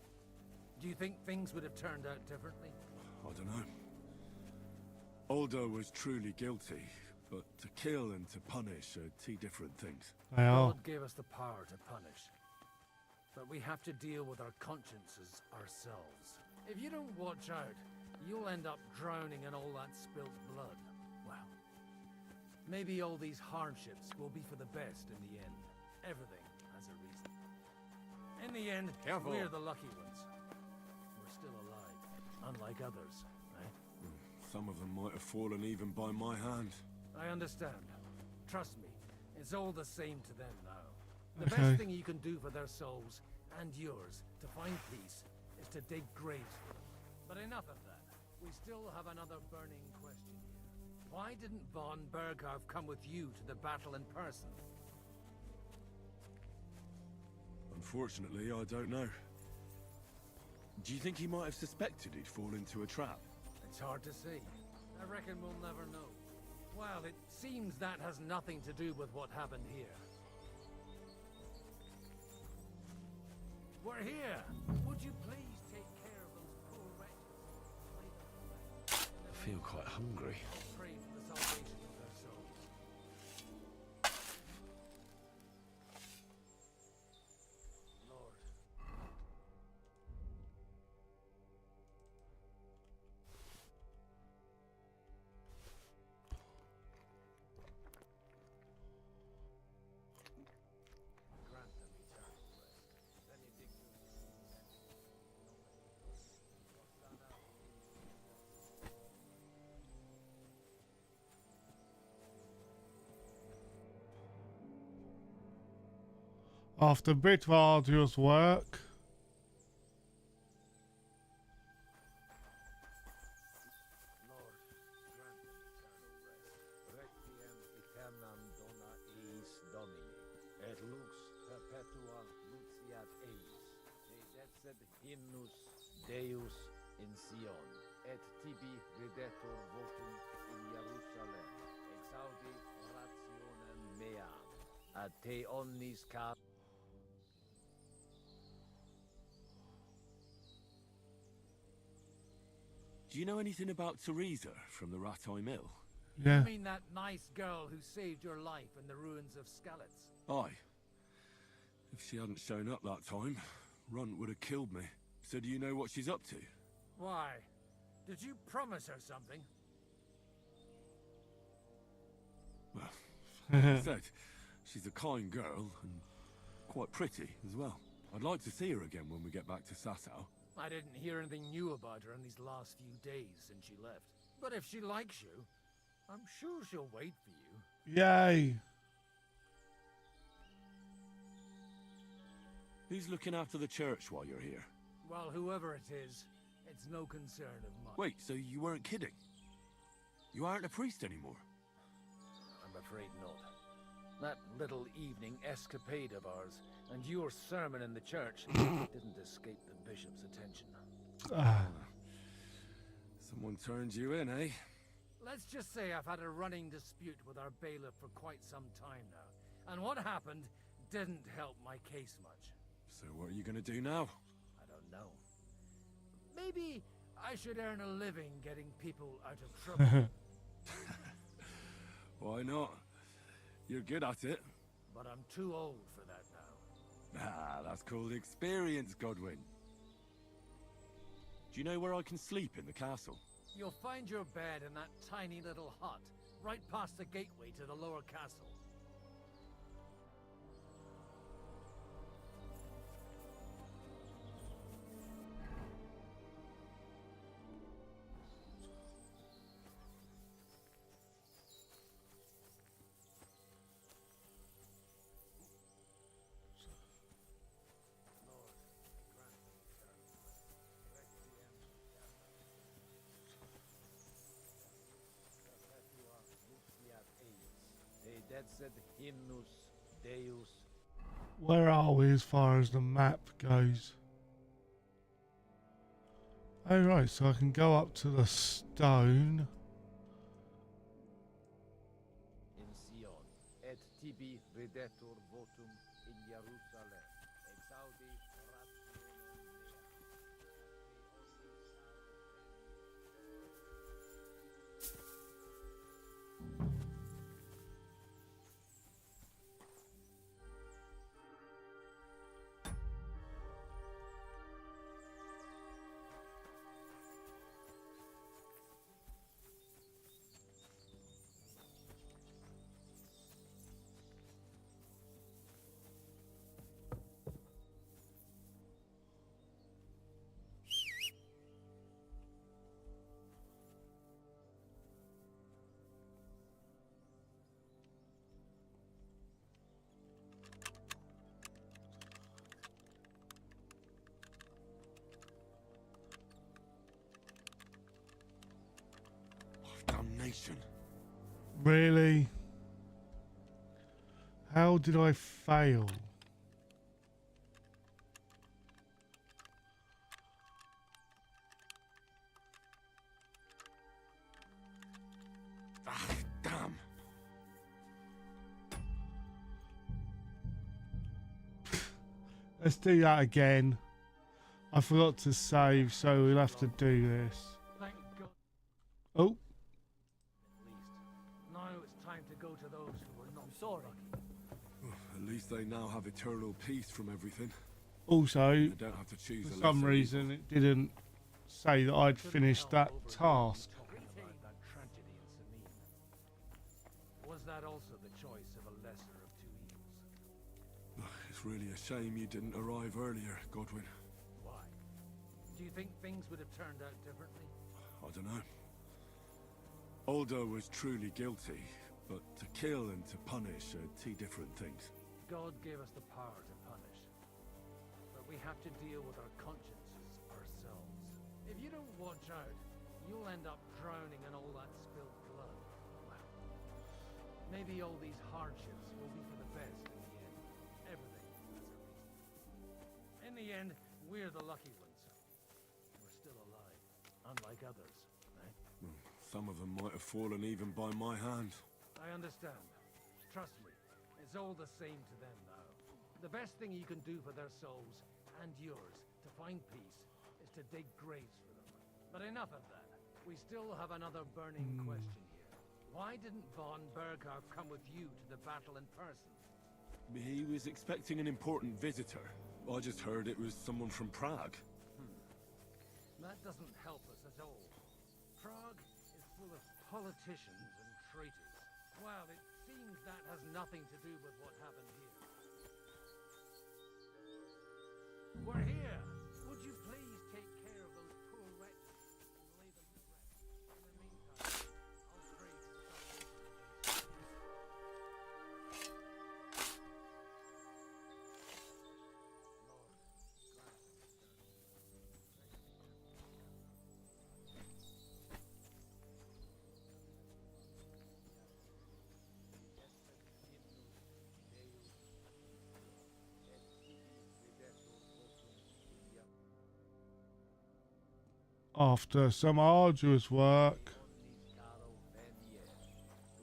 Do you think things would have turned out differently? I don't know. Aldo was truly guilty, but to kill and to punish are two different things. They are. God gave us the power to punish. But we have to deal with our consciences ourselves. If you don't watch out, you'll end up drowning in all that spilt blood. Well, maybe all these hardships will be for the best in the end. Everything has a reason. In the end, we're the lucky ones. We're still alive, unlike others, eh? Some of them might have fallen even by my hand. I understand. Trust me, it's all the same to them now. The best thing you can do for their souls, and yours, to find peace, is to dig graves for them. But enough of that. We still have another burning question here. Why didn't von Berghoff come with you to the battle in person? Unfortunately, I don't know. Do you think he might have suspected he'd fall into a trap? It's hard to say. I reckon we'll never know. Well, it seems that has nothing to do with what happened here. We're here! Would you please take care of those poor wretches? I feel quite hungry. I'll pray for the salvation of their souls. After a bit of arduous work, Requiem aeternam dona eis Domini, et lux perpetua luceat eis, te decet hymnus Deus in Sion, et tibi videtur votum in Jerusalem, exaudi orationem meam, ad te omnis car. Do you know anything about Teresa from the Ratay Mill? Yeah. You mean that nice girl who saved your life in the ruins of Skalitz? Aye. If she hadn't shown up that time, Runt would have killed me. So do you know what she's up to? Why? Did you promise her something? Well, like I said, she's a kind girl and quite pretty as well. I'd like to see her again when we get back to Sasau. I didn't hear anything new about her in these last few days since she left. But if she likes you, I'm sure she'll wait for you. yay! Who's looking after the church while you're here? Well, whoever it is, it's no concern of mine. Wait, so you weren't kidding? You aren't a priest anymore? I'm afraid not. That little evening escapade of ours and your sermon in the church didn't escape the bishop's attention. Someone turned you in, eh? Let's just say I've had a running dispute with our bailiff for quite some time now. And what happened didn't help my case much. So what are you going to do now? I don't know. Maybe I should earn a living getting people out of trouble. Why not? You're good at it. But I'm too old for that now. Ah, that's called experience, Godwin. Do you know where I can sleep in the castle? You'll find your bed in that tiny little hut, right past the gateway to the lower castle. Decet hymnus Deus. Where are we as far as the map goes? Oh right, so I can go up to the stone. In Sion, et tibi videtur votum in Jerusalem, exaudi orationem Damnation. Really? How did I fail? Ah, damn. Let's do that again. I forgot to save, so we'll have to do this. Thank God. Oh. Now it's time to go to those who were not so lucky. At least they now have eternal peace from everything. Also, They don't have to choose for a some lesser reason, it didn't say that I'd finished that task. That tragedy in Samir. Was that also the choice of a lesser of two evils? It's really a shame you didn't arrive earlier, Godwin. Why? Do you think things would have turned out differently? I don't know. Aldo was truly guilty, but to kill and to punish are two different things. God gave us the power to punish. we have to deal with our consciences ourselves. If you don't watch out, you'll end up drowning in all that spilled blood. Well, maybe all these hardships will be for the best in the end. Everything has a reason. In the end, we're the lucky ones. We're still alive, unlike others, right? Some of them might have fallen even by my hand. I understand. Trust me, it's all the same to them now. The best thing you can do for their souls, and yours, to find peace, is to dig graves for them. But enough of that. We still have another burning question here. Why didn't von Berghav come with you to the battle in person? He was expecting an important visitor. I just heard it was someone from Prague. That doesn't help us at all. Prague is full of politicians and traitors. Well, it seems that has nothing to do with what happened here. We're here! Would you please take care of those poor wretches and lay them to rest? In the meantime, I'll pray for salvation. After some arduous work,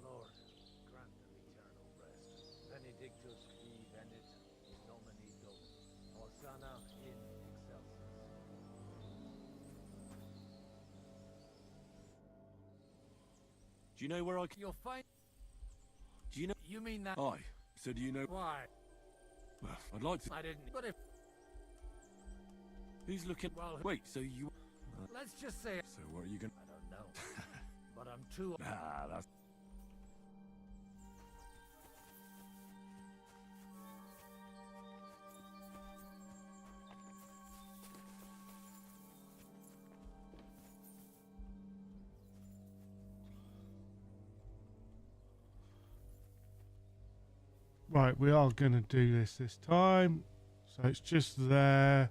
Lord, grant them eternal rest. Benedictus qui venit in nomine Domini. Hosanna in excelsis. Do you know where I can... You'll find... Do you know... You mean that... Aye. So do you know... Why? Well, I'd like to... I didn't... But if... Who's looking... Well... Wait, so you... Let's just say... So what are you gonna... I don't know. But I'm too... Ah, that's... right, we are going to do this time. So it's just there.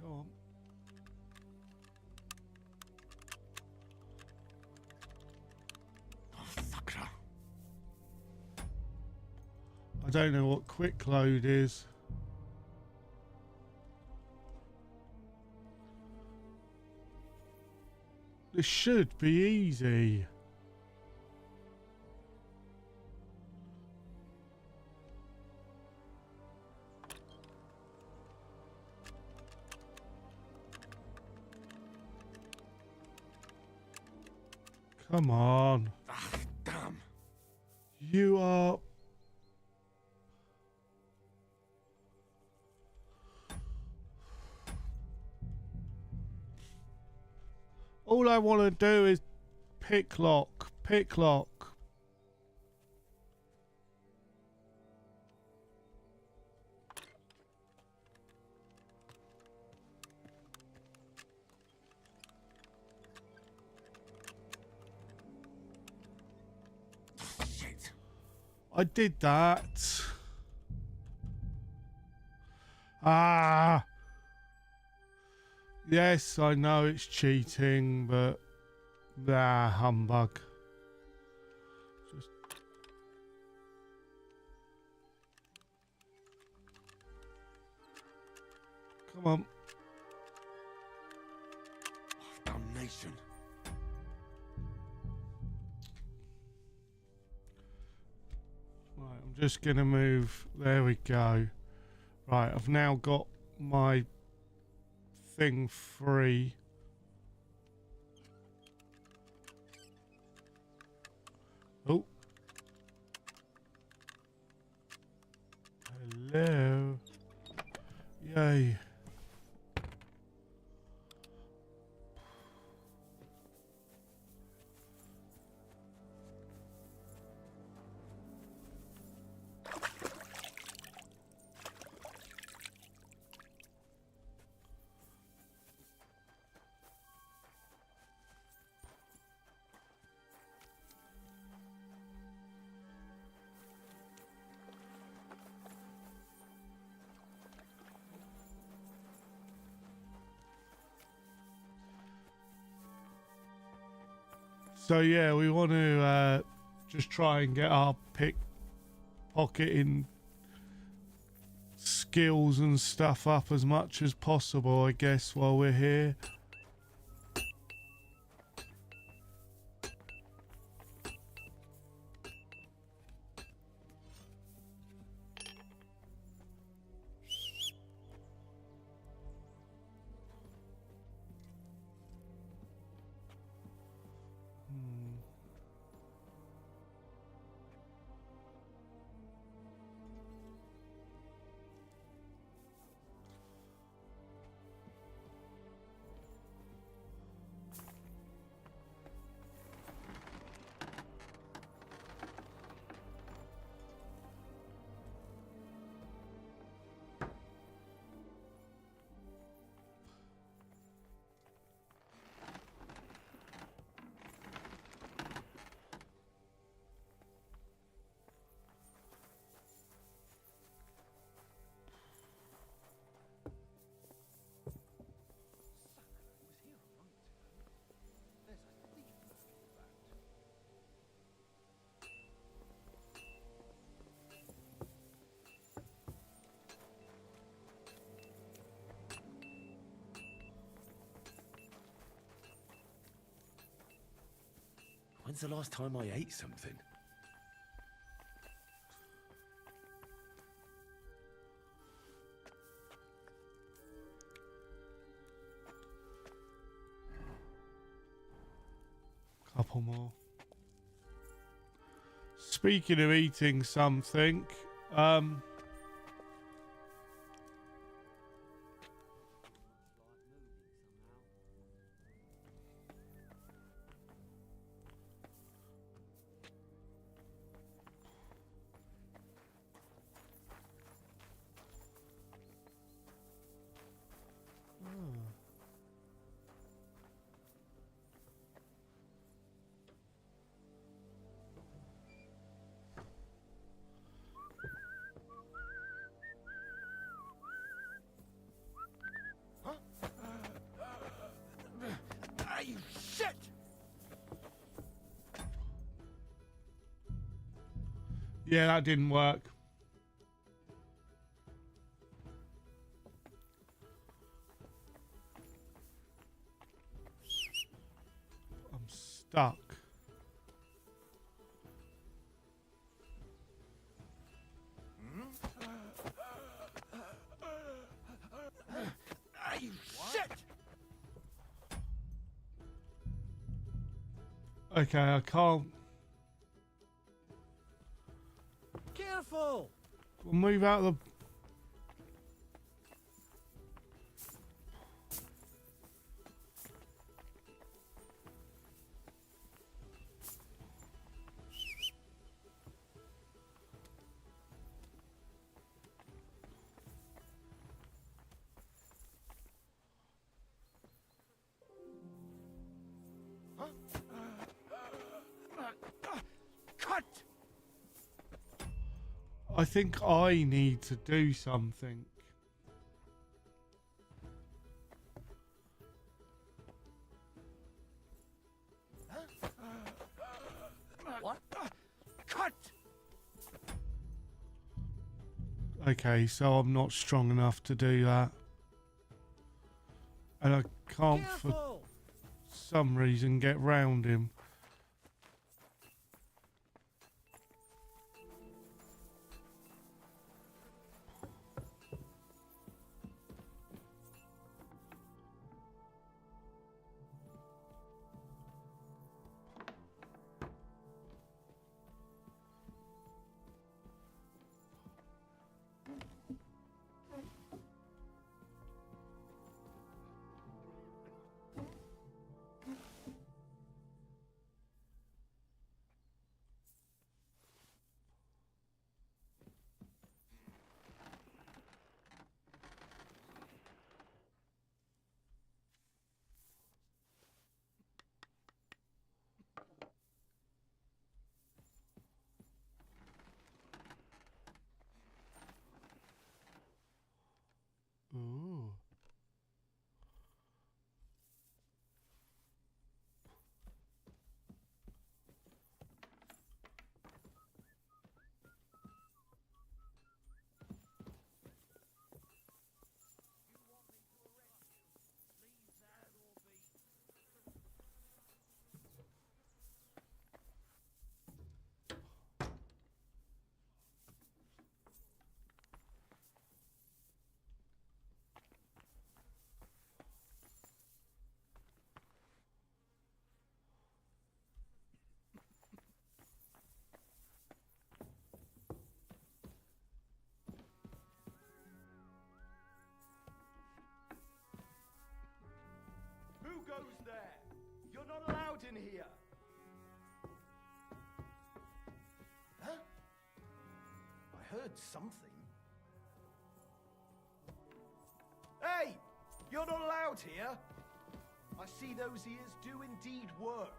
Go on. Oh, fucker. I don't know what quick load is. This should be easy. Come on. Ah, damn. You are... All I want to do is pick lock, pick lock. Shit. I did that. Ah. Yes, I know it's cheating, but humbug. Just come on. Oh, damnation. Right, I'm just gonna move. There we go. Right, I've now got my thing free. Oh. Hello. Yay. So yeah, we want to just try and get our pickpocketing skills and stuff up as much as possible, I guess, while we're here. When's the last time I ate something? Couple more. Speaking of eating something, Ah, you shit! yeah, that didn't work. I'm stuck. Ah, you shit! Okay, I can't. Careful! We'll move out of the. Cut! I think I need to do something. What? Cut! Okay, so I'm not strong enough to do that. And I can't for some reason get round him. goes there? You're not allowed in here. Huh? I heard something. Hey! You're not allowed here. I see those ears do indeed work.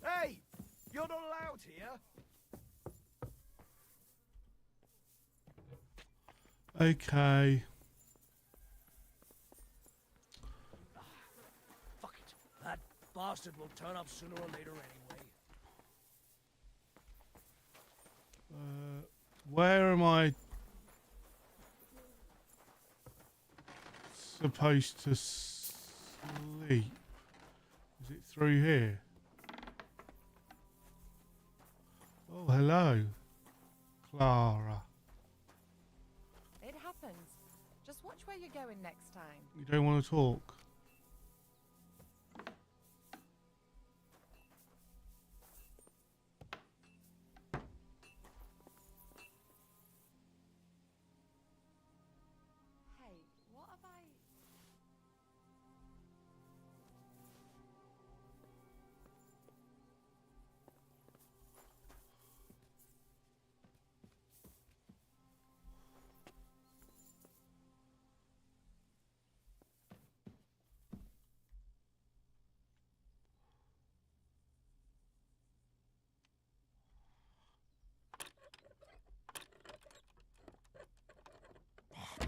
Hey! You're not allowed here. Okay. Fuck it. That bastard will turn up sooner or later anyway. Where am I supposed to sleep? Is it through here? Oh, hello, Clara. It happens. Just watch where you're going next time. You don't want to talk? Hey, what have I...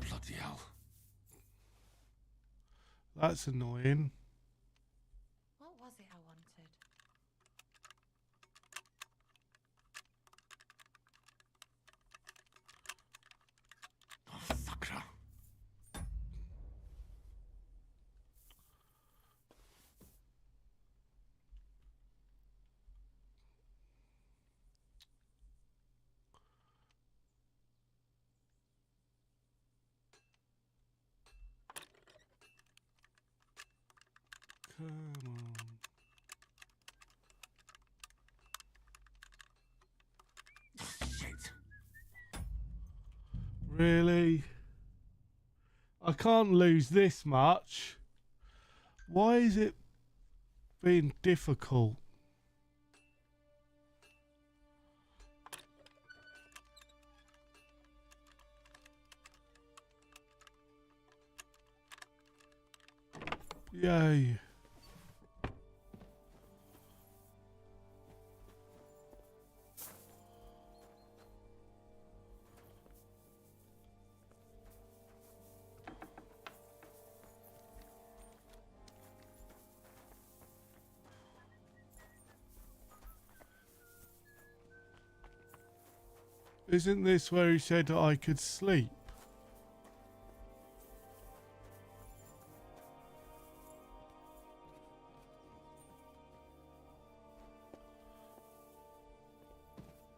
Bloody hell. That's annoying. What was it I wanted? Oh, fucker. Come on. Shit. Really? I can't lose this much. Why is it being difficult? Yay. Isn't this where he said I could sleep?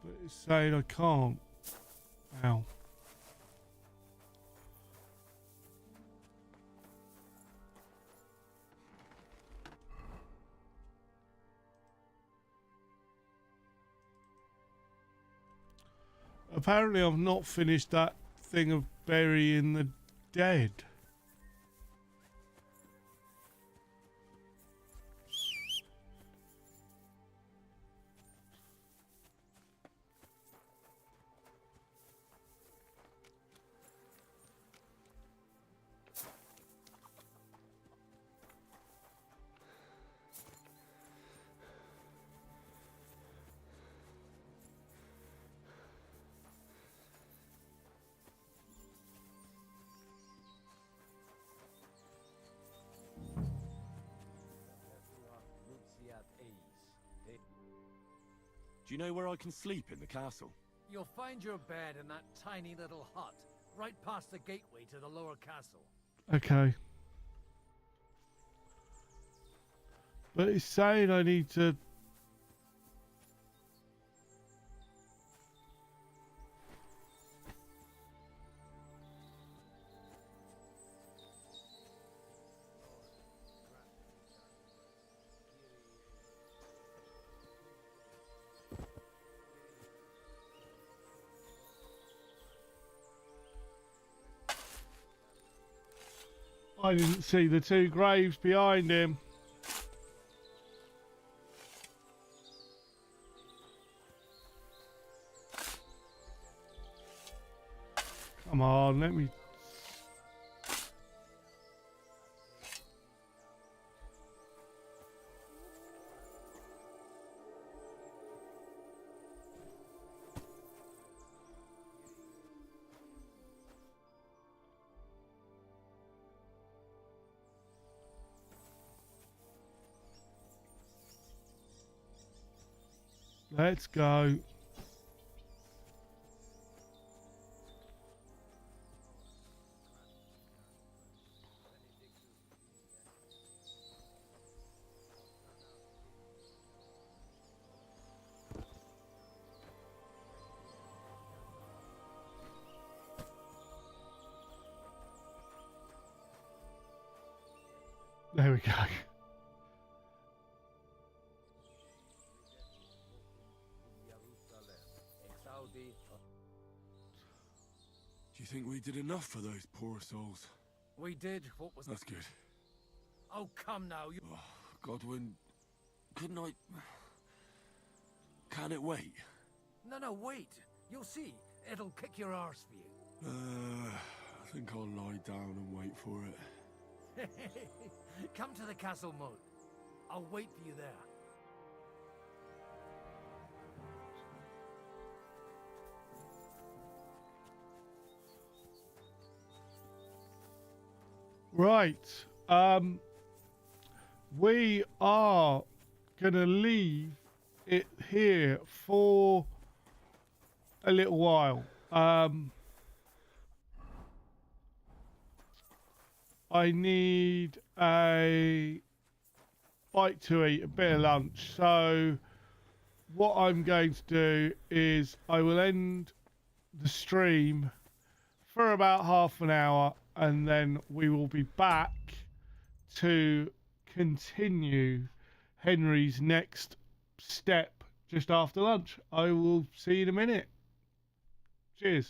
But it's saying I can't. Ow. Apparently I've not finished that thing of burying the dead. Do you know where I can sleep in the castle? You'll find your bed in that tiny little hut, right past the gateway to the lower castle. Okay. But it's saying I need to... I didn't see the two graves behind him. Come on, let me... Let's go. There we go. Do you think we did enough for those poor souls? We did what was... That's good. Oh, come now, you... Oh, Godwin, couldn't I... Can it wait? No, wait. You'll see. It'll kick your arse for you. I think I'll lie down and wait for it. Come to the castle moat. I'll wait for you there. Right. We are gonna leave it here for a little while. I need a bite to eat, a bit of lunch. So what I'm going to do is I will end the stream for about half an hour, and then we will be back to continue Henry's next step just after lunch. I will see you in a minute. Cheers.